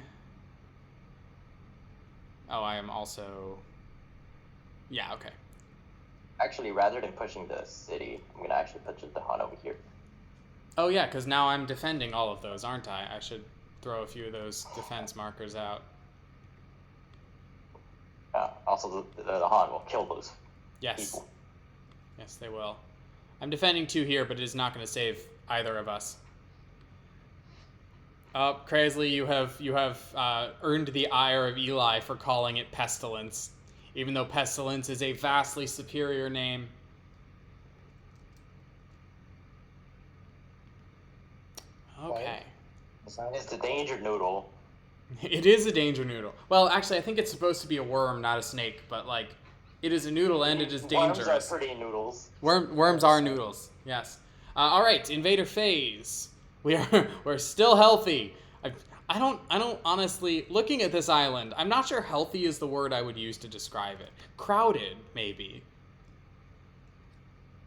Oh, I am also... Yeah, okay. Actually, rather than pushing the city, I'm going to actually put the Dahan over here. Oh, yeah, because now I'm defending all of those, aren't I? I should throw a few of those defense markers out. Also, the Dahan will kill those people. Yes, they will. I'm defending 2 here, but it is not going to save either of us. Crazily, you have earned the ire of Eli for calling it Pestilence, even though Pestilence is a vastly superior name. Okay. It's the danger noodle. It is a danger noodle. Well, actually, I think it's supposed to be a worm, not a snake, but, like, it is a noodle and it is dangerous. Worms are pretty noodles. Worms are noodles, yes. All right, Invader phase. We're still healthy. I don't honestly, looking at this island, I'm not sure healthy is the word I would use to describe it. Crowded, maybe.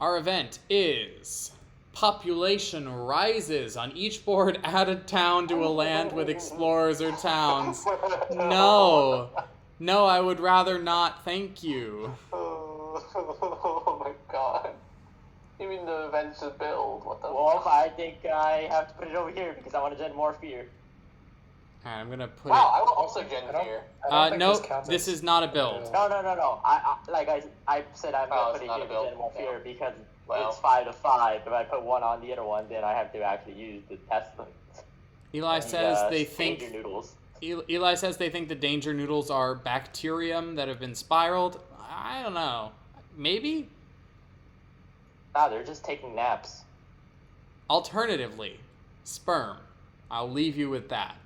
Our event is population rises. On each board, add a town to a land with explorers or towns. No, I would rather not, thank you. Oh my god. You mean the event to build? What the Wolf, I think I have to put it over here because I want to gen more fear. Alright, I'm gonna put Wow, I will also gen fear. no, this is not a build. No. I said I'm gonna put it here to gen more fear because it's 5 to 5. If I put 1 on the other one, then I have to actually use the pestilence. Eli says they think danger noodles. Eli says they think the danger noodles are bacterium that have been spiraled. I don't know. Maybe? Nah, they're just taking naps. Alternatively, sperm. I'll leave you with that.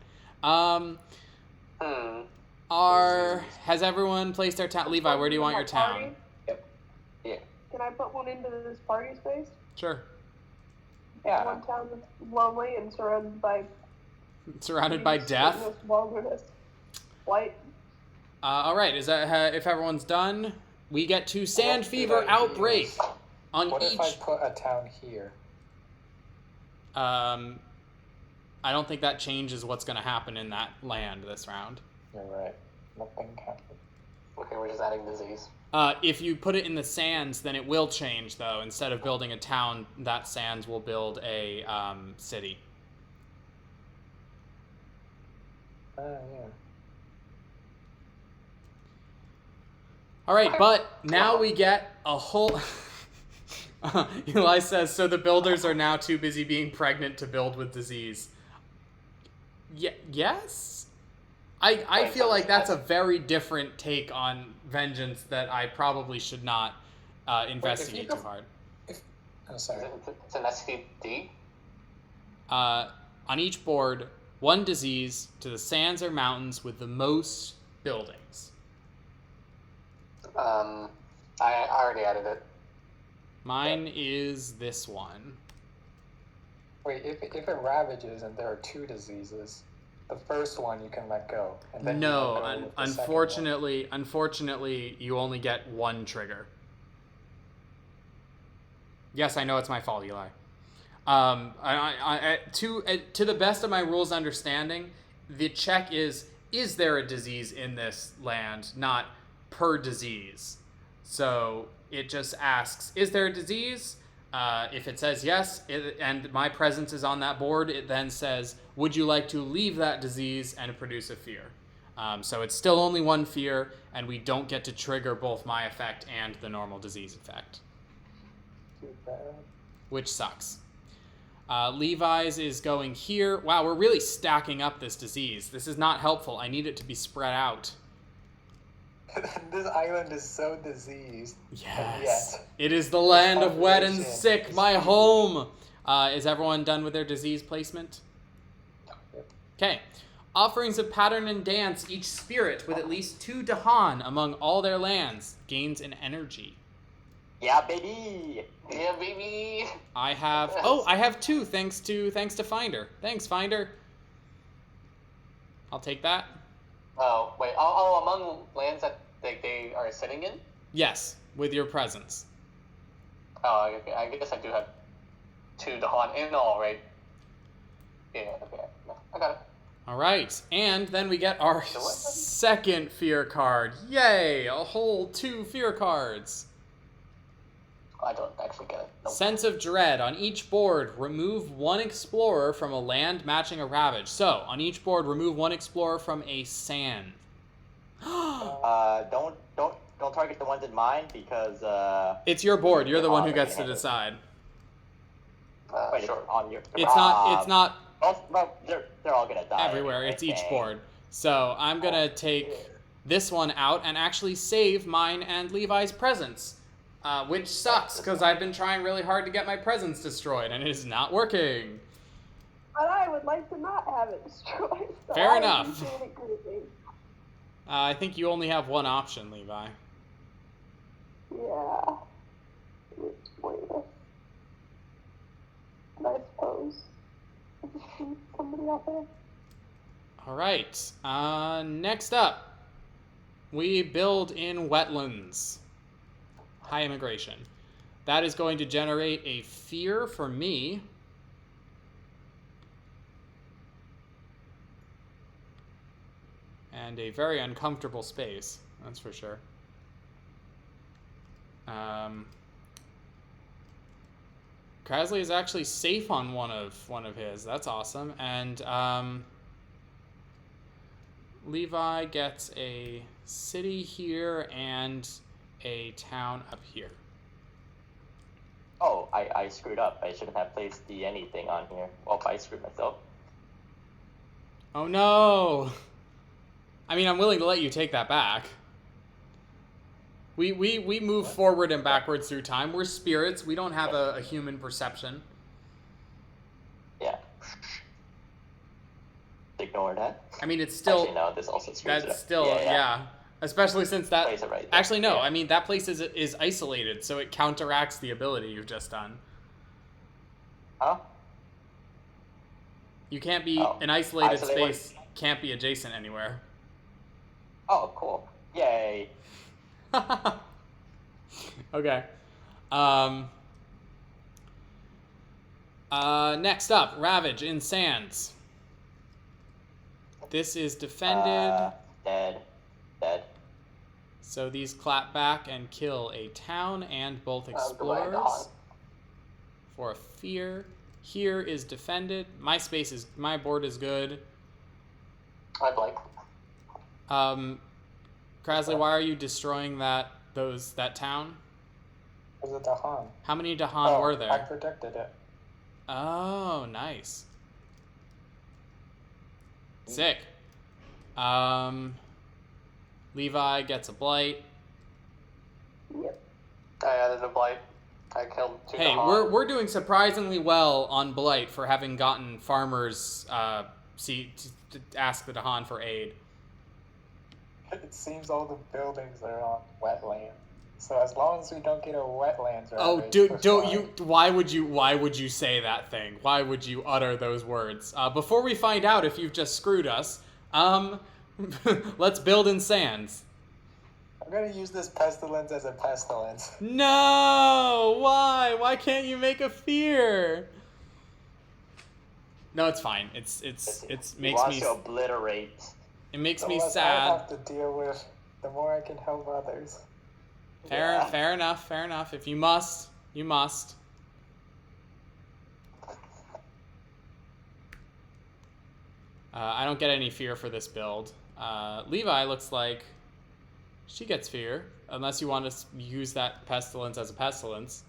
Has everyone placed their town? Levi, where do you want your town? Yep. Yeah. Can I put one into this party space? Sure. Yeah. One town that's lonely and surrounded by death. Wilderness. White. All right. Is that if everyone's done? We get to Sand Fever Outbreak on what each. What if I put a town here? I don't think that changes what's going to happen in that land this round. You're right. Nothing happened. Okay, we're just adding disease. If you put it in the sands, then it will change, though. Instead of building a town, that sands will build a city. Yeah. All right, but now we get a whole... Eli says, so the builders are now too busy being pregnant to build with disease. Yes? I feel like that's a very different take on Vengeance that I probably should not investigate too hard. Sorry. It's an SCD? On each board, 1 disease to the sands or mountains with the most buildings. I already added it. Mine is this one. Wait, if it ravages and there are 2 diseases, the first one you can let go. And then No, unfortunately, you only get 1 trigger. Yes, I know it's my fault, Eli. To the best of my rules understanding, the check is there a disease in this land, not per disease. So it just asks, is there a disease? If it says yes, and my presence is on that board, it then says, would you like to leave that disease and produce a fear? So it's still only 1 fear, and we don't get to trigger both my effect and the normal disease effect. Which sucks. Levi's is going here. Wow, we're really stacking up this disease. This is not helpful. I need it to be spread out. This island is so diseased. Yes. It is the land of wet and sick, my home. Is everyone done with their disease placement? Okay. Offerings of pattern and dance, each spirit with at least 2 Dahan among all their lands gains an energy. Yeah, baby. Yeah, baby. I have 2 thanks to Finder. Thanks, Finder. I'll take that. Oh, wait. Oh, among lands that they are sitting in? Yes, with your presence. Oh, okay. I guess I do have 2 Dahan in all, right? Yeah, okay. I got it. All right, and then we get our second fear card. Yay! A whole 2 fear cards. I don't actually get it. Nope. Sense of Dread. On each board, remove 1 explorer from a land matching a Ravage. So, on each board, remove 1 explorer from a sand. Don't target the ones in mine because It's your board. You're the one who gets to decide. wait, Sure. it's on your. It's not Well, they're all gonna die everywhere. It's each Okay. board. So I'm gonna take this one out and actually save mine and Levi's presents, which sucks because I've been trying really hard to get my presents destroyed and it is not working. But I would like to not have it destroyed. So Fair I enough. appreciate it greatly. I think you only have one option, Levi. Yeah. It's pointless. And I suppose I just shoot somebody out there. All right. Next up, we build in wetlands. High immigration. That is going to generate a fear for me. And a very uncomfortable space, that's for sure. Krasley is actually safe on one of his. That's awesome. And Levi gets a city here and a town up here. Oh, I screwed up. I shouldn't have placed the anything on here. Well, I screwed myself. Oh no! I mean, I'm willing to let you take that back. We move forward and backwards through time. We're spirits. We don't have a human perception. Yeah. Ignore that. I mean, it's still... Actually, no, this also screws it That's up. still... Yeah. Especially since that... Plays it right there. Actually, no. Yeah. I mean, that place is isolated, so it counteracts the ability you've just done. Huh? You can't be... Oh. An isolated Isolate space can't be adjacent anywhere. Oh, cool. Yay. Okay. Next up, Ravage in Sands. This is defended. Dead. So these clap back and kill a town and both Delay explorers Dahan. for a fear. Here is defended. My board is good. I'd like. Krasley, why are you destroying that town? Was it Dahan? How many Dahan were I there? protected it. Oh, nice. Sick. Levi gets a blight. Yep. I added a blight. I killed 2 Hey, Dahan. we're doing surprisingly well on blight for having gotten farmers to ask the Dahan for aid. It seems all the buildings are on wetland. So as long as we don't get a wetlands Oh, ravage, dude, we're don't fine. you? Why would you say that thing? Why would you utter those words? Before we find out if you've just screwed us, let's build in sands. I'm gonna use this pestilence as a pestilence. No, why? Why can't you make a fear? No, it's fine. It He makes wants me to obliterate. it makes The me less I sad. have to deal with, the more I can help others. Fair enough. If you must, you must. I don't get any fear for this build. Levi looks like she gets fear, unless you want to use that pestilence as a pestilence.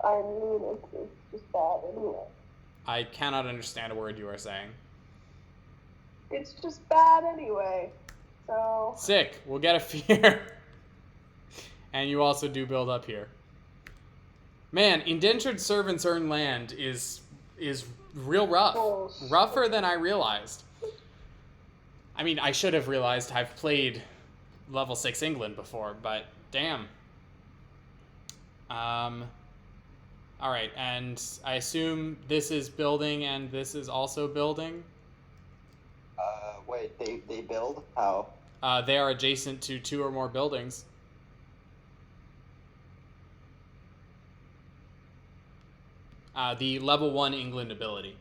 I mean, it's just bad anyway. I cannot understand a word you are saying. It's just bad anyway. So Sick. We'll get a fear. And you also do build up here. Man, indentured servants earn land is real rough. Oh, Rougher than I realized. I mean, I should have realized I've played level 6 England before, but damn. Alright, and I assume this is building and this is also building? Wait, they build? How? They are adjacent to 2 or more buildings. The level 1 England ability.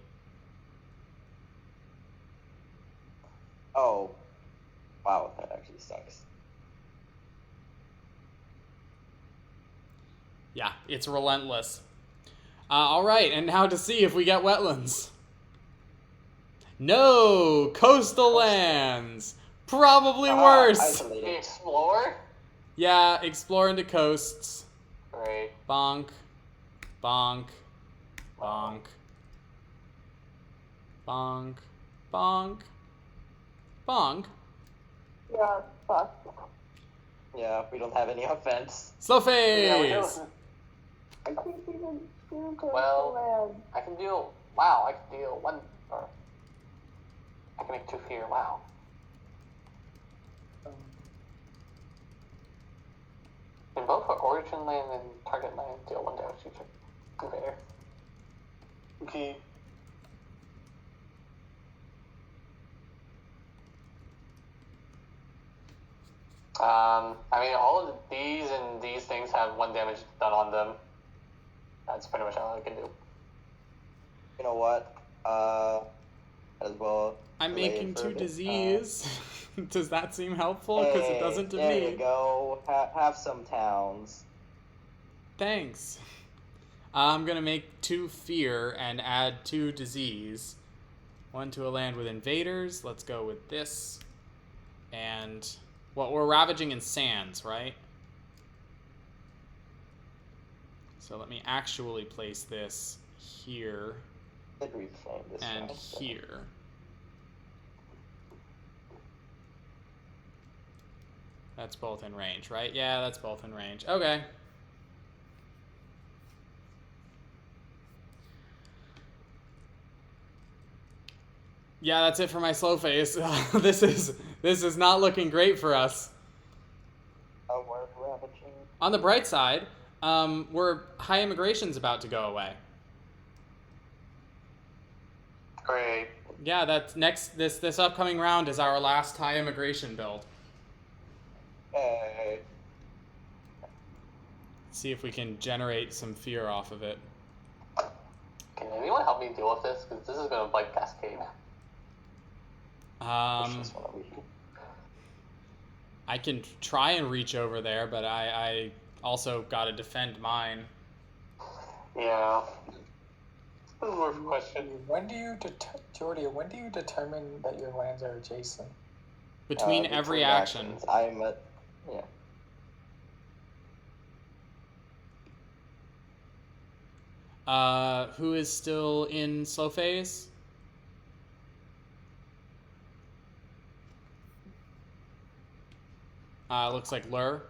Oh. Wow, that actually sucks. Yeah, it's relentless. All right, and now to see if we get wetlands. No, coastal lands. Probably worse. Isolated. The Explorer? Yeah, explore into coasts. Great. Bonk, bonk, bonk, bonk, bonk, bonk. Yeah, fuck. Yeah, we don't have any offense. Slow Yeah, we phase. don't- I can't even do Well- land. I can deal. Wow, I can deal 1. Or I can make 2 fear. Wow. In both for origin land and target land, deal 1 damage each invader. Okay. I mean, all of these and these things have 1 damage done on them. That's pretty much all I can do. You know what? As well. I'm delay it making for a 2 bit. disease. Does that seem helpful? Because it doesn't to there me. you go. Have some towns. Thanks. I'm gonna make 2 fear and add 2 disease. 1 to a land with invaders. Let's go with this. And well, we're ravaging in sands, right? So let me actually place this here Did reframe this and round, so- here. That's both in range, right? Yeah, that's both in range. Okay. Yeah, that's it for my slow phase. This is not looking great for us. Oh, we're ravaging. On the bright side, we're high immigration's about to go away. Great. Yeah, that's next. This upcoming round is our last high immigration build. Hey. See if we can generate some fear off of it. Can anyone help me deal with this? Because this is going to like cascade. Push this one over here. I can try and reach over there, but I also got to defend mine. Yeah. This is more of a question. When do you Jordy? When do you determine that your lands are adjacent? Between every action. actions. I'm at. Yeah. Who is still in slow phase? Looks like Lur.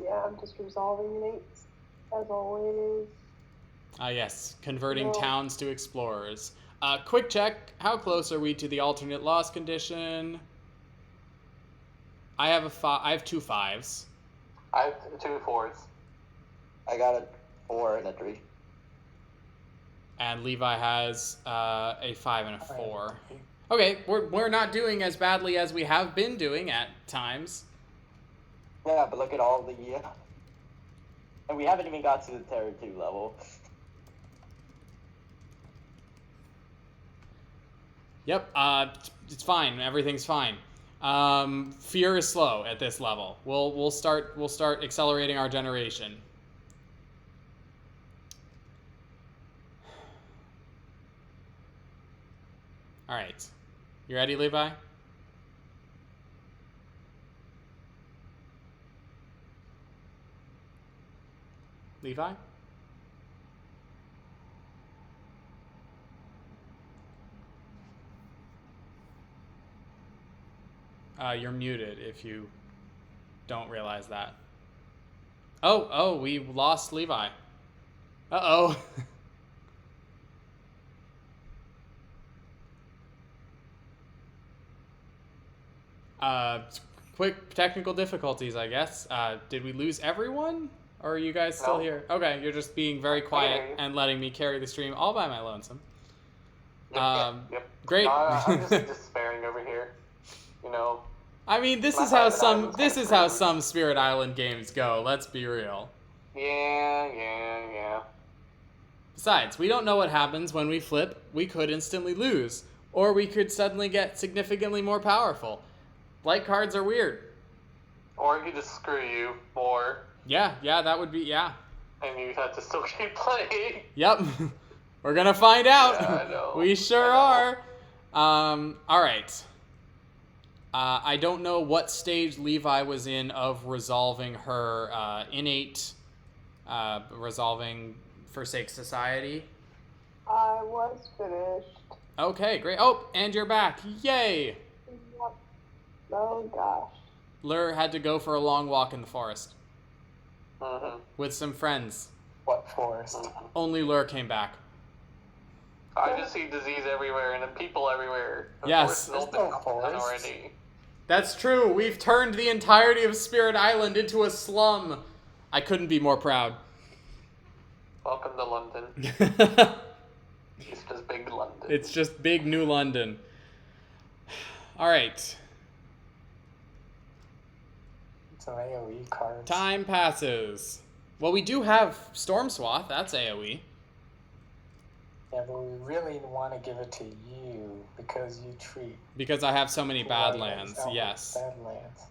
Yeah, I'm just resolving mates, as always. Yes, converting No. towns to explorers. Quick check. How close are we to the alternate loss condition? I have I have 2 5s. I have 2 4s. I got a 4 and a 3. And Levi has a 5 and a 4. Okay, we're not doing as badly as we have been doing at times. Yeah, but look at all the. And we haven't even got to the Terror 2 level. Yep, it's fine. Everything's fine. Fear is slow at this level. We'll start accelerating our generation. All right, you ready, Levi? Levi? You're muted if you don't realize that. Oh, we lost Levi. Uh-oh. Quick technical difficulties, I guess. Did we lose everyone? Or are you guys still No. here? Okay, you're just being very quiet and letting me carry the stream all by my lonesome. Yep. Great. I'm just despairing over here. You know. I mean, this My is how private some island's this kinda is how screwed. some Spirit Island games go. Let's be real. Yeah. Besides, we don't know what happens when we flip. We could instantly lose, or we could suddenly get significantly more powerful. Blight cards are weird. Or he just screw you more, Yeah, that would be yeah. and you have to still keep playing. Yep. We're gonna find out. Yeah, I know. We sure I are. All right. I don't know what stage Levi was in of resolving her innate, resolving Forsake Society. I was finished. Okay, great. Oh, and you're back. Yay! Yep. Oh gosh. Lur had to go for a long walk in the forest Mm-hmm. with some friends. What forest? Only Lur came back. I just see disease everywhere and then people everywhere. The Yes. forest is There's open no forest. already. That's true. We've turned the entirety of Spirit Island into a slum. I couldn't be more proud. Welcome to London. It's just big London. It's just big New London. All right. Some AoE cards. Time passes. Well, we do have Storm Swath. That's AoE. Yeah, but we really want to give it to you because you treat Because I have so many Right, Badlands. oh, Yes. Badlands.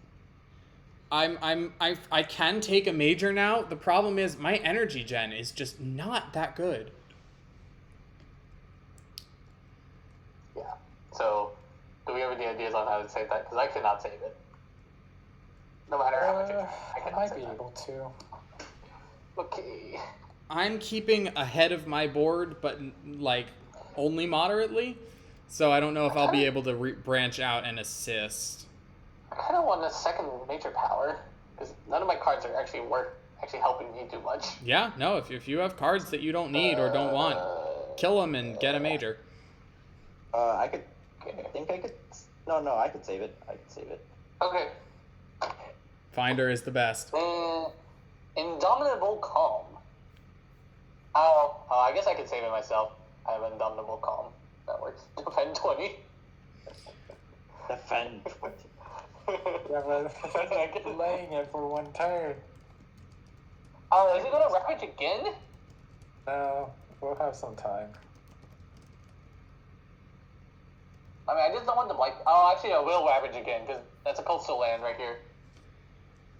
I can take a major now. The problem is my energy gen is just not that good. Yeah. So, do we have any ideas on how to save that? Because I cannot save it. No matter how much I I cannot might save be that. able to. Okay. I'm keeping ahead of my board, but like only moderately. So I don't know if I'll be able to branch out and assist. I kind of want a second major power because none of my cards are actually helping me do much. Yeah, no, if you have cards that you don't need or don't want, kill them and get a major. I think I could. No, I could save it. Okay. Finder is the best. Indomitable Calm. Oh, I guess I could save it myself. I have Indomitable Calm. That works. Defend 20. Defend. Yeah, but that's delaying it for one turn. Oh, is it gonna Ravage again? No, we'll have some time. I mean, I just don't want them like. Oh, actually, I will Ravage again because that's a coastal land right here.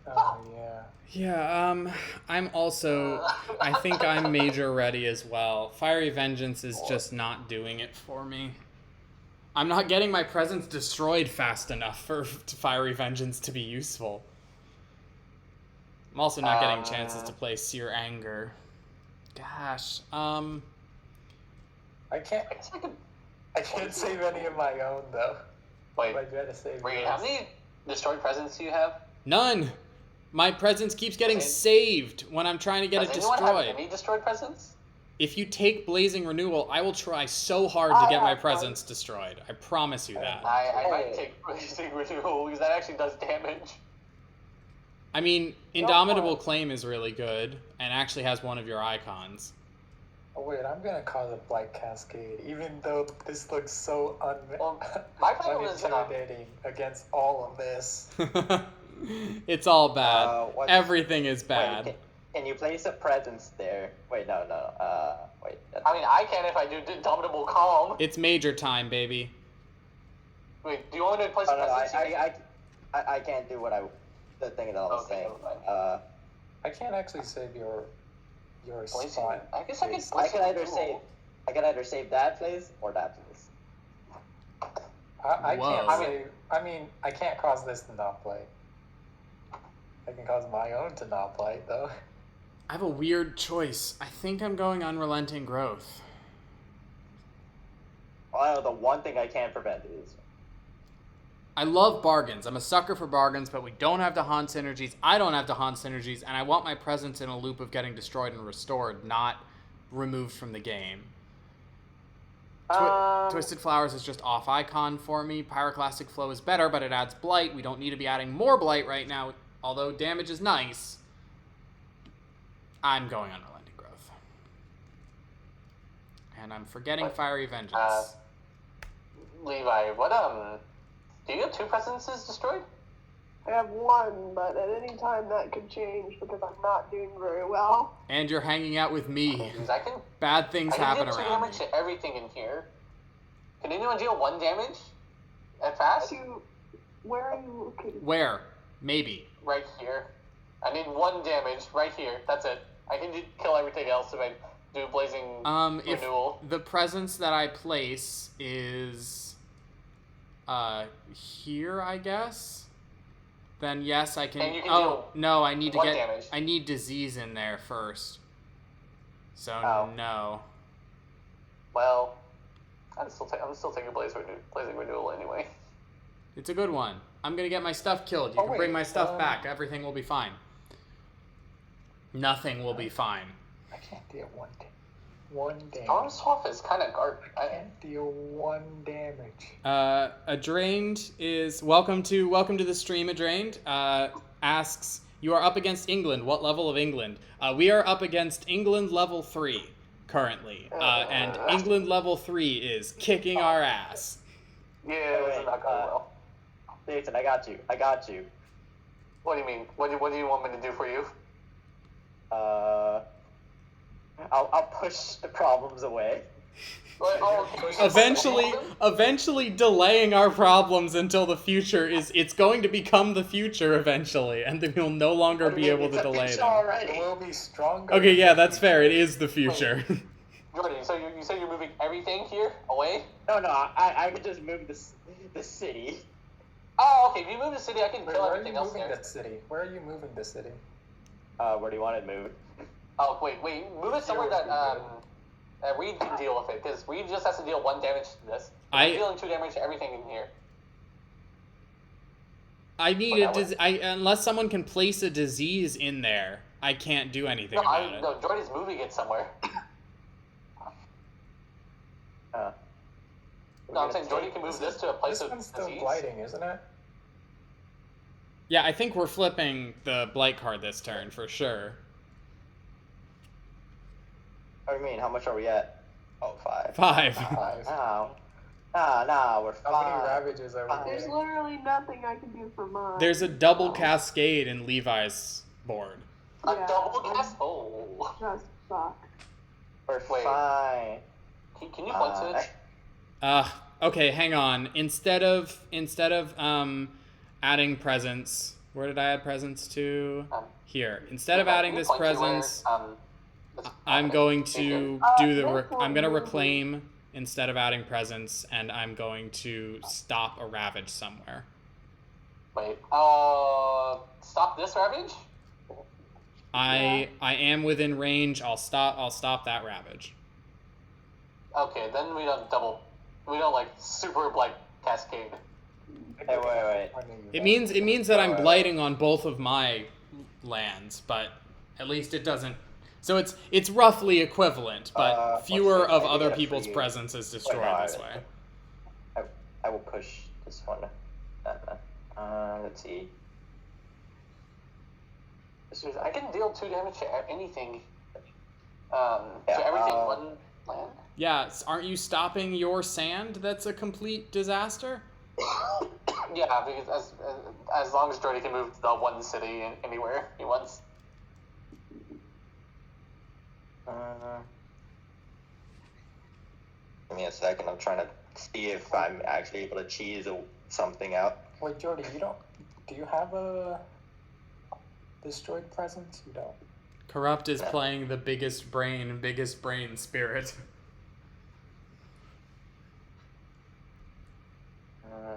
Oh, yeah. Yeah, I'm also, I think I'm major ready as well. Fiery Vengeance is just not doing it for me. I'm not getting my presence destroyed fast enough for Fiery Vengeance to be useful. I'm also not getting chances to play Sear Anger. Gosh, I can't. I guess I could. I can't save any of my own though. Wait, I gotta save. Reed, yours. how many destroyed presents do you have? none! My presence keeps getting Does it- saved when I'm trying to get Does it anyone have destroyed. any destroyed presents? If you take Blazing Renewal, I will try so hard to get my have presence destroyed. I promise you that. I might Hey. take Blazing Renewal because that actually does damage. I mean, Indomitable Claim is really good and actually has one of your icons. Oh wait, I'm gonna cause a Blight Cascade, even though this looks so Well, my problem is unintimidating against all of this. It's all bad. What- Everything is bad. Wait, can you place a presence there? Wait, no. Wait. I mean, I can if I do Indomitable Calm. It's major time, baby. Wait, do you want me to place Oh, a no, presence? I can't do the thing that I was Okay, saying. never mind. I can't actually save your Blazing- spot. I guess I could. Please. I can either Renewal. save. I can either save that place or that place. I Whoa. can't save. I mean, I can't cause this to not play. I can cause my own to not play though. I have a weird choice. I think I'm going Unrelenting Growth. Well, the one thing I can't prevent is I love bargains. I'm a sucker for bargains, but we don't have Dahan synergies. I don't have Dahan synergies, and I want my presence in a loop of getting destroyed and restored, not removed from the game. Twisted Flowers is just off icon for me. Pyroclastic Flow is better, but it adds Blight. We don't need to be adding more Blight right now, although damage is nice. I'm going Unrelenting Growth. And I'm forgetting What? Fiery Vengeance. Levi, do you have 2 presences destroyed? I have 1, but at any time that could change because I'm not doing very well. And you're hanging out with me. Bad things I can happen deal 2 around me. damage to everything in here. Can anyone deal 1 damage at fast? Where are you located? Where? Maybe. Right here. I need 1 damage right here. That's it. I can kill everything else if I do Blazing Renewal. If the presence that I place is here, I guess, then yes, I can. And you can no, I need to 1 get. damage. I need disease in there first. So no. Well, I'm still taking Blazing Renewal anyway. It's a good one. I'm gonna get my stuff killed. You can bring my stuff back. Everything will be fine. Nothing will be fine. I can't deal 1 damage. Storm Swap is kind of garbage. I can't deal 1 damage. Adrained is welcome to the stream. Adrained asks, you are up against England. What level of England? We are up against England level 3 currently, and England level 3 is kicking our ass. Yeah, this is not going well. Nathan, I got you. What do you mean? What do you want me to do for you? I'll push the problems away. Eventually delaying our problems until the future it's going to become the future eventually, and then we'll no longer be able to delay them. Already. It will be stronger. Okay, yeah, that's fair. It is the future. Jordan, so you said you're moving everything here away? No, I could just move the city. Oh, okay. If you move the city, I can kill Where are everything you else moving there. the city? Where are you moving the city? Where do you want it moved? Oh, wait. Move it somewhere that Reed can deal with it, because Reed just has to deal 1 damage to this. I'm dealing 2 damage to everything in here. I need unless someone can place a disease in there, I can't do anything about it. No, Jordy's moving it somewhere. No, I'm saying Jordy can move this to a place of disease. This disease. one's still blighting, isn't it? Yeah, I think we're flipping the blight card this turn for sure. What do you mean? How much are we at? Oh, 5. 5. 5. Nah, we're 5. How many ravages are we There's getting? literally nothing I can do for mine. There's a double cascade in Levi's board. A double cast? Oh. Just suck. We're Wait. fine. Can you point to it? Okay, hang on. Instead of adding presence, where did I add presence to? Here. Instead of adding this presence, I'm going to I'm going to reclaim instead of adding presence, and I'm going to stop a ravage somewhere. Wait. Stop this ravage? I am within range. I'll stop that ravage. Okay, then we don't super cascade. Hey, wait. It means that I'm blighting on both of my lands, but at least it doesn't. So it's roughly equivalent, but fewer of other people's presence is destroyed this way. I will push this one. Let's see. I can deal 2 damage to anything. To everything 1 land. Yeah, aren't you stopping your sand? That's a complete disaster. Yeah, because as long as Jordy can move the 1 city anywhere he wants. Give me a second. I'm trying to see if I'm actually able to cheese something out. Wait, Jordy, do you have a destroyed presence? You don't. Corrupt is playing the biggest brain spirit.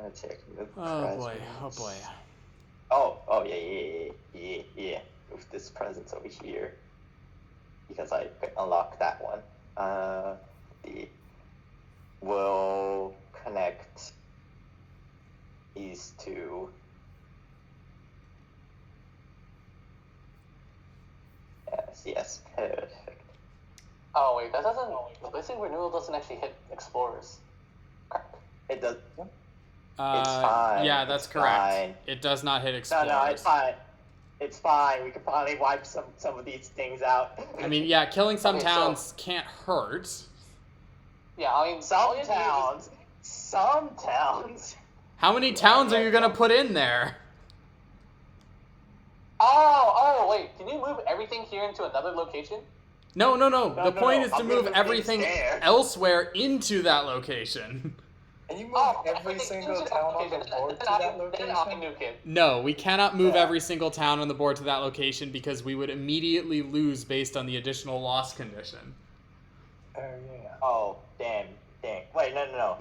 Let's see. Oh boy. Oh yeah. Move this presence over here because I unlocked that one. We'll connect these 2. Yes, perfect. Oh wait, that doesn't. The Blazing Renewal doesn't actually hit explorers. Crap. It does. It's fine. Yeah, that's correct. Fine. It does not hit explorers. No, it's fine. It's fine. We can finally wipe some of these things out. I mean, yeah, killing some towns can't hurt. Yeah, I mean, some towns. Some towns. How many towns are you gonna put in there? Oh, wait. Can you move everything here into another location? No. The point is to I'm move moving everything things there. elsewhere into that location. Can you move every single town on the board to that Then I'll location? nuke it. No, we cannot move Yeah. every single town on the board to that location because we would immediately lose based on the additional loss condition. Oh, yeah. Oh, dang. Wait, no.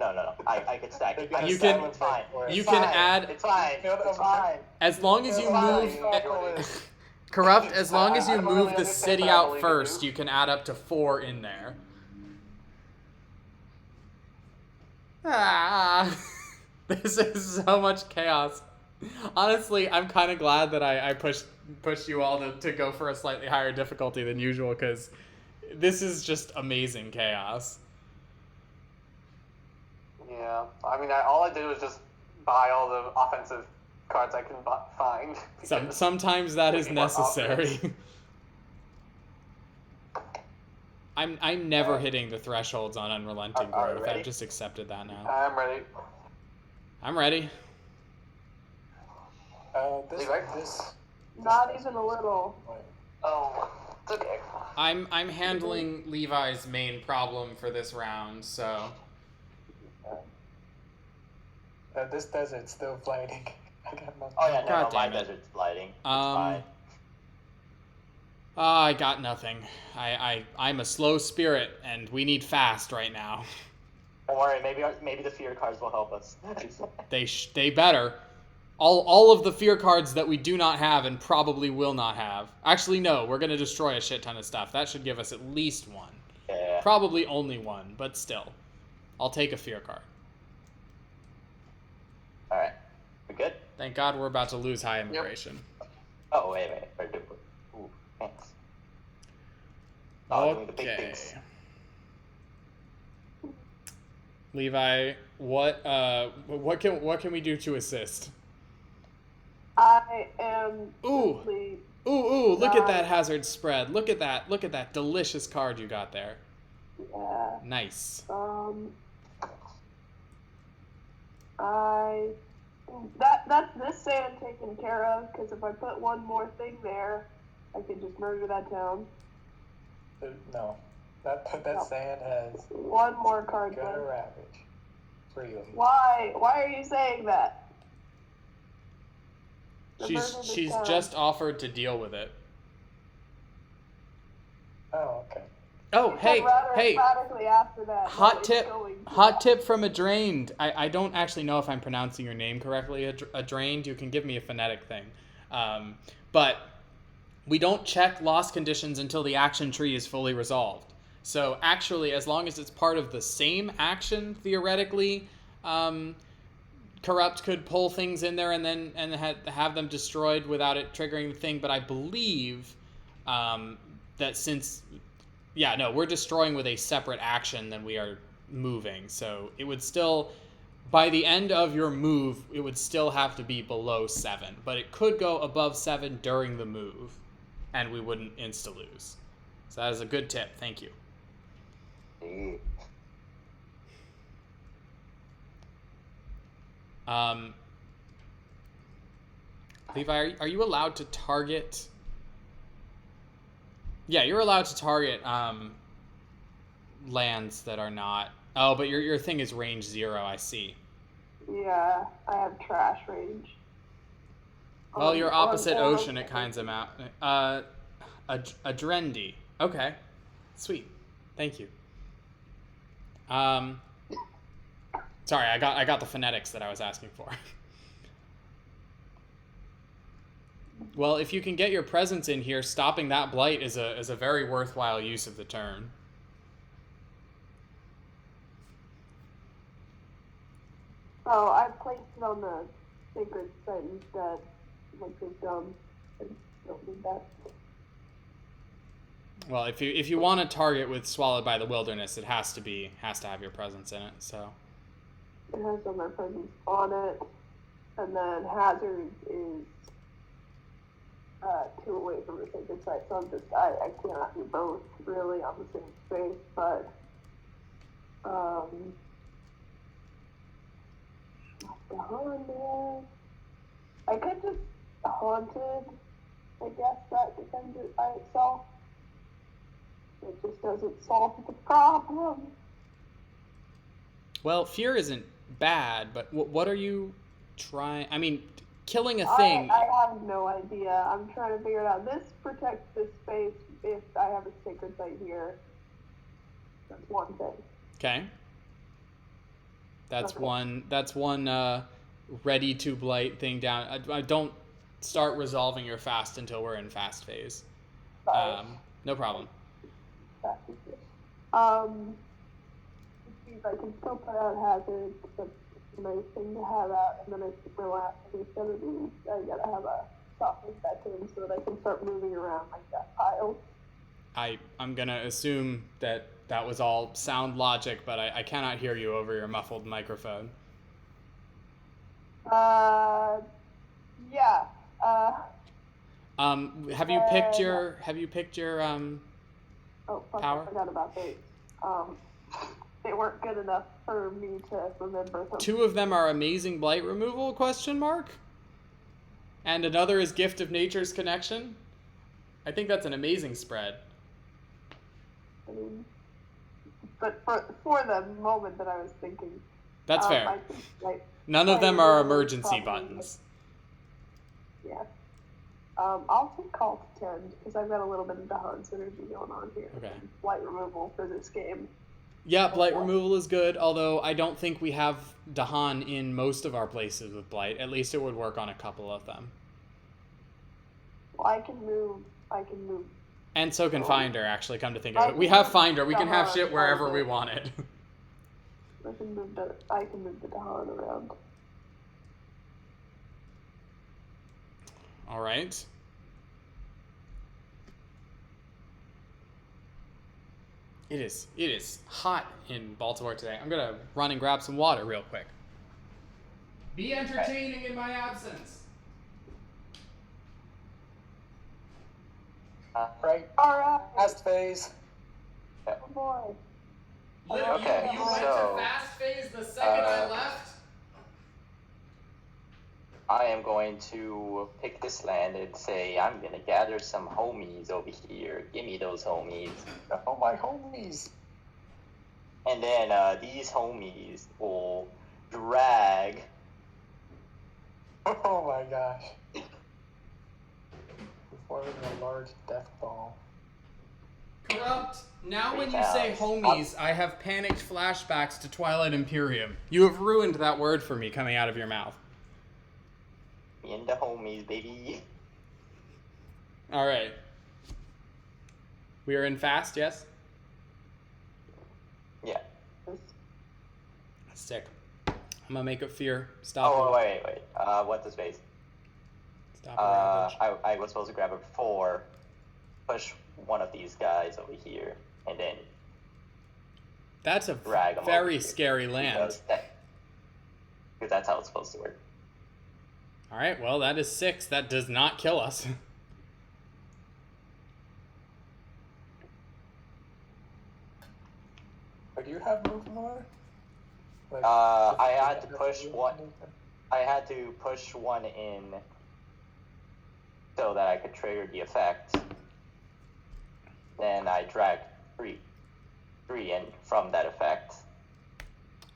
I can stack it. You can- It's fine. you It's can fine. add- It's fine. It's fine. As long as you It's move... fine. Corrupt, as long as I you don't move really the understand, city but I out believe you first, do. you can add up to 4 in there. Ah, this is so much chaos. Honestly, I'm kind of glad that I pushed you all to go for a slightly higher difficulty than usual, because this is just amazing chaos. Yeah. I mean, all I did was just buy all the offensive cards I can find. because Sometimes that is looking for necessary. offense. I'm never hitting the thresholds on Unrelenting Are we Growth. ready? I've just accepted that now. I'm ready. I'm ready. This. Not even a little. Oh, it's okay. I'm handling Levi's main problem for this round, so This desert's still fighting. I got nothing. Oh yeah, God no, my damn it. desert's lighting. It's Um, fine. I got nothing. I'm a slow spirit, and we need fast right now. Don't worry, maybe the fear cards will help us. They better. All of the fear cards that we do not have and probably will not have. Actually, no, we're gonna destroy a shit ton of stuff. That should give us at least 1. Yeah. Probably only 1, but still. I'll take a fear card. All right. We good? Thank God we're about to lose high immigration. Oh wait. Ooh, thanks. Oh, doing the big Okay. things. Levi, what can we do to assist? I am Ooh. simply Ooh, look at that Nice. hazard spread. Look at that delicious card you got there. yeah. Nice. That's this sand taken care of, because if I put one more thing there, I could just murder that town. No. That No. sand has One more card gonna left. ravage. Freely. Why are you saying that? The murder of the She's town. just offered to deal with it. Oh, okay. Oh, You said hey, rather hey. emphatically after that, Hot it's tip, going to hot that. tip from Adrained. I don't actually know if I'm pronouncing your name correctly, Adrained. You can give me a phonetic thing. But we don't check loss conditions until the action tree is fully resolved. So actually, as long as it's part of the same action, theoretically, Corrupt could pull things in there and then have them destroyed without it triggering the thing. But I believe that since... Yeah, no, we're destroying with a separate action than we are moving. So it would still, by the end of your move, it would still have to be below 7. But it could go above 7 during the move, and we wouldn't insta-lose. So that is a good tip. Thank you. Levi, are you allowed to target... Yeah, you're allowed to target lands that are not... Oh, but your thing is range 0, I see. Yeah, I have trash range. Well, you're opposite on- ocean, it kinds of map. Adrendi. Okay. Sweet. Thank you. Sorry, I got the phonetics that I was asking for. Well, if you can get your presence in here, stopping that blight is a very worthwhile use of the turn. Oh, I placed it on the sacred site instead. Like they're dumb. I don't need that. Well, if you want to target with Swallowed by the Wilderness, it has to have your presence in it. So It has my presence on it, and then hazard is 2 away from the sacred site. So I cannot do both really on the same space, but Dahan, man. I could just Haunted. I guess that defends it by itself. It just doesn't solve the problem. Well, fear isn't bad, but what are you trying? I mean, killing a thing. I have no idea. I'm trying to figure it out. This protects this space if I have a sacred site here. That's one thing. Okay. That's Okay. one. That's one ready to blight thing down. I don't start resolving your fast until we're in fast phase. Sorry. No problem. Let's see if I can still put out hazards. That's a nice thing to have out, and then I super last instead of these. I gotta have a softness second so that I can start moving around like that pile. I'm gonna assume that was all sound logic, but I cannot hear you over your muffled microphone. Yeah. Have you picked your Oh, fuck, power? I forgot about these. They weren't good enough for me to remember them. 2 of them are amazing blight removal ? And another is gift of nature's connection. I think that's an amazing spread. I mean, but for the moment that I was thinking. That's fair. I think, like, None of them blight are removal is emergency probably- buttons. Yeah. I'll take call to 10 because I've got a little bit of Dahan synergy going on here. Okay. Light removal for this game. Yeah, blight removal is good, although I don't think we have Dahan in most of our places with blight. At least it would work on a couple of them. Well, I can move. And so can Finder, actually, come to think of it. We have Finder. We can have shit wherever we want it. I can move the Dahan around. All right. It is hot in Baltimore today. I'm going to run and grab some water real quick. Be entertaining in my absence. Right. Alright. Last phase. Oh boy. Okay, You went so, to fast phase the second I left? I am going to pick this land and say I'm gonna gather some homies over here. Give me those homies. Oh, my homies. And then these homies will drag. Oh my gosh. Forming a large death ball. Corrupt. Now when you Yeah. say homies, I have panicked flashbacks to Twilight Imperium. You have ruined that word for me coming out of your mouth. Me and the homies, baby. All right. We are in fast, yes? Yeah. Sick. I'm gonna make up fear. Stop. Oh, wait. What's the space? Stop ravage. I was supposed to grab a 4, push one of these guys over here, and then That's a drag 'em very over here. scary land. Because that's how it's supposed to work. All right. Well, that is 6. That does not kill us. But do you have move more? Like, I had to push one. I had to push one in so that I could trigger the effect. Then I dragged three in from that effect.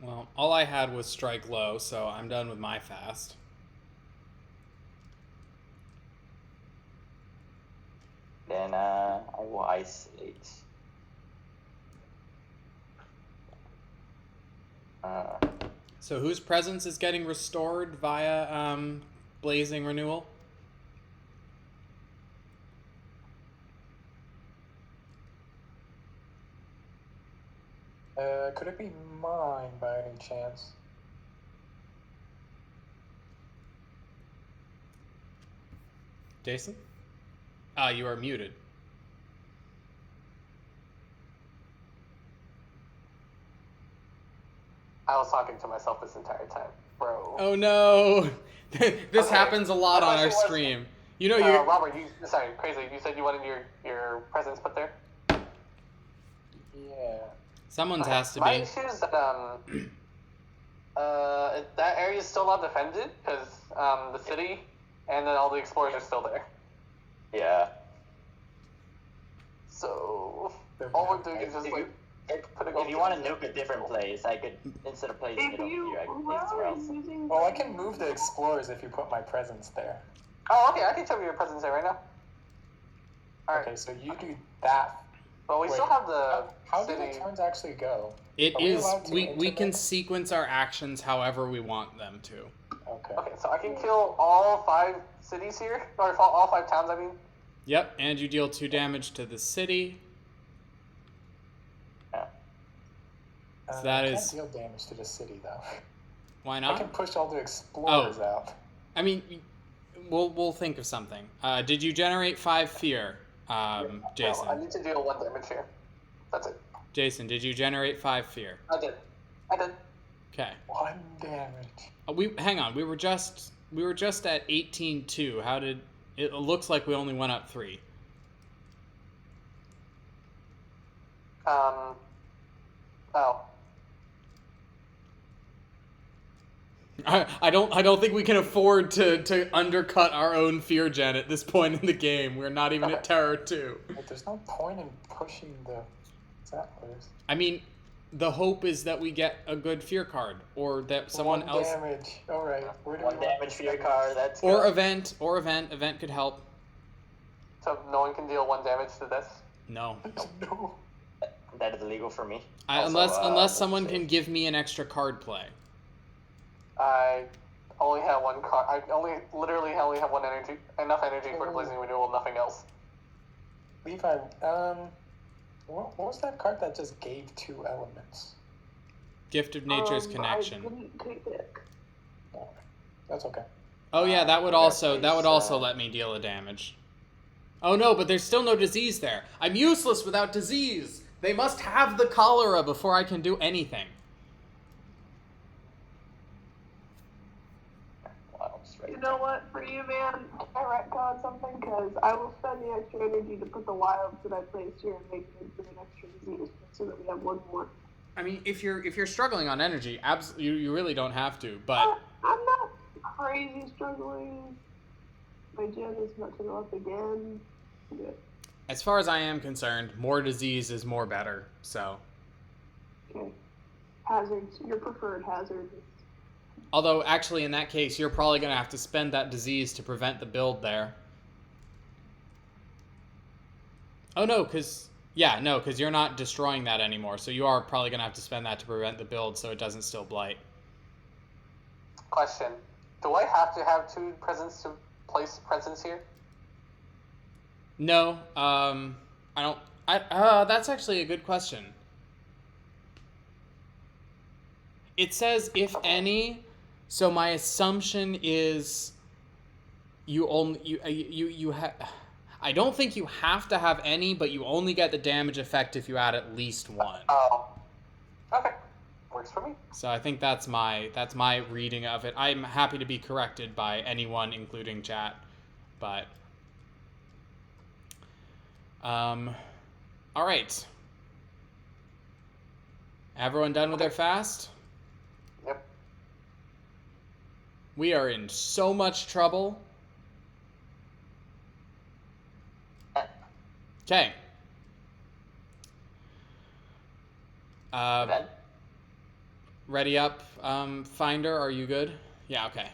Well, all I had was strike low, so I'm done with my fast. Then I will isolate. So whose presence is getting restored via Blazing Renewal? Could it be mine by any chance? Jason? You are muted. I was talking to myself this entire time, bro. Oh no! This Okay. happens a lot My on our question was- stream. You know, you're Robert, sorry, crazy. You said you wanted your presence put there. Yeah. someone's has to My be. issue is that That area is still not defended because the city and then all the explorers are still there. Yeah. So all we're doing is just like If you want to nuke a different place, I could, instead of placing it over here, I could place it somewhere else. Well, I can move the explorers if you put my presence there. Oh, okay, I can show you your presence there right now. Alright. Okay, so you do that. But we still have the How do city. the turns actually go? It Are we is allowed to we can interrupt? sequence our actions however we want them to. Okay. Okay, so I can kill all 5 cities here, or all 5 towns. I mean. Yep, and you deal 2 damage to the city. So that I is- can't deal damage to the city though. Why I not? can push all the explorers out. I mean, we'll think of something. Did you generate 5 fear, Jason? No, I need to deal 1 damage here. That's it. Jason, did you generate 5 fear? I did. Okay. 1 damage. Hang on. We were just at 18-2. How did it looks like we only went up 3? Oh. I don't think we can afford to undercut our own fear gen at this point in the game. We're not even at Terror 2. But there's no point in pushing the settlers. I mean, the hope is that we get a good fear card, or that someone 1 else, damage. All right. Where do 1 we want damage this for your thing? card, that's or good. event could help. So no one can deal 1 damage to this. No, No. That is illegal for me. Also, unless let's someone see. can give me an extra card play. I only have 1 card. Literally only have 1 energy. Enough energy for Blazing Renewal, nothing else. Levi, what was that card that just gave 2 elements? Gift of Nature's Connection. I didn't take it. Oh, that's okay. Oh yeah, that would Okay, also please, let me deal a damage. Oh no, but there's still no disease there. I'm useless without disease. They must have the cholera before I can do anything. Wow, it's right You know what? For you, man, I retcon something because I will spend the extra energy to put the wilds that I placed here and make it into an extra disease so that we have 1 more. I mean, if you're struggling on energy, you really don't have to. But I'm not crazy struggling. My gen is not to go up again. Good. as far as I am concerned, more disease is more better. So, Okay. Hazards. Your preferred hazard. although actually in that case, you're probably gonna have to spend that disease to prevent the build there. Oh no, because you're not destroying that anymore. So you are probably gonna have to spend that to prevent the build, so it doesn't still blight. Question: do I have to have 2 presents to place presents here? No, I don't. That's actually a good question. It says if any, so my assumption is you only you have. I don't think you have to have any, but you only get the damage effect if you add at least 1. Oh. Okay. Works for me. So I think that's my reading of it. I'm happy to be corrected by anyone, including chat, but all right. Everyone done with their fast? Yep. We are in so much trouble. Okay. then. Ready up, Finder? Are you good? Yeah, okay.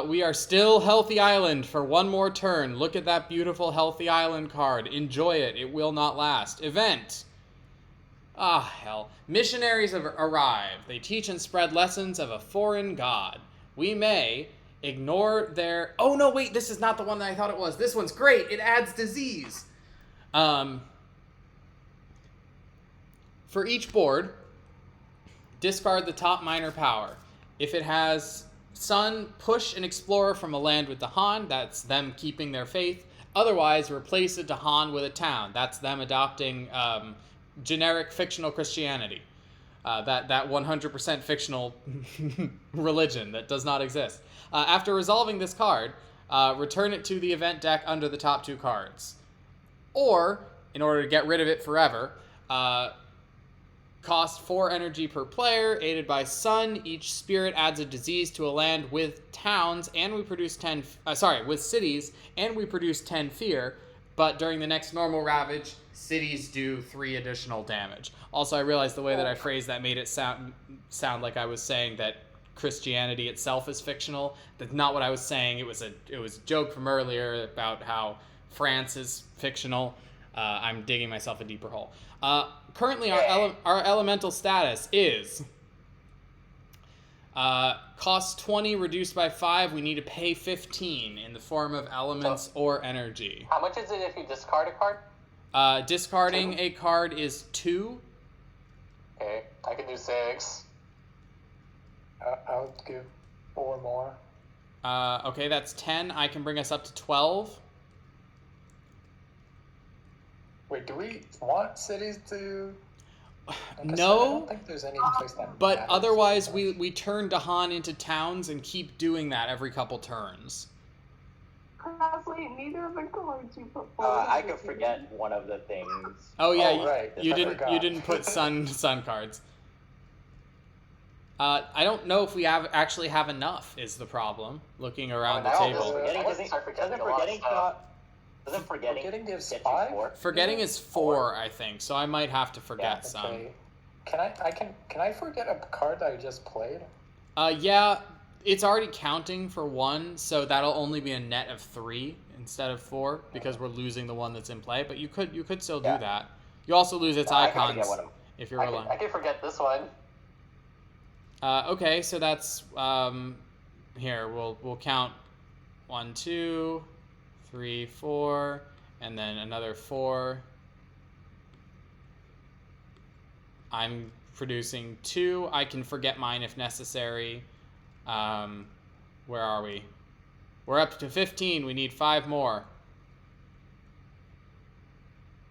We are still Healthy Island for 1 more turn. Look at that beautiful Healthy Island card. Enjoy it. It will not last. Event. Ah, hell. Missionaries have arrived. They teach and spread lessons of a foreign god. We may ignore their... Oh, no, wait. This is not the one that I thought it was. This one's great. It adds disease. For each board, discard the top minor power. If it has Sun, push an explorer from a land with Dahan. That's them keeping their faith. Otherwise, replace a Dahan with a town. That's them adopting generic fictional Christianity. That 100% fictional religion that does not exist. After resolving this card, return it to the event deck under the top 2 cards. Or, in order to get rid of it forever, cost 4 energy per player, aided by sun. Each spirit adds a disease to a land with towns, and we produce with cities, and we produce 10 fear. But during the next normal ravage, cities do 3 additional damage. Also, I realized the way that I phrased that made it sound like I was saying that Christianity itself is fictional. That's not what I was saying. It was a joke from earlier about how France is fictional. I'm digging myself a deeper hole. Currently, our elemental status is cost 20, reduced by 5. We need to pay 15 in the form of elements or energy. How much is it if you discard a card? Discarding 2? a card is 2. Okay, I can do 6. I'll give 4 more. Okay, that's 10. I can bring us up to 12. Wait, do we want cities to? Like I said, I No, don't think there's any place that but matters otherwise so much. we turn Dahan into towns and keep doing that every couple turns. Honestly, neither of the cards you put forward. I could forget one of the things. Oh yeah, Oh, right. you I didn't forgot. put sun cards. I don't know if we actually have enough is the problem. Looking around the now table. this- Doesn't forgetting Forgetting gives get you 5? 4? Forgetting is 4, I think, so I might have to forget some. Okay. Can I forget a card that I just played? Yeah, it's already counting for 1, so that'll only be a net of 3 instead of 4 because we're losing the one that's in play. But you could still do Yeah. that. You also lose its I can icons forget one of them. if you're I relying. can forget this one. Okay, so that's here. We'll count 1, 2, 3, 4, and then another 4. I'm producing 2. I can forget mine if necessary. Where are we? We're up to 15. We need 5 more.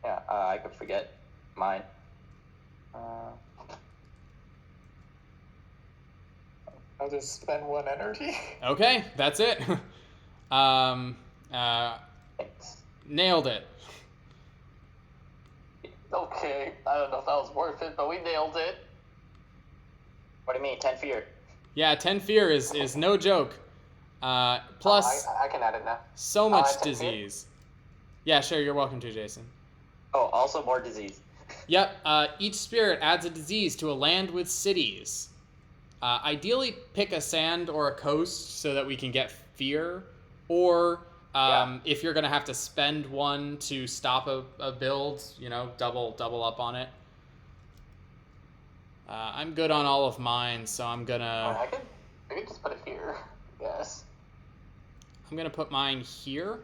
Yeah, I could forget mine. I'll just spend 1 energy. Okay, that's it. Thanks. Nailed it. Okay, I don't know if that was worth it, but we nailed it. What do you mean, 10 fear? Yeah, 10 fear is no joke. Plus, I can add it now. so much 10 fear? disease. Yeah, sure. You're welcome to, Jason. Oh, also more disease. Yep. Each spirit adds a disease to a land with cities. Ideally, pick a sand or a coast so that we can get fear. Or if you're gonna have to spend 1 to stop a build, double up on it. I'm good on all of mine, so I'm gonna I could just put it here. Yes. I'm gonna put mine here.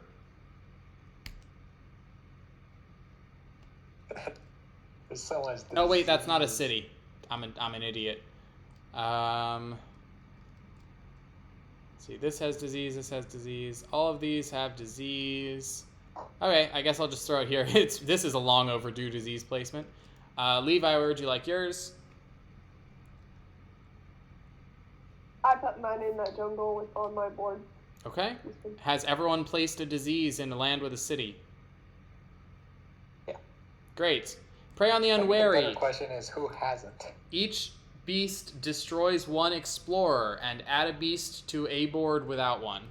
There's so much. Oh wait, that's not a city. I'm an idiot. Let's see, this has disease, this has disease. All of these have disease. Okay, I guess I'll just throw it here. This is a long overdue disease placement. Levi, where would you like yours? I put mine in that jungle on my board. Okay. Has everyone placed a disease in a land with a city? Yeah. Great. Prey on the I think unwary. The better question is who hasn't. Each beast destroys 1 explorer and add a beast to a board without 1.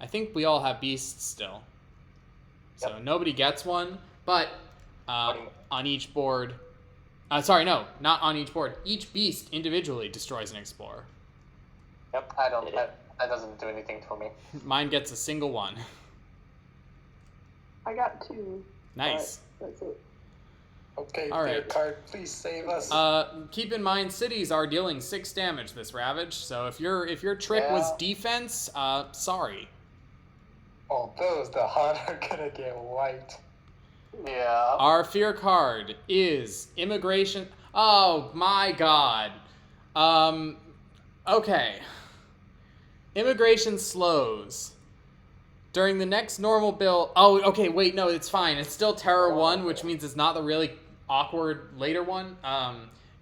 I think we all have beasts still. So nobody gets 1, but on each board... sorry, no, not on each board. Each beast individually destroys an explorer. Yep. That doesn't do anything for me. Mine gets a single 1. I got 2. Nice. but That's it. Okay, All fear right. card, please save us. Keep in mind, cities are dealing 6 damage this ravage. So if your trick was defense, sorry. Oh, the hot are gonna get wiped. Yeah. Our fear card is immigration. Oh my god. Okay. Immigration slows. During the next normal build... Oh, okay, wait, no, it's fine. It's still Terror 1, which means it's not the really awkward later one.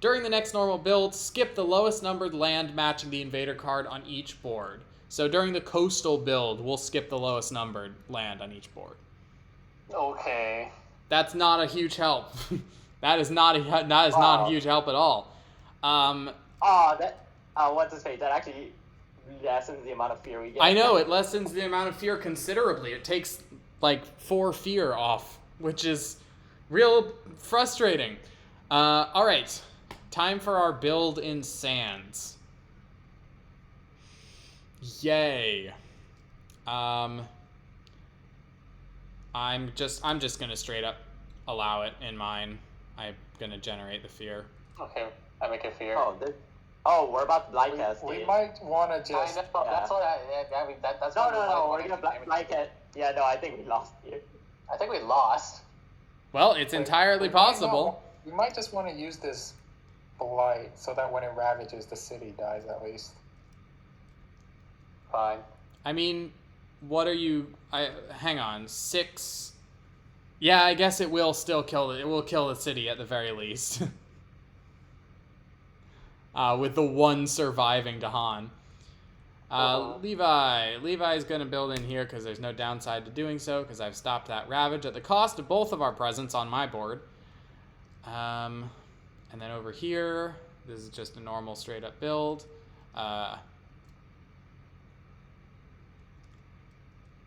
During the next normal build, skip the lowest numbered land matching the invader card on each board. So during the coastal build, we'll skip the lowest numbered land on each board. Okay. That's not a huge help. That is not not a huge help at all. What's his face? That actually lessens the amount of fear we get. I know, it lessens the amount of fear considerably. It takes like 4 fear off, which is real frustrating. All right, time for our build in Sands. Yay. I'm just gonna straight up allow it in mine. I'm gonna generate the fear. Okay, I make a fear. We're about to blind test. We might want to just. That's what I mean. That's No, we're gonna blind test. Yeah, no, I think we lost here. I think we lost. Well, it's entirely possible. We might just want to use this blight so that when it ravages, the city dies at least. Fine. I mean, what are you? Hang on, 6. Yeah, I guess it will still kill it. It will kill the city at the very least. With the one surviving Dahan. Levi's going to build in here because there's no downside to doing so because I've stopped that ravage at the cost of both of our presence on my board. And then over here, this is just a normal straight up build.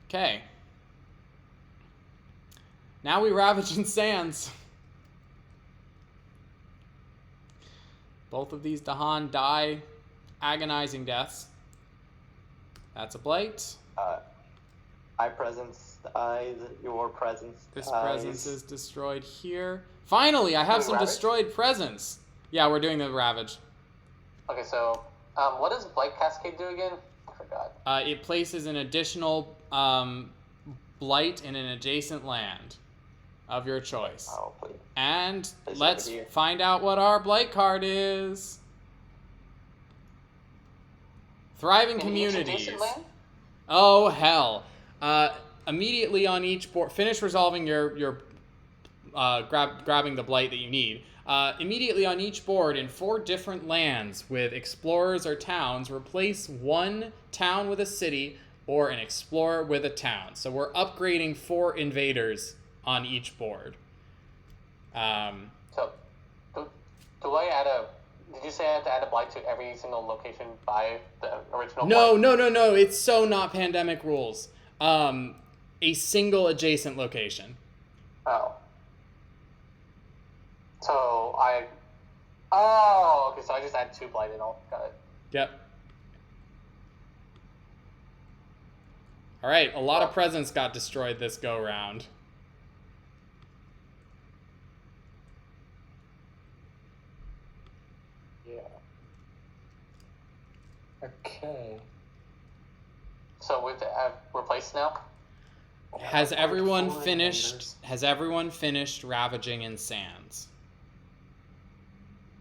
Okay. Now we ravage in Sands. Both of these Dahan die agonizing deaths. That's a blight. My presence dies. Your presence This dies. presence is destroyed here. Finally, I have some Ravage? destroyed presence. Yeah, we're doing the ravage. Okay, so what does Blight Cascade do again? I forgot. It places an additional blight in an adjacent land of your choice. Oh, please. And This let's over here. find out what our blight card is. Thriving In each communities. adjacent land? Oh hell! Immediately on each board, finish resolving your grabbing the blight that you need. Immediately on each board in 4 different lands with explorers or towns, replace one town with a city or an explorer with a town. So we're upgrading 4 invaders on each board. So, do I add a? Did you say I have to add a blight to every single location by the original? No, blight? It's so not pandemic rules. A single adjacent location. Oh. So I. Oh, okay. So I just add 2 blight and all. Got it. Yep. All right, a lot of presents got destroyed this go round. Yeah. Okay. So we have replaced now. Has everyone 4 finished? invaders. Has everyone finished ravaging in Sands?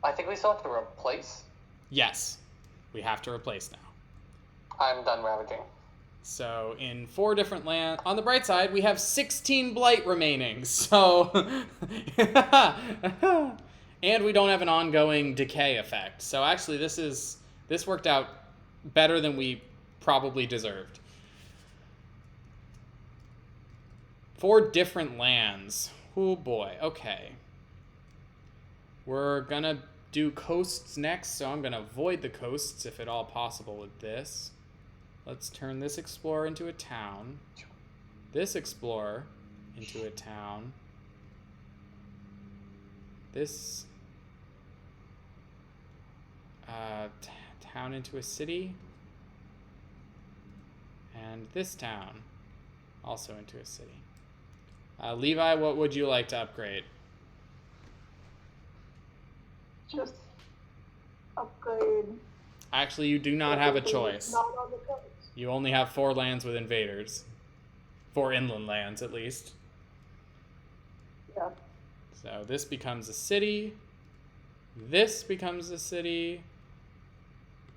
I think we still have to replace. Yes, we have to replace now. I'm done ravaging. So in 4 different lands. On the bright side, we have 16 blight remaining. So, and we don't have an ongoing decay effect. So actually, this worked out better than we probably deserved. 4 different lands. Oh boy. Okay. We're gonna do coasts next, so I'm gonna avoid the coasts if at all possible with this. Let's turn this explorer into a town. This explorer into a town. This town into a city. And this town also into a city. Levi, what would you like to upgrade? Just upgrade. Actually, you do not have a everything that's choice. Not on the coast. You only have 4 lands with invaders. 4 inland lands, at least. Yeah. So this becomes a city. This becomes a city.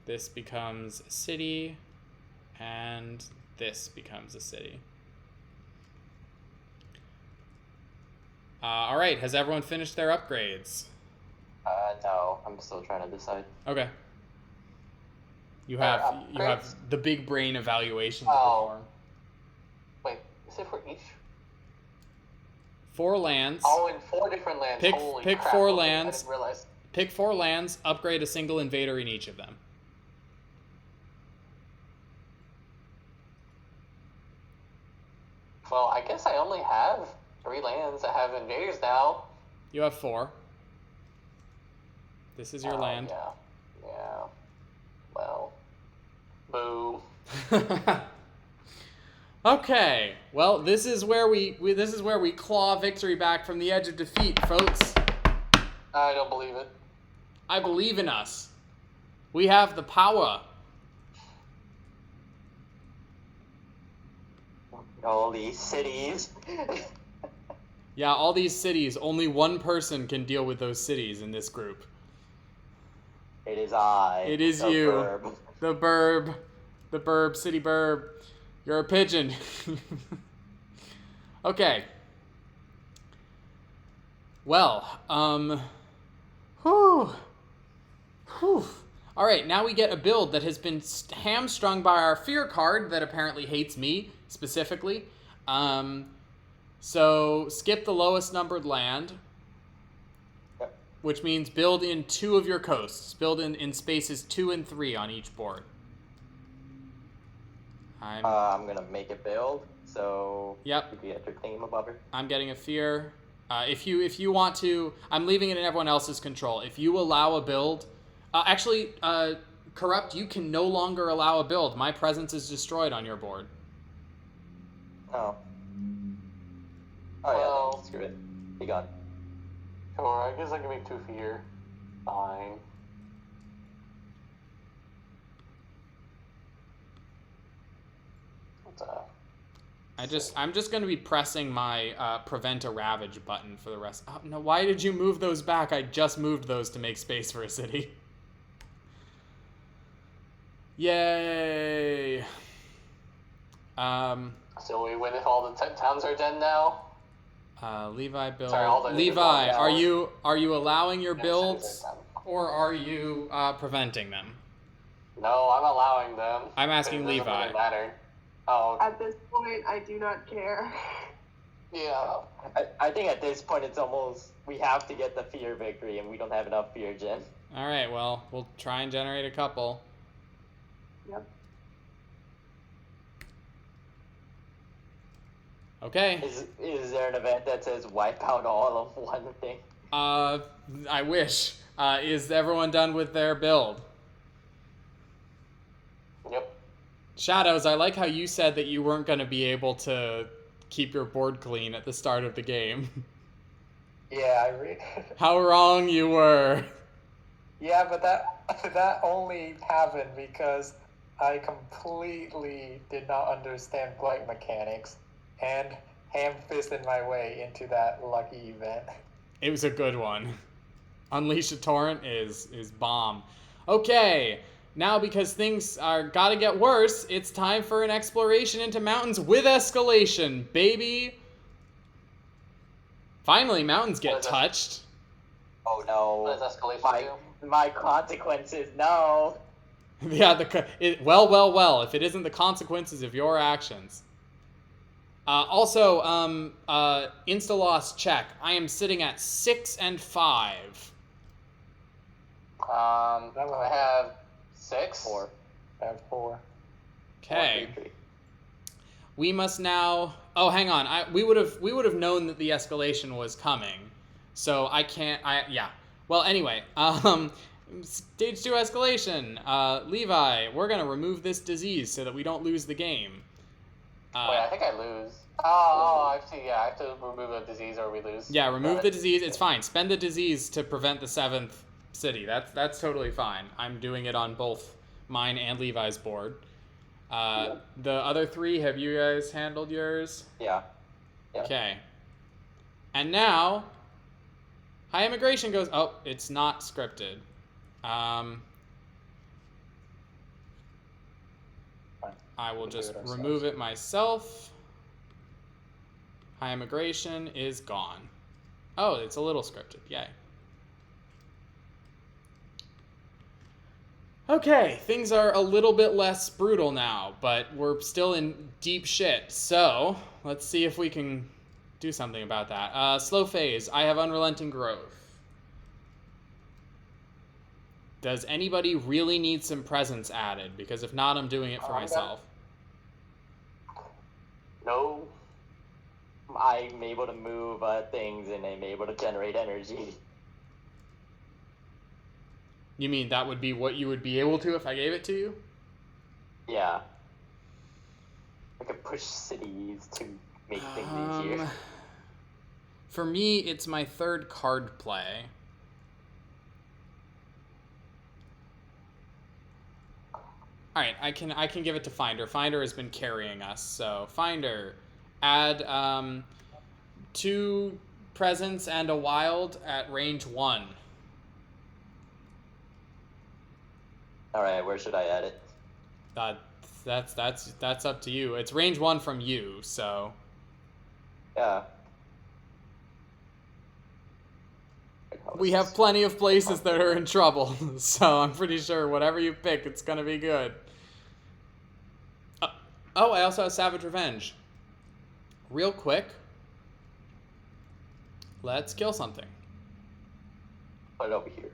This becomes a city. And this becomes a city. All right, has everyone finished their upgrades? No, I'm still trying to decide. Okay. You have upgrades? the big brain evaluation to Oh. perform. Wait, is it for each? 4 lands. Oh, in 4 different lands. Pick Holy pick crap. 4 Okay, lands. I didn't realize. Pick 4 lands. Upgrade a single invader in each of them. Well, I guess I only have 3 lands. I have invaders now. You have 4. This is your land. Yeah. Well. Boo. Okay. Well, this is where we claw victory back from the edge of defeat, folks. I don't believe it. I believe in us. We have the power. All these cities. Yeah, all these cities, only one person can deal with those cities in this group. It is I. It is the you. Burb. The burb. The burb, city burb. You're a pigeon. Okay. Well, whew. All right, now we get a build that has been hamstrung by our fear card that apparently hates me specifically. So skip the lowest numbered land, Yep. which means build in 2 of your coasts. Build in spaces 2 and 3 on each board. I'm gonna make a build, so Yep. you can enter claim above it. I'm getting a fear. If you want to, I'm leaving it in everyone else's control. If you allow a build, Corrupt, you can no longer allow a build. My presence is destroyed on your board. Oh. Oh Well- yeah, then screw it. Be gone. Sure, I guess I can make 2 fear. Fine. I'm just going to be pressing my prevent a ravage button for the rest. Oh, no, why did you move those back? I just moved those to make space for a city. Yay. So we win if all the towns are dead now? Levi build. Sorry, all the- Levi, all the- are you allowing your Yes, builds I did or are you preventing them? No, I'm allowing them. I'm asking It doesn't Levi. really matter. Oh, At this point, I do not care. yeah. I think at this point it's almost we have to get the fear victory, and we don't have enough fear gen. All right, well, we'll try and generate a couple. Yep. Okay. Is there an event that says wipe out all of one thing? I wish. Is everyone done with their build? Yep. Shadows, I like how you said that you weren't going to be able to keep your board clean at the start of the game. Yeah, How wrong you were. yeah, but that only happened because I completely did not understand blight mechanics and ham-fisted my way into that lucky event. It was a good one. Unleash a Torrent is bomb. Okay, now because things are gotta get worse, it's time for an exploration into mountains with escalation, baby. Finally, mountains What get is it? touched. Oh What no! does escalation do? My consequences, no. Yeah, well. If it isn't the consequences of your actions. Also, insta-loss check. I am sitting at 6 and 5. I have 6. 4. I have 4. Okay. 3. We must now. Oh, hang on. We would have known that the escalation was coming, so I can't. Yeah. Well, anyway. Stage 2 escalation. Levi, we're gonna remove this disease so that we don't lose the game. Wait, I think I lose. Oh, I see. Yeah, I have to remove a disease or we lose. Yeah, remove Got the it. disease. It's fine. Spend the disease to prevent the 7th city. That's totally fine. I'm doing it on both mine and Levi's board. The other 3, have you guys handled yours? Yeah. Okay. And now, high immigration goes. Oh, it's not scripted. Fine. I will We'll do just it ourselves. remove it myself. High immigration is gone. Oh, it's a little scripted. Yay. Okay, things are a little bit less brutal now, but we're still in deep shit. So, let's see if we can do something about that. Slow phase. I have unrelenting growth. Does anybody really need some presence added? Because if not, I'm doing it for myself. No. I'm able to move things and I'm able to generate energy. You mean that would be what you would be able to if I gave it to you? Yeah. I could push cities to make things easier. For me, it's my third card play. All right, I can give it to Finder. Finder has been carrying us, so Finder, add 2 presence and a wild at range 1. All right, where should I add it? That's up to you. It's range 1 from you, so. Yeah. We have plenty of places that are in trouble, so I'm pretty sure whatever you pick, it's gonna be good. Oh, I also have Savage Revenge. Real quick, let's kill something. Put it over here.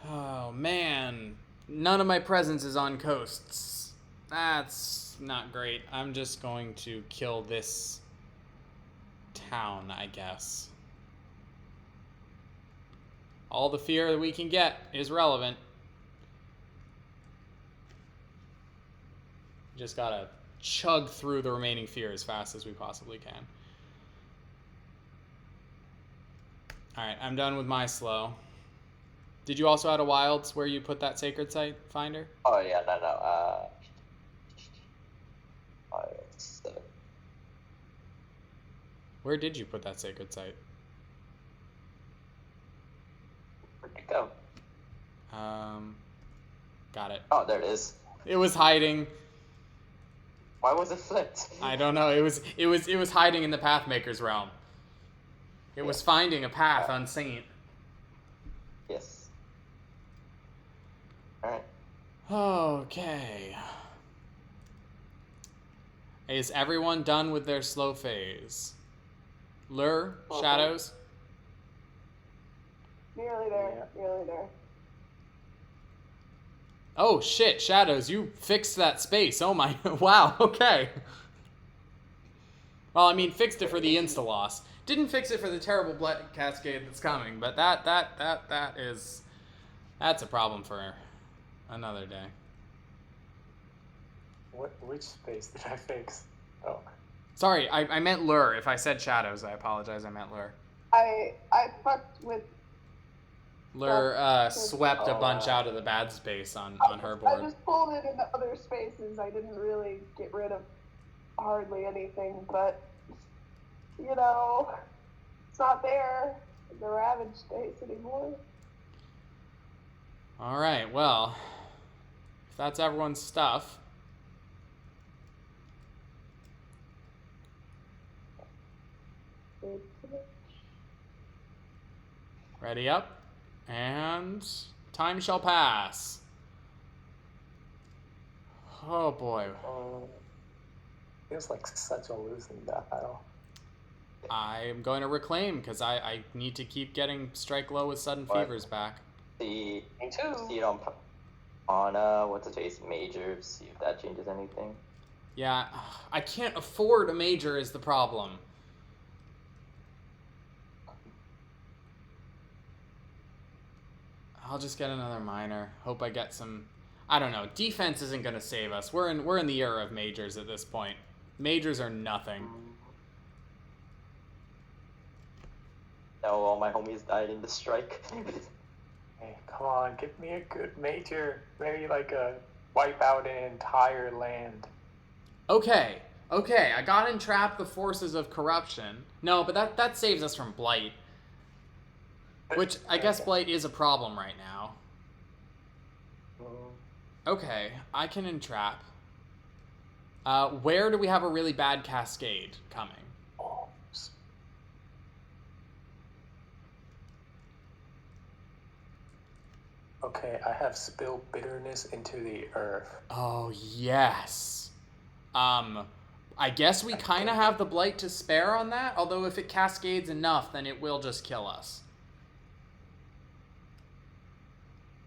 Oh man, none of my presence is on coasts. That's not great. I'm just going to kill this town, I guess. All the fear that we can get is relevant. Just gotta chug through the remaining fear as fast as we possibly can. Alright, I'm done with my slow. Did you also add a wilds where you put that sacred site, Finder? Oh yeah, no. Where did you put that sacred site? Where'd it go? Got it. Oh, there it is. It was hiding. Why was it flipped? I don't know. It was hiding in the Pathmaker's realm. It was finding a path unseen. Yes. Alright. Okay. Is everyone done with their slow phase? Lure, Shadows? Nearly there. Nearly there. Oh shit, Shadows, you fixed that space. Oh my, wow, okay. Well, I mean, fixed it for the insta-loss. Didn't fix it for the terrible Black Cascade that's coming, but that's a problem for another day. Which space did I fix? Oh. Sorry, I meant Lure. If I said Shadows, I apologize, I meant Lure. I fucked with. Lure swept a bunch out of the bad space on her board. I just pulled it into other spaces. I didn't really get rid of hardly anything, but you know, it's not there in the Ravage space anymore. All right, well, if that's everyone's stuff. Ready up, and time shall pass. Oh boy. Feels like such a losing battle. I'm going to reclaim because I need to keep getting Strike Low with Sudden Fevers back. See, Me too. see it on what's its face, Major, see if that changes anything. Yeah, I can't afford a major is the problem. I'll just get another minor. Hope I get some. I don't know. Defense isn't going to save us. We're in the era of majors at this point. Majors are nothing. No, all my homies died in the strike. Hey, come on, give me a good major. Maybe like a wipe out an entire land. Okay, I got entrap the forces of corruption. No, but that saves us from Blight. Which, I guess Blight is a problem right now. Okay, I can entrap. Where do we have a really bad cascade coming? Okay, I have spilled bitterness into the earth. Oh, yes. I guess we kind of have the Blight to spare on that, although if it cascades enough, then it will just kill us.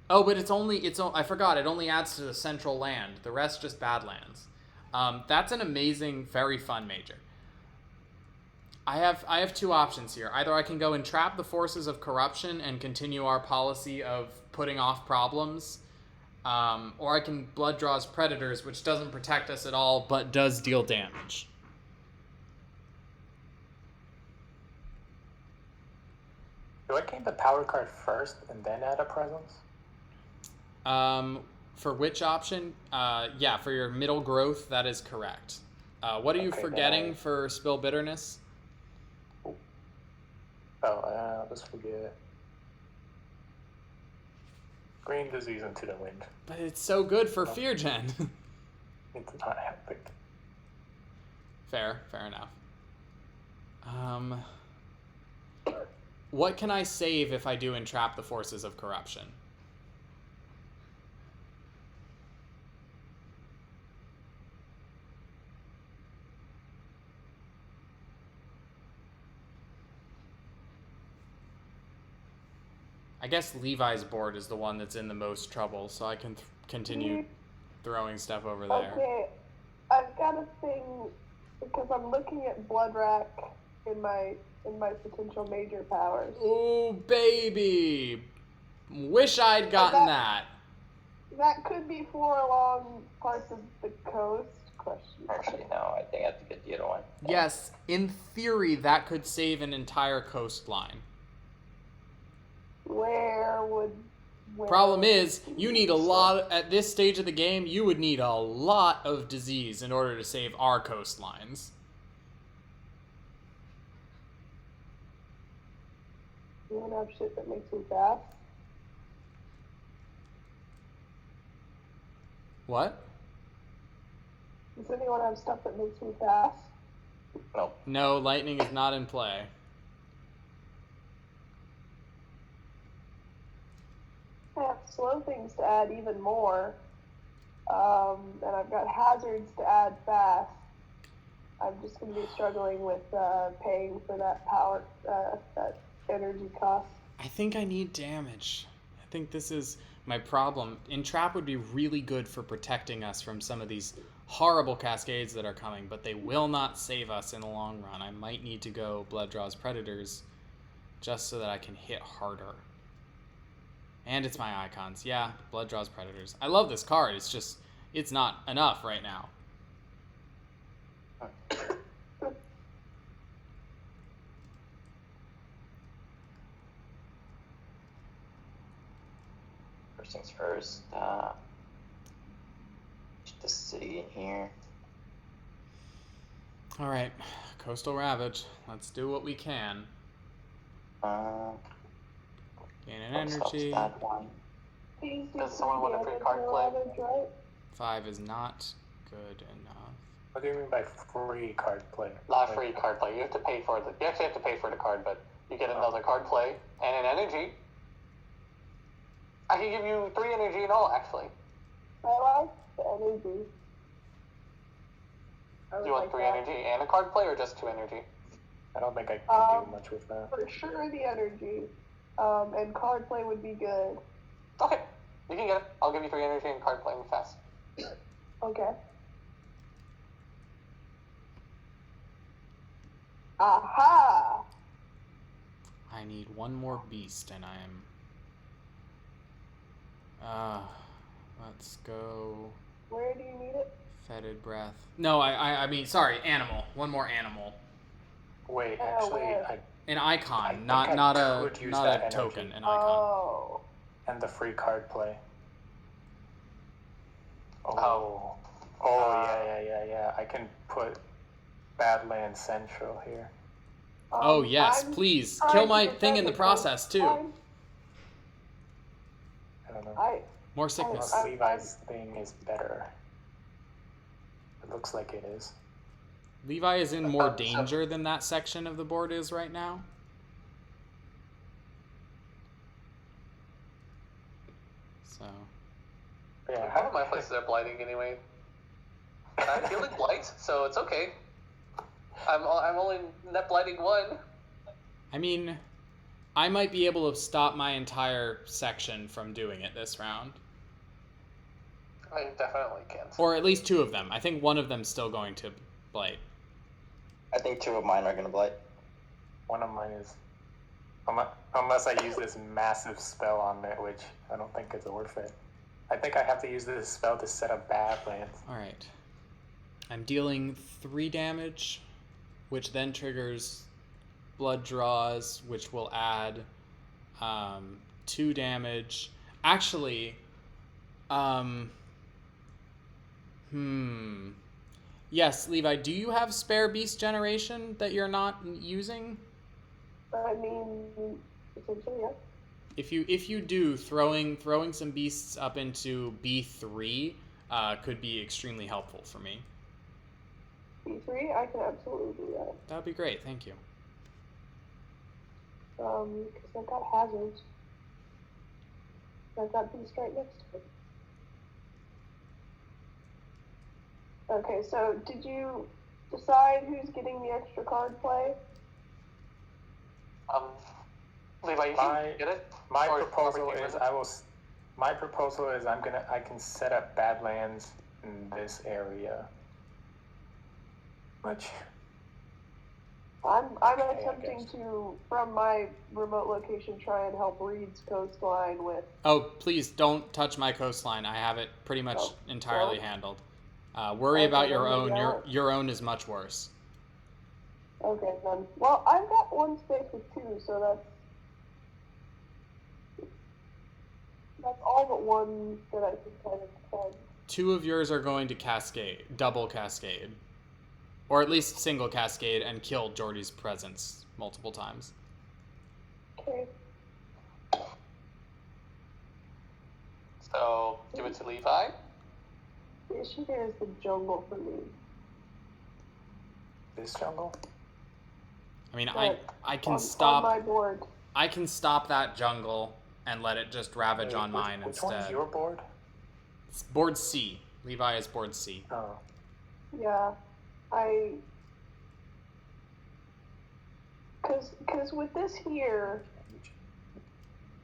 Oh, but I forgot, it only adds to the central land. The rest just Badlands. That's an amazing, very fun major. I have two options here. Either I can go entrap the forces of corruption and continue our policy of putting off problems, or I can blood draws predators, which doesn't protect us at all, but does deal damage. Do I gain the power card first and then add a presence? For which option? Yeah, for your middle growth, that is correct. What are you forgetting for Spill Bitterness? Let's forget. Green disease into the wind. But it's so good for Fear Gen. It's not epic. Fair enough. What can I save if I do entrap the forces of corruption? I guess Levi's board is the one that's in the most trouble, so I can continue throwing stuff over there. Okay, I've got a thing because I'm looking at Blood Rack in my potential major powers. Ooh, baby! Wish I'd gotten that. That could be for along parts of the coast. Question. Actually, no. I think I have to get the other one. Yes, in theory, that could save an entire coastline. Problem is, you need a lot, at this stage of the game, you would need a lot of disease in order to save our coastlines. You don't have shit that makes me fast? What? Does anyone have stuff that makes me fast? No. No, lightning is not in play. I have slow things to add even more. And I've got hazards to add fast. I'm just going to be struggling with paying for that power, that energy cost. I think I need damage. I think this is my problem. Entrap would be really good for protecting us from some of these horrible cascades that are coming, but they will not save us in the long run. I might need to go Blood Draws Predators just so that I can hit harder. And it's my icons. Yeah, Blood Draws Predators. I love this card. It's just, it's not enough right now. First things first. Just the city in here. All right, Coastal Ravage. Let's do what we can. Gain an energy. That one. Does someone want a free card play? Right? 5 is not good enough. What do you mean by free card play? Not free card play. You have to pay for you actually have to pay for the card, but you get another card play and an energy. I can give you 3 energy in all, actually. I like the energy. Do you want 3 energy and a card play, or just 2 energy? I don't think I can do much with that. For sure the energy. And card play would be good. Okay, you can get it. I'll give you 3 energy and card play fast. Okay. Aha! I need one more beast, and I am... let's go... Where do you need it? Fetid Breath. No, I mean, sorry, animal. One more animal. Wait, actually, where? An icon, I not think I a could use not that a energy. token, an icon. Oh. and the free card play. Oh. Yeah. I can put Badlands Central here. Oh yes, I'm please trying kill to my protect thing in the it, process too. I don't know. More sickness. Unless Levi's thing is better. It looks like it is. Levi is in more danger than that section of the board is right now. So. Yeah, Half of my places are blighting anyway. I'm feeling blight, so it's okay. I'm only net blighting 1. I mean, I might be able to stop my entire section from doing it this round. I definitely can't. Or at least 2 of them. I think one of them's still going to blight. I think 2 of mine are gonna blight. One of mine is, unless I use this massive spell on it, which I don't think is worth it. I think I have to use this spell to set up Badlands. Alright. I'm dealing 3 damage, which then triggers blood draws, which will add 2 damage. Actually, yes, Levi, do you have spare beast generation that you're not using? I mean, essentially, yeah. If you do, throwing some beasts up into B3 could be extremely helpful for me. B3, I can absolutely do that. That would be great, thank you. Because I've got hazards. I've got beast right next to it. Okay, so did you decide who's getting the extra card play? Levi, you My- get it? My Or- proposal or- is I can set up Badlands in this area. Which I'm Okay, I attempting guess. to, from my remote location, try and help Reed's coastline with. Oh, please don't touch my coastline. I have it pretty much Oh, entirely well. handled. Worry Okay, about then your maybe own. I Your won't. your own is much worse. Okay, then. Well, I've got 1 space with 2, so that's all but 1 that I can kind of defend. 2 of yours are going to cascade, double cascade, or at least single cascade, and kill Jordy's presence multiple times. Okay. So, give it to Levi. The issue here is the jungle for me. this jungle. I mean, But I can on stop. my board. I can stop that jungle and let it just ravage Wait, on mine which one's instead. your board? It's board C. Levi is board C. Oh, Yeah, Cause with this here,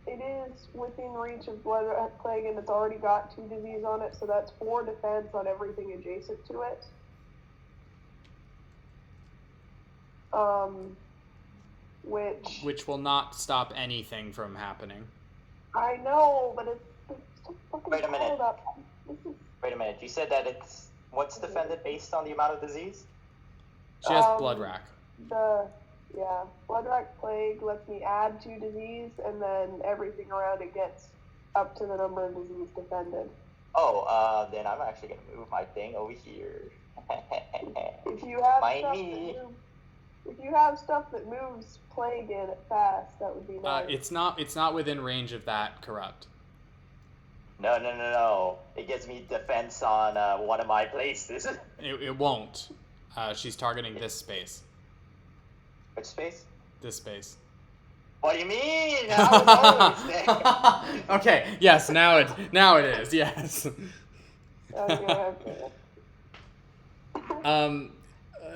it is within reach of Blood Rat Plague, and it's already got 2 disease on it, so that's 4 defense on everything adjacent to it. Which Which will not stop anything from happening. I know, but it's so fucking Wait a minute. piled up. This is Wait a minute, you said that it's what's defended based on the amount of disease? She has blood rack. Blood Rack Plague lets me add 2 disease, and then everything around it gets up to the number of disease defended. Oh, then I'm actually gonna move my thing over here. If you have Mind stuff me. that if you have stuff that moves plague in it fast, that would be nice. It's not within range of that corrupt. No. It gives me defense on one of my places. It won't. She's targeting this space. Which space? This space. What do you mean? I was always there. Okay. Yes. Now it is. Yes. Okay.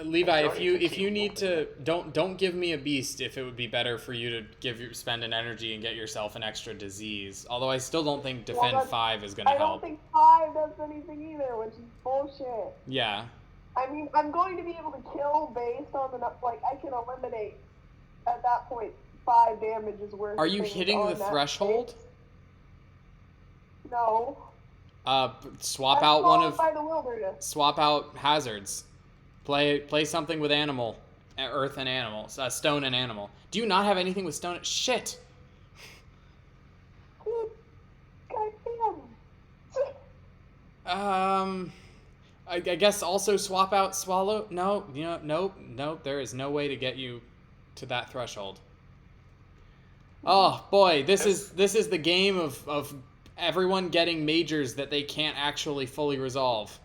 Levi, if you need to, don't give me a beast if it would be better for you to spend an energy and get yourself an extra disease. Although I still don't think defend Well, 5 is gonna I don't help. think 5 does anything either, which is bullshit. Yeah. I mean, I'm going to be able to kill based on I can eliminate at that point 5 damage is worth. Are you things hitting on the that threshold? space. No. Swap I'm out one of by the wilderness. swap out hazards. Play something with animal, earth and animals, stone and animal. Do you not have anything with stone? Shit. Dude, goddamn. I guess also swap out swallow. No, nope. There is no way to get you to that threshold. Oh boy, this is the game of everyone getting majors that they can't actually fully resolve.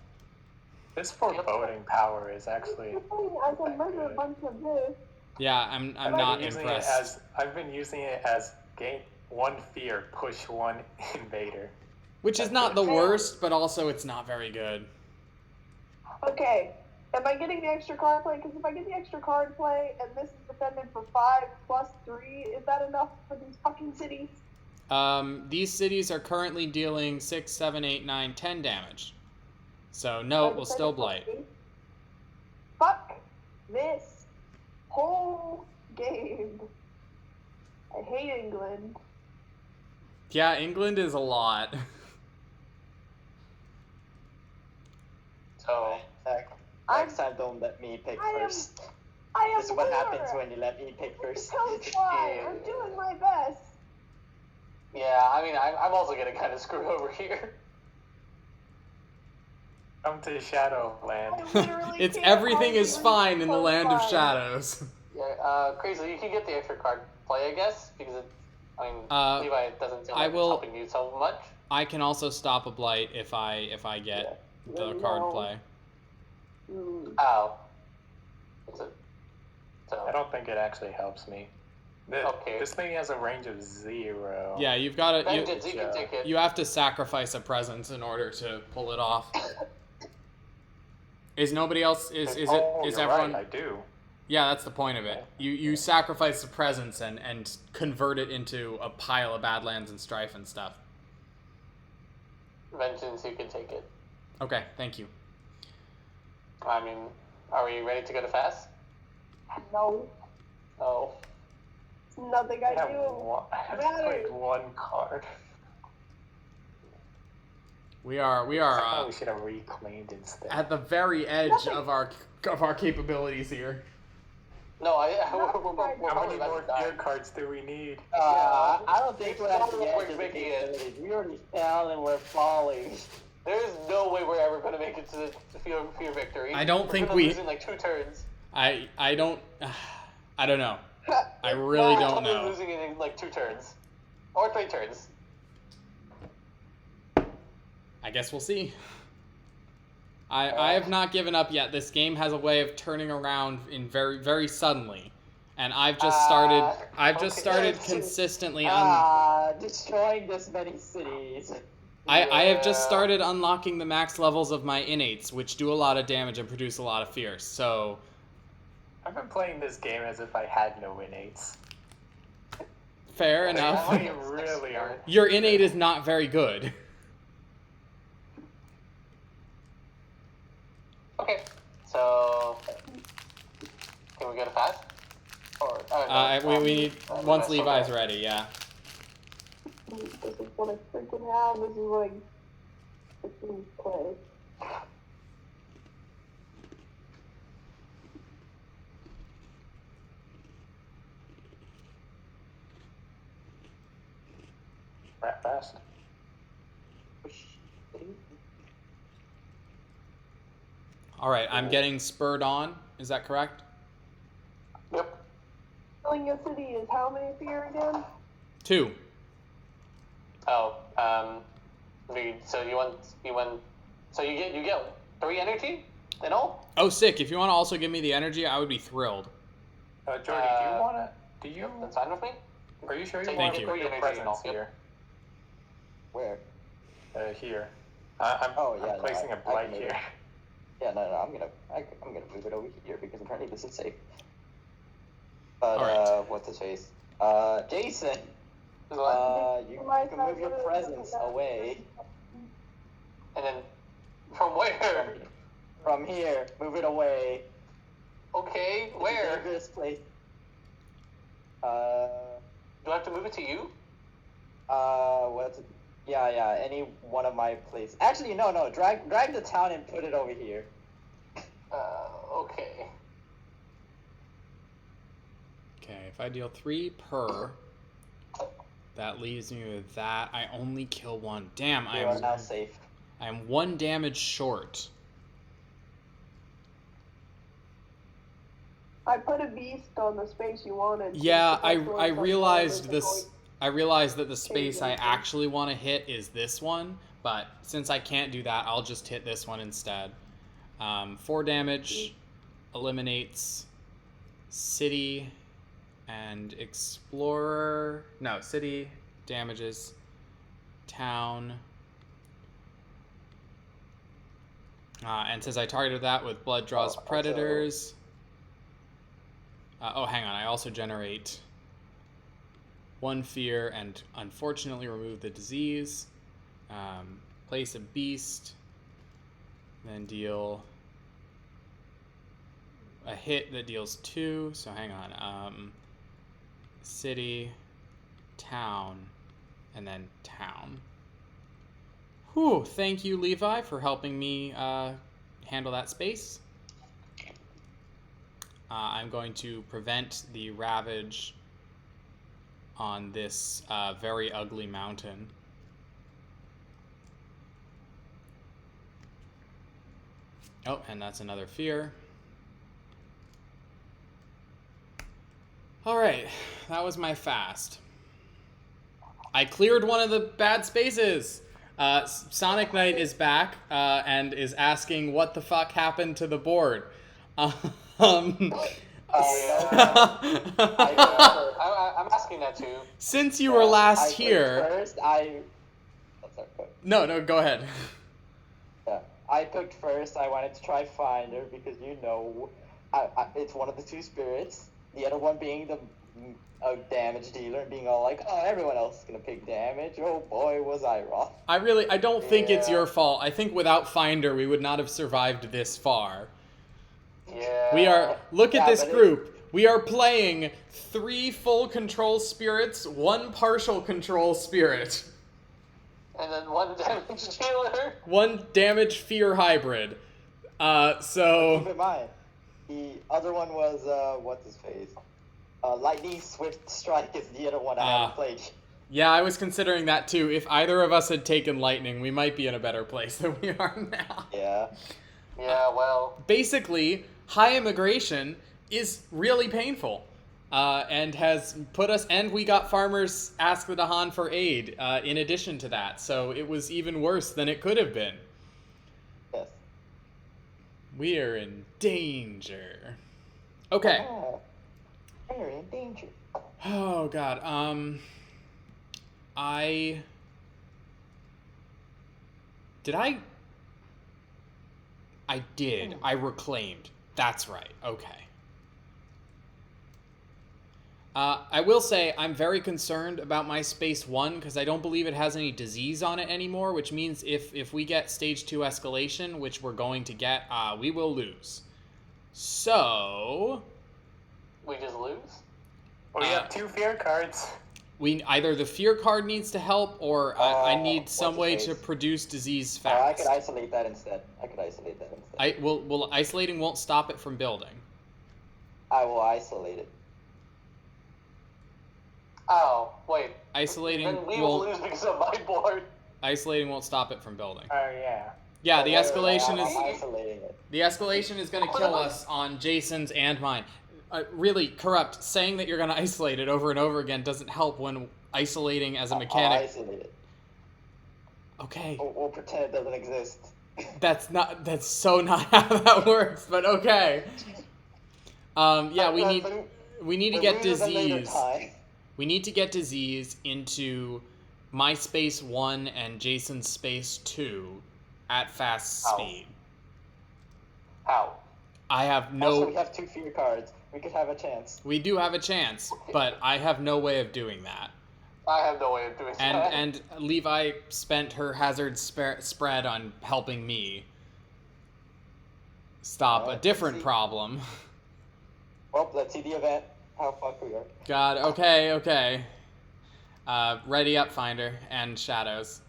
this foreboding power is actually. I can murder a bunch of this. Yeah, I'm I've not been using impressed. I've been using it as gain 1 fear, push 1 invader. Which is not the worst, but also it's not very good. Okay. Am I getting the extra card play? Because if I get the extra card play and this is defended for 5 plus 3, is that enough for these fucking cities? These cities are currently dealing 6, 7, 8, 9, 10 damage. So no, it will still blight. Fuck this whole game. I hate England. Yeah, England is a lot. So, Next time, don't let me pick first. I am This is what happens when you let me pick first. Why? I'm doing my best. yeah, I mean, I'm also gonna kind of screw over here. Come to Shadowland. It's everything is fine in the land of shadows. Yeah, Crazy, you can get the extra card play, I guess, because Levi doesn't feel like it's helping you so much. I can also stop a blight if I get the card play. Oh. I don't think it actually helps me. Okay. This thing has a range of 0. Yeah, you've got to. Vengeance, you can take it. You have to sacrifice a presence in order to pull it off. Is nobody else? Is everyone? Right, I do. Yeah, that's the point of it. You sacrifice the presence and convert it into a pile of Badlands and Strife and stuff. Vengeance, you can take it. Okay, thank you. I mean, are we ready to go to fast? No. Oh. It's nothing I do. I have played 1 card. We are I probably should have reclaimed instead. at the very edge of our capabilities here. No, we're How many about more to die. gear cards do we need? I don't think we're at the We're edge of the making it. capabilities. We already fell and we're falling. There's no way we're ever going to make it to the fear victory. I don't think we're we- lose in like 2 turns. I don't know. I really don't We're know. losing it in like 2 turns. Or 3 turns. I guess we'll see. I have not given up yet. This game has a way of turning around in very, very suddenly. And I've just started consistently destroying this many cities. I have just started unlocking the max levels of my innates, which do a lot of damage and produce a lot of fear. So I've been playing this game as if I had no innates. fair enough. They really aren't. Your innate is not very good. Okay, so can we go to fast? Or We need once Levi's ready. Yeah. This is what I freaking have. This is what I freaking play. Rat fast. All right. I'm getting spurred on. Is that correct? Yep. Killing a city is how many fear again? 2. Oh, so you get 3 energy in all? Oh, sick. If you want to also give me the energy, I would be thrilled. Jordy, do you wanna? Do you? That's fine with me. Are you sure you Thank want you. to put your Energy presence and all, yep. here? Where? Here. I'm no, placing a I blight can move here. it. Yeah, no, I'm gonna move it over here because apparently this is safe. But Alright. what's his face? Jason. You My can move your side presence is- away And then from where? from here. Move it away. Okay, It's a where? dangerous place. Do I have to move it to you? What's it? Yeah, any one of my places. Actually, no, drag the town and put it over here. Okay. Okay. If I deal 3 per, that leaves me with that. I only kill 1. Damn. You are now safe. I am 1 damage short. I put a beast on the space you wanted. Yeah, I That's what realized I'm this. I realized that the space I actually want to hit is this one, but since I can't do that, I'll just hit this one instead. 4 damage, eliminates city and explorer. No, city damages town. And says I targeted that with Blood Draws Predators. Hang on. I also generate 1 fear and unfortunately remove the disease. Place a beast. Then deal a hit that deals 2. So hang on. City, town, and then town. Whew, thank you, Levi, for helping me handle that space. I'm going to prevent the ravage on this very ugly mountain. Oh, and that's another fear. All right, that was my fast. I cleared one of the bad spaces. Sonic Knight is back and is asking what the fuck happened to the board. I'm asking that too. Since you were last I here. First, No, go ahead. Yeah, I picked first. I wanted to try Finder because it's one of the 2 spirits. The other one being the damage dealer and being all like, oh, everyone else is gonna pick damage. Oh boy, was I wrong. I don't think it's your fault. I think without Finder, we would not have survived this far. Yeah. Look at this group. We are playing 3 full control spirits, 1 partial control spirit. And then 1 damage dealer. 1 damage fear hybrid. Keep in mind, the other one was, what's his face? Lightning Swift Strike is the other one I haven't played. Yeah, I was considering that too. If either of us had taken Lightning, we might be in a better place than we are now. Yeah. Yeah, well. Basically, high immigration is really painful. And has put us, and we got farmers ask the Dahan for aid in addition to that. So it was even worse than it could have been. Yes. We are in danger. Okay. We're in danger. Oh god. I did. I reclaimed. That's right. Okay. I will say I'm very concerned about my Space 1 because I don't believe it has any disease on it anymore, which means if we get Stage 2 escalation, which we're going to get, we will lose. So... We just lose? We have 2 fear cards. Either the fear card needs to help, or I need some way to produce disease fast. I could isolate that instead. Well, isolating won't stop it from building. I will isolate it. Oh, wait. Isolating Then we will lose because of my board. Isolating won't stop it from building. Oh, yeah. Yeah, the escalation I'm is... isolating it. The escalation is going to kill us on Jason's and mine. Really, Corrupt, saying that you're going to isolate it over and over again doesn't help when isolating as a mechanic... I'll isolate it. Okay. We'll pretend it doesn't exist. That's so not how that works, but okay. Yeah, we need to get disease. We need to get disease into my Space 1 and Jason's Space 2 at fast speed. How? I have no... Also, we have 2 fear cards. We could have a chance. We do have a chance, but I have no way of doing that. I have no way of doing that. And Levi spent her hazard spread on helping me stop a different problem. Well, let's see the event. How fucked we are. God, okay. Ready up, Finder, and Shadows,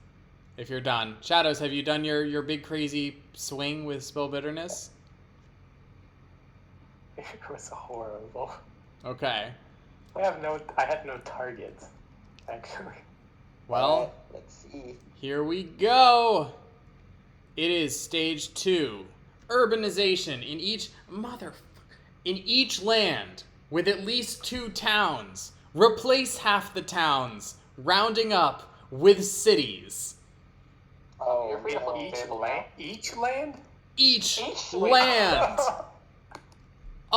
if you're done. Shadows, have you done your big crazy swing with Spill Bitterness? It was horrible. Okay. I had no targets, actually. Well, let's see. Here we go. It is Stage 2. Urbanization in each land with at least 2 towns. Replace half the towns, rounding up with cities. Oh, You're free to flip the table now. Each land? Each Wait. land.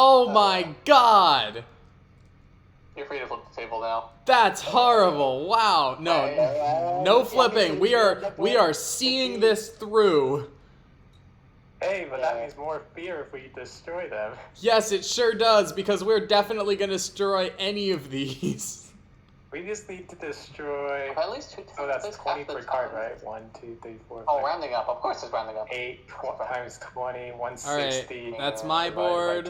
Oh my god. You're free to flip the table now. That's horrible. Wow. No flipping. We are seeing this through. Hey, but that means more fear if we destroy them. Yes, it sure does, because we're definitely going to destroy any of these. We just need to destroy. At least 2 So towns. that's 20 per card, right? 1, 2, 3, 4, 5. Oh, rounding up. Of course it's rounding up. 8 times 20, 160. All right, that's my board.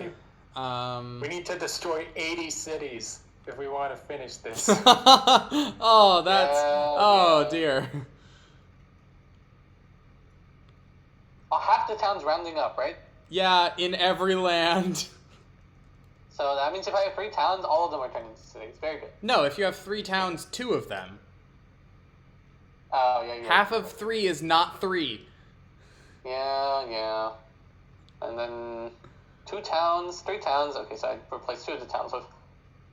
We need to destroy 80 cities if we want to finish this. Oh, that's... Oh, dear. Oh, half the town's rounding up, right? Yeah, in every land. So that means if I have 3 towns, all of them are turning into cities. Very good. No, if you have 3 towns, 2 of them. Oh, yeah, you're Half right. of 3 is not 3. Yeah. And then 2 towns, 3 towns. Okay, so I replaced 2 of the towns with...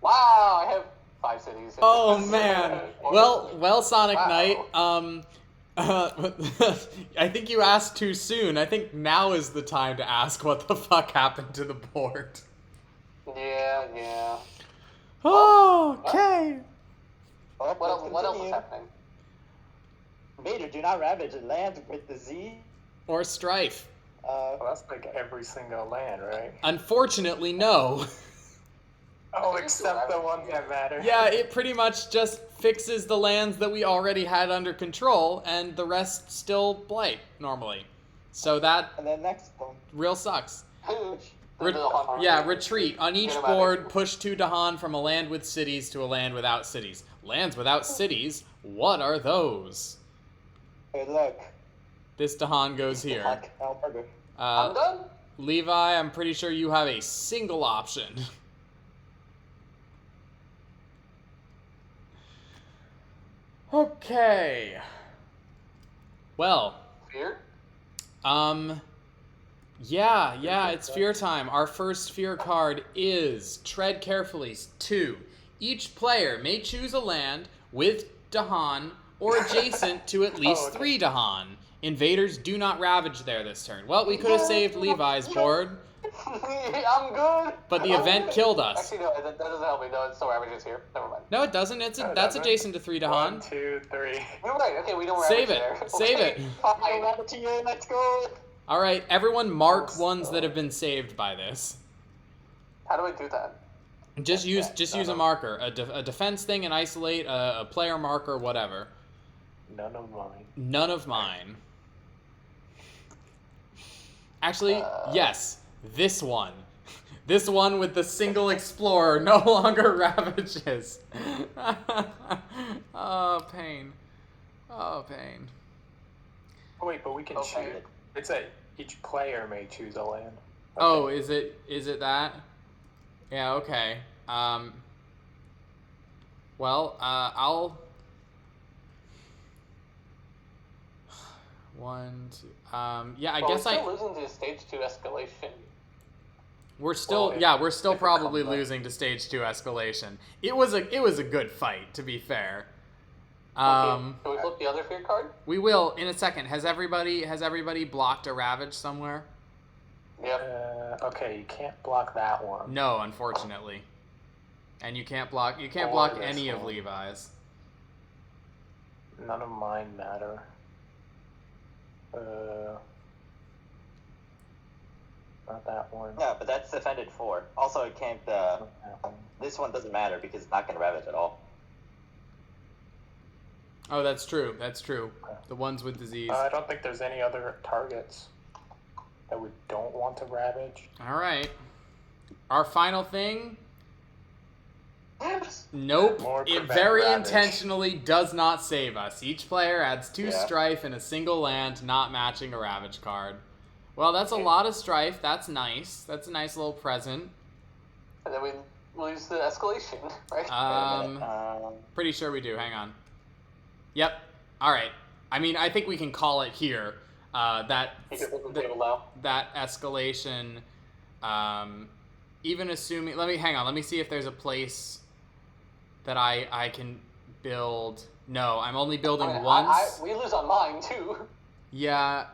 Wow, I have 5 cities. Oh, man. Well, Sonic Wow. Knight, I think you asked too soon. I think now is the time to ask what the fuck happened to the board. Yeah. Oh, okay. Well, What else is continue. happening? Vader, do not ravage a land with the Z. Or Strife. Well, that's like every single land, right? Unfortunately, no. Oh, except the ones that matter. Yeah, it pretty much just fixes the lands that we already had under control, and the rest still blight, normally. So that And then next one. real sucks. The Yeah, retreat. On each Get 'em out of board, here. push 2 Dahan from a land with cities to a land without cities. Lands without cities? What are those? Hey, look. This Dahan goes here. Hot cow burger. I'm done. Levi, I'm pretty sure you have a single option. Okay. Well, Fear? yeah, it's fear time. Our first fear card is Tread Carefully 2. Each player may choose a land with Dahan or adjacent to at least 3 Dahan. Invaders do not ravage there this turn. Well, we could have saved Levi's board, I'm good. but the event killed us. Actually, no, that doesn't help me. No, it's still ravages here. Never mind. No, it doesn't. No, it That's doesn't. adjacent to 3 1, Dahan. 2, 3. You're right. Okay, we don't Save ravage it. there. Save Okay, it. Fine. Ravage here, let's go. All right, everyone mark ones that have been saved by this. How do I do that? Just use a marker, a defense thing, and isolate a player marker, whatever. None of mine. None of mine. Actually, yes, this one. This one with the single explorer no longer ravages. Oh, pain. Oh, pain. Oh, wait, but we can Okay. choose. It's a each player may choose a land. Oh, is it that? Yeah, okay. Well, I'll... 1, 2... yeah, I Well, guess we're still losing to stage 2 escalation. we're still Well, we're still if it probably comes up. losing to stage 2 escalation. It was a good fight, to be fair. Okay, can we flip the other fear card? We will in a second. Has everybody blocked a ravage somewhere? Yep. Okay, you can't block that one. No, unfortunately. And you can't block Or block this any of one. Levi's. None of mine matter. Not that one. No, but that's defended 4. Also, it can't. Not that one. This one doesn't matter because it's not gonna ravage at all. Oh, that's true. That's true. The ones with disease. I don't think there's any other targets that we don't want to ravage. All right. Our final thing. Nope. More It prevent very ravage. intentionally does not save us. Each player adds 2 Yeah. strife in a single land, not matching a ravage card. Well, that's a lot of strife. That's nice. That's a nice little present. And then we lose the escalation, right? Wait a minute. Pretty sure we do. Hang on. Yep. All right. I mean, I think we can call it here. That Because we gave allow. that escalation. Even assuming, hang on. Let me see if there's a place that I can build. No, I'm only building I mean, once. we lose on mine too. Yeah,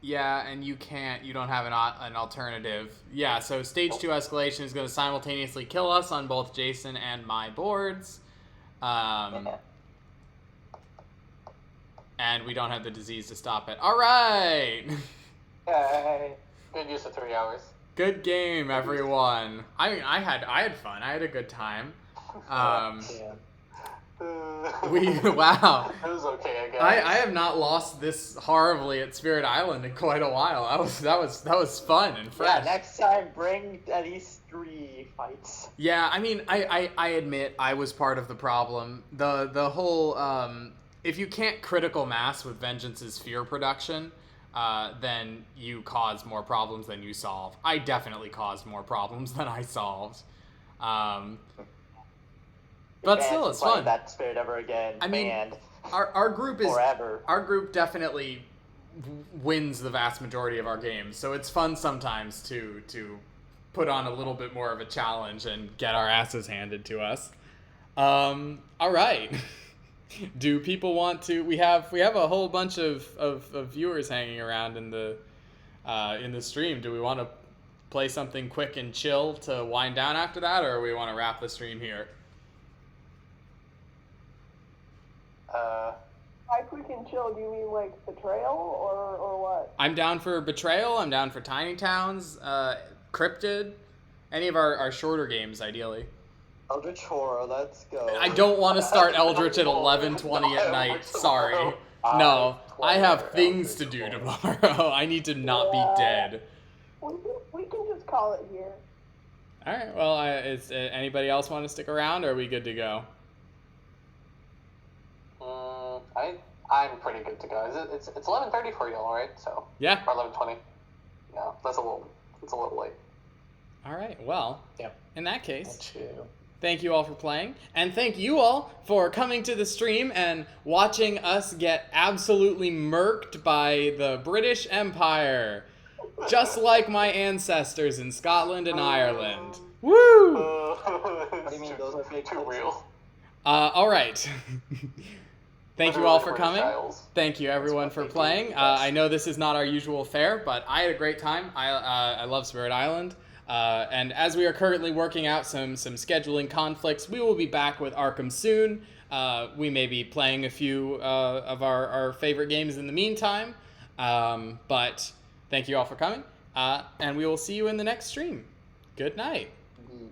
and you can't. You don't have an alternative. Yeah, so stage 2 escalation is going to simultaneously kill us on both Jason and my boards. And we don't have the disease to stop it. All right. Yay. Good use of 3 hours. Good game, everyone. I mean, I had fun. I had a good time. Yeah. Wow. It was okay, I guess. I have not lost this horribly at Spirit Island in quite a while. That was fun and fresh. Yeah, next time bring at least 3 fights. Yeah, I mean, I admit I was part of the problem. The whole if you can't critical mass with Vengeance's fear production, then you cause more problems than you solve. I definitely caused more problems than I solved. But still, it's fun. That Spirit ever again. I mean, banned our group is forever. Our group definitely wins the vast majority of our games, so it's fun sometimes to put on a little bit more of a challenge and get our asses handed to us. All right. Do people want to? We have a whole bunch of viewers hanging around in the stream. Do we want to play something quick and chill to wind down after that, or we want to wrap the stream here? By quick and chill, do you mean like Betrayal or what? I'm down for Betrayal. I'm down for Tiny Towns, Cryptid, any of our shorter games, ideally. Eldritch Horror, let's go. I don't want to start Eldritch at 11:20 at night. Sorry. No, I have things to do tomorrow. I need to not be dead. We can just call it here. All right. Well, is anybody else want to stick around, or are we good to go? I'm pretty good to go. It's 11:30 for y'all, right? So Yeah. or 11:20. No, it's a little late. All right. Well, Yep. in that case, Chill. thank you all for playing, and thank you all for coming to the stream and watching us get absolutely murked by the British Empire, just like my ancestors in Scotland and Ireland. Woo! What do you mean those are fake too clips? real? All right. Thank you all for coming. Styles. Thank you everyone for playing. I know this is not our usual fare, but I had a great time. I love Spirit Island. And as we are currently working out some scheduling conflicts, we will be back with Arkham soon. We may be playing a few of our favorite games in the meantime. But thank you all for coming. And we will see you in the next stream. Good night. Mm.